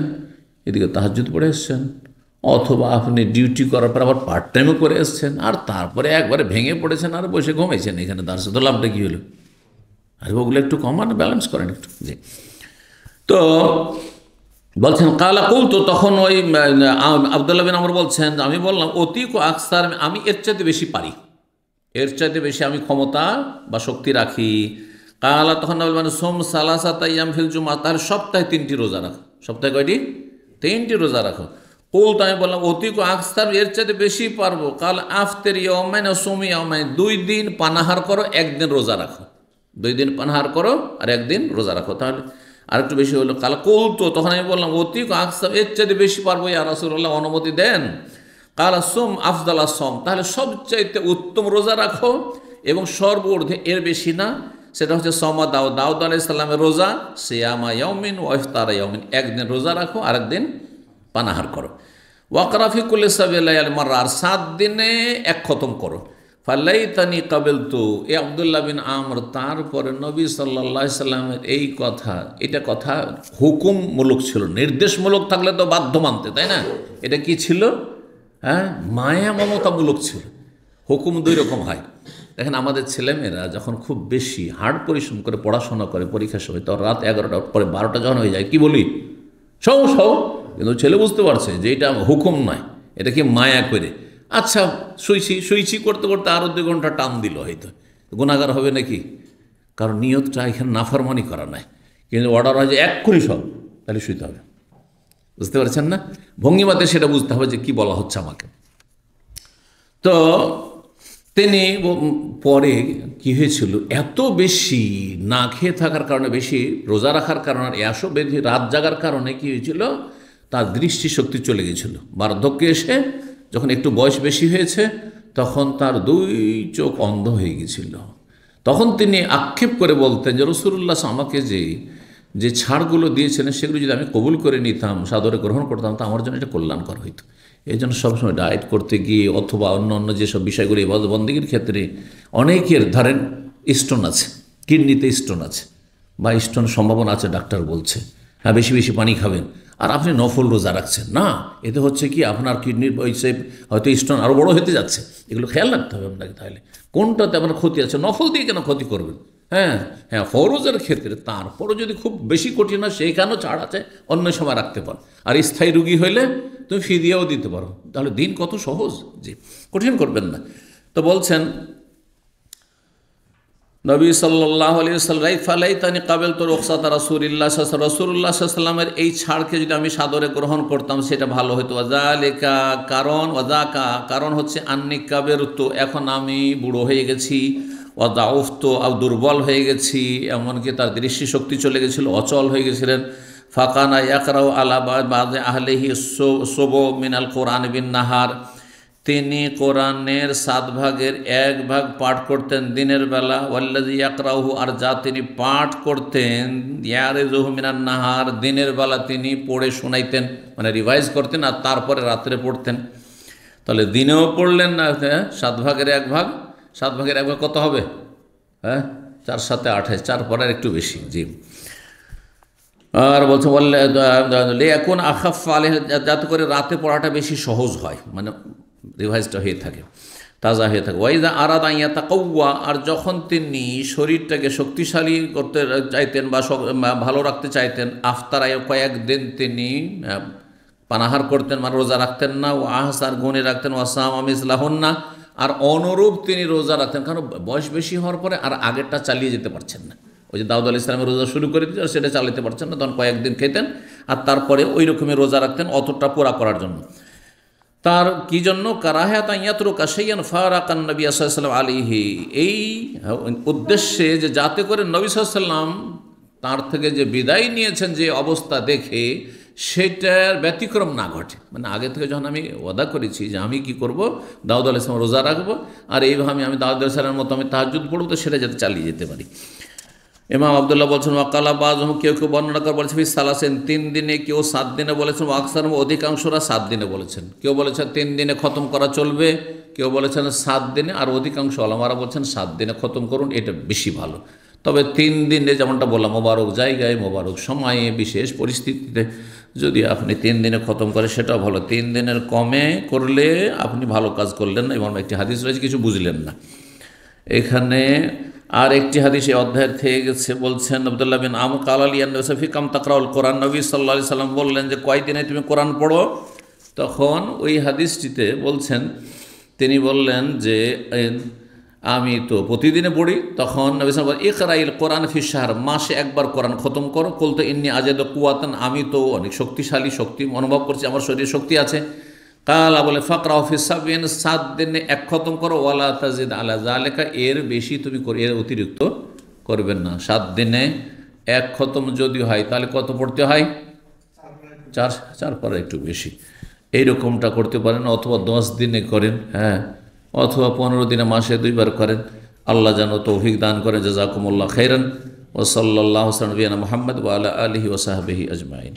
এদিকে তাহাজ্জুদ পড়ে এসছেন, অথবা আপনি ডিউটি করার পর আবার পার্ট টাইমও করে এসছেন, আর তারপরে একবারে ভেঙে পড়েছেন আর বসে ঘুমাইছেন এখানে, তার সাথে লাভটা কী হলো? আর ওগুলো একটু কমান, ব্যালেন্স করেন একটু। জি, তো বলছেন কালা কুল, তো তখন ওই আবদুল্লাহ বিন আমর বলছেন, আমি বললাম, অতি আকসার, আমি এর চাইতে বেশি পারি, এর চাইতে বেশি আমি ক্ষমতা বা শক্তি রাখি। কালা, তখন মানে সোম সালাসাত আইয়াম ফিল জুমা, তাহলে সপ্তাহে 3টি রোজা রাখো। সপ্তাহে কয়টি? 3টি রোজা রাখো। কুল, তো আমি বললাম, অতি আকসার, এর চাইতে বেশি পারবো। কাল আফতের ইয়াউমাইন ও সুমি ইয়াউমাইন, 2 দিন পানাহার করো, 1 দিন রোজা রাখো, 2 দিন পানাহার করো আর 1 দিন রোজা রাখো, তাহলে আরেকটু বেশি হলো। কাল কুল, তো তখন আমি বললাম, অতি আকসার, এর চাইতে বেশি পারবো ইয়া রাসূলুল্লাহ, অনুমতি দেন। কালা সোম আফদাল সোম, তাহলে সবচাইতে উত্তম রোজা রাখো এবং সর্বর্ধে, এর বেশি না, সেটা হচ্ছে সমা দাউদ আলাইহিস সালামের রোজা, সিয়ামা ইয়াউমিন ওয়া ইফতারা ইয়াউমিন, 1 দিন রোজা রাখো আর 1 দিন পানাহার করো। ওয়াকরাফি কুল্লি সাবিল মাররা, আর 7 দিনে এক খতম করো। ফালাইতানি কাবিলতু, এ আব্দুল্লাহ বিন আমর, তারপরে নবী সাল্লাল্লাহু আলাইহি সাল্লামের এই কথা, এটা কথা হুকুমমূলক ছিল। নির্দেশমূলক থাকলে তো বাধ্য মানতে, তাই না? এটা কি ছিল? হ্যাঁ, মায়া মমতামূলক ছিল। হুকুম দুই রকম হয়। দেখেন, আমাদের ছেলেমেয়েরা যখন খুব বেশি হার্ড পরিশ্রম করে পড়াশোনা করে পরীক্ষার সময়, তখন রাত 11টার পরে 12টা যখন হয়ে যায়, কি বলি? সব সব। কিন্তু ছেলে বুঝতে পারছে যে এটা হুকুম নয়, এটা কি মায়া করে। আচ্ছা, শুইছি করতে করতে আরও 2 ঘন্টা টান দিল, হয়তো গুনাহগার হবে নাকি? কারণ নিয়তটা এখানে নাফরমানি করা নাই, কিন্তু অর্ডার হয় যে এক্ষুনি সব, তাহলে শুইতে হবে। বুঝতে পারছেন না? ভঙ্গিমাতে সেটা বুঝতে হবে যে কি বলা হচ্ছে আমাকে। তো তিনি পরে কি হয়েছিল, এত বেশি না খেয়ে থাকার কারণে, বেশি রোজা রাখার কারণে, এসো বেশি রাত জাগার কারণে কি হয়েছিল, তার দৃষ্টিশক্তি চলে গেছিল। বার্ধক্যে এসে যখন একটু বয়স বেশি হয়েছে, তখন তার 2 চোখ অন্ধ হয়ে গেছিল। তখন তিনি আক্ষেপ করে বলতেন যে রাসূলুল্লাহ আমাকে যে ছাড়গুলো দিয়েছিলেন, সেগুলো যদি আমি কবুল করে নিতাম, সাদরে গ্রহণ করতাম, তা আমার জন্য এটা কল্যাণকর হইতো। এই জন্য সবসময় ডায়েট করতে গিয়ে অথবা অন্য অন্য যেসব বিষয়গুলো ইবাদত বন্দেগীর ক্ষেত্রে, অনেকের ধরেন স্টোন আছে, কিডনিতে স্টোন আছে বা স্টোন সম্ভাবনা আছে, ডাক্তার বলছে হ্যাঁ বেশি বেশি পানি খাবেন, আর আপনি নফল রোজা রাখছেন না, এতে হচ্ছে কি আপনার কিডনির বয়সে হয়তো স্টোন আরও বড় হতে যাচ্ছে। এগুলো খেয়াল রাখতে হবে আপনাকে। তাহলে কোনটাতে আপনার ক্ষতি আছে? নফল দিয়ে কেন ক্ষতি করবেন? হ্যাঁ হ্যাঁ, ফরজের ক্ষেত্রে তারপরও যদি খুব বেশি কঠিন হয়, সেইখানেও ছাড় আছে, অন্য সময় রাখতে পারো। আর স্থায়ী রুগী হইলে তুমি ফিদিয়াও দিতে পারো। তাহলে দিন কত সহজ, জি, কঠিন করবেন না। তো বলছেন নবী সাল্লাল্লাহু আলাইহি ওয়াসাল্লাম, ফালাইতানি কাবিলতু রুখসাতা রাসূলিল্লাহ রাসূলুল্লাহ সাল্লাল্লাহু আলাইহি ওয়াসাল্লামের এই ছাড়কে যদি আমি সাদরে গ্রহণ করতাম, সেটা ভালো হতো। ওয়াযালিকা, কারণ হচ্ছে আন্নী কাবিরতু, এখন আমি বুড়ো হয়ে গেছি, ওয়াদাউফতু, দুর্বল হয়ে গেছি, এমনকি তার দৃষ্টিশক্তি চলে গেছিল, অচল হয়ে গেছিলেন। ফাকানা ইয়াকরাউ আলা বাযি আহলিহি সুবু মিনাল কোরআন বিন নাহার, তিনি কোরআনের 7 ভাগের 1 ভাগ পাঠ করতেন দিনের বেলা। ওয়াল্লাযী ইয়াকরাউহু, আর যা তিনি পাঠ করতেন, ইয়ারিজুহু মিনান নাহার, দিনের বেলা তিনি পড়ে শোনাইতেন, মানে রিভাইজ করতেন, আর তারপরে রাত্রে পড়তেন। তাহলে দিনেও পড়লেন না, 7 ভাগের 1 ভাগ, 7 ভাগের 1 ভাগ কত হবে? হ্যাঁ, 4 7 28, 4 পড়ার একটু বেশি, জি। আর বলছে এখন আখাফ আলাইহি, যাতে করে রাতে পড়াটা বেশি সহজ হয়, মানে রিভাইজটা হয়ে থাকে, তাজা হয়ে থাকে। ওয়াইদা আরাদা ইয়াতাকাওয়া, আর যখন তিনি শরীরটাকে শক্তিশালী করতে চাইতেন বা ভালো রাখতে চাইতেন, আফতার কয়েকদিন তিনি পানাহার করতেন, মানে রোজা রাখতেন না। ও আহসার গুণে রাখতেন, ওয়াসাম মিসলাহুন্না, আর অনুরূপ তিনি রোজা রাখতেন। কারণ বয়স বেশি হওয়ার পরে আর আগেরটা চালিয়ে যেতে পারছেন না। ওই যে দাউদ আলাইহিস সালামের রোজা শুরু করে দিতে, সেটা চালাতে পারছেন না, তখন কয়েকদিন খেতেন, আর তারপরে ওই রকমের রোজা রাখতেন, অতটা পুরা করার জন্য। তার কি জন্য? কারাহাতা ইয়াতরুকা শাইয়ান ফারাকান নবী সাল্লাল্লাহু আলাইহি ওয়াসাল্লাম আলাইহি, এই উদ্দেশ্যে যে যাতে করে নবী সাল্লাল্লাহু আলাইহি ওয়াসাল্লাম তার থেকে যে বিদায় নিয়েছেন, যে অবস্থা দেখে সেটার ব্যতিক্রম না ঘটে। মানে আগে থেকে যখন আমি ওয়াদা করেছি যে আমি কি করব, দাউদ আলাইহিস সালাম রোজা রাখবো, আর এইভাবে আমি দাউদ আলাইহিস সালামের মতো আমি তাহাজ্জুদ পড়ব, তো সেটা যাতে চালিয়ে যেতে পারি। ইমাম আব্দুল্লাহ বলছেন, ওয়াকালা বাযহুম, কেউ কেউ বর্ণনা করে বলেছেন সালাসেন, 3 দিনে, কেউ 7 দিনে বলেছেন, আকসার, অধিকাংশরা 7 দিনে বলেছেন। কেউ বলেছেন 3 দিনে খতম করা চলবে, কেউ বলেছেন 7 দিনে, আর অধিকাংশ ওলামারা বলছেন 7 দিনে খতম করুন, এটা বেশি ভালো। তবে 3 দিনে, যেমনটা বললাম, মোবারক জায়গায়, মোবারক সময়ে, বিশেষ পরিস্থিতিতে যদি আপনি 3 দিনে খতম করে, সেটাও ভালো। 3 দিনের কমে করলে আপনি ভালো কাজ করলেন না, এবং একটি হাদিস রয়েছে, কিছু বুঝলেন না। এখানে আর একটি হাদিস এই অধ্যায়ের থেকে গেছে, বলছেন আব্দুল্লাহ বিন আমর কাল আলিয়ান ফি কাম তাকরাউল কোরআন, নবী সাল্লাল্লাহু আলাইহি সাল্লাম বললেন যে কয়দিনে তুমি কোরআন পড়ো? তখন ওই হাদিসটিতে বলছেন, তিনি বললেন যে আমি তো প্রতিদিনে পড়ি। তখন নবী সাল্লাল্লাহু আলাইহি ওয়াসাল্লাম ইকরাইল কোরআন ফি শাহর, মাসে একবার কোরআন খতম করো। কুলতু ইন্নী আজাদু কুওয়াতান, আমি তো অনেক শক্তিশালী, শক্তি অনুভব করছি, আমার শরীরে শক্তি আছে। কালা, বলে ফাকরাউ ফি সাবিন, 7 দিনে 1 খতম করো। ওয়ালা তাজিদ আলা যালিকা, এর বেশি তুমি এর অতিরিক্ত করবেন না। 7 দিনে 1 খতম যদি হয়, তাহলে কত পড়তে হয়? 4 পরে একটু বেশি, এইরকমটা করতে পারেন। অথবা 10 দিনে করেন, হ্যাঁ, অথবা 15 দিনে, মাসে 2 বার করেন। আল্লাহ যেন তৌফিক দান করেন। জাযাকুমুল্লাহ খাইরান। ওয়া সাল্লাল্লাহু আলা নবিয়িনা মুহাম্মদ ওয়া আলা আলিহি ওয়া সাহবিহি আজমাইন।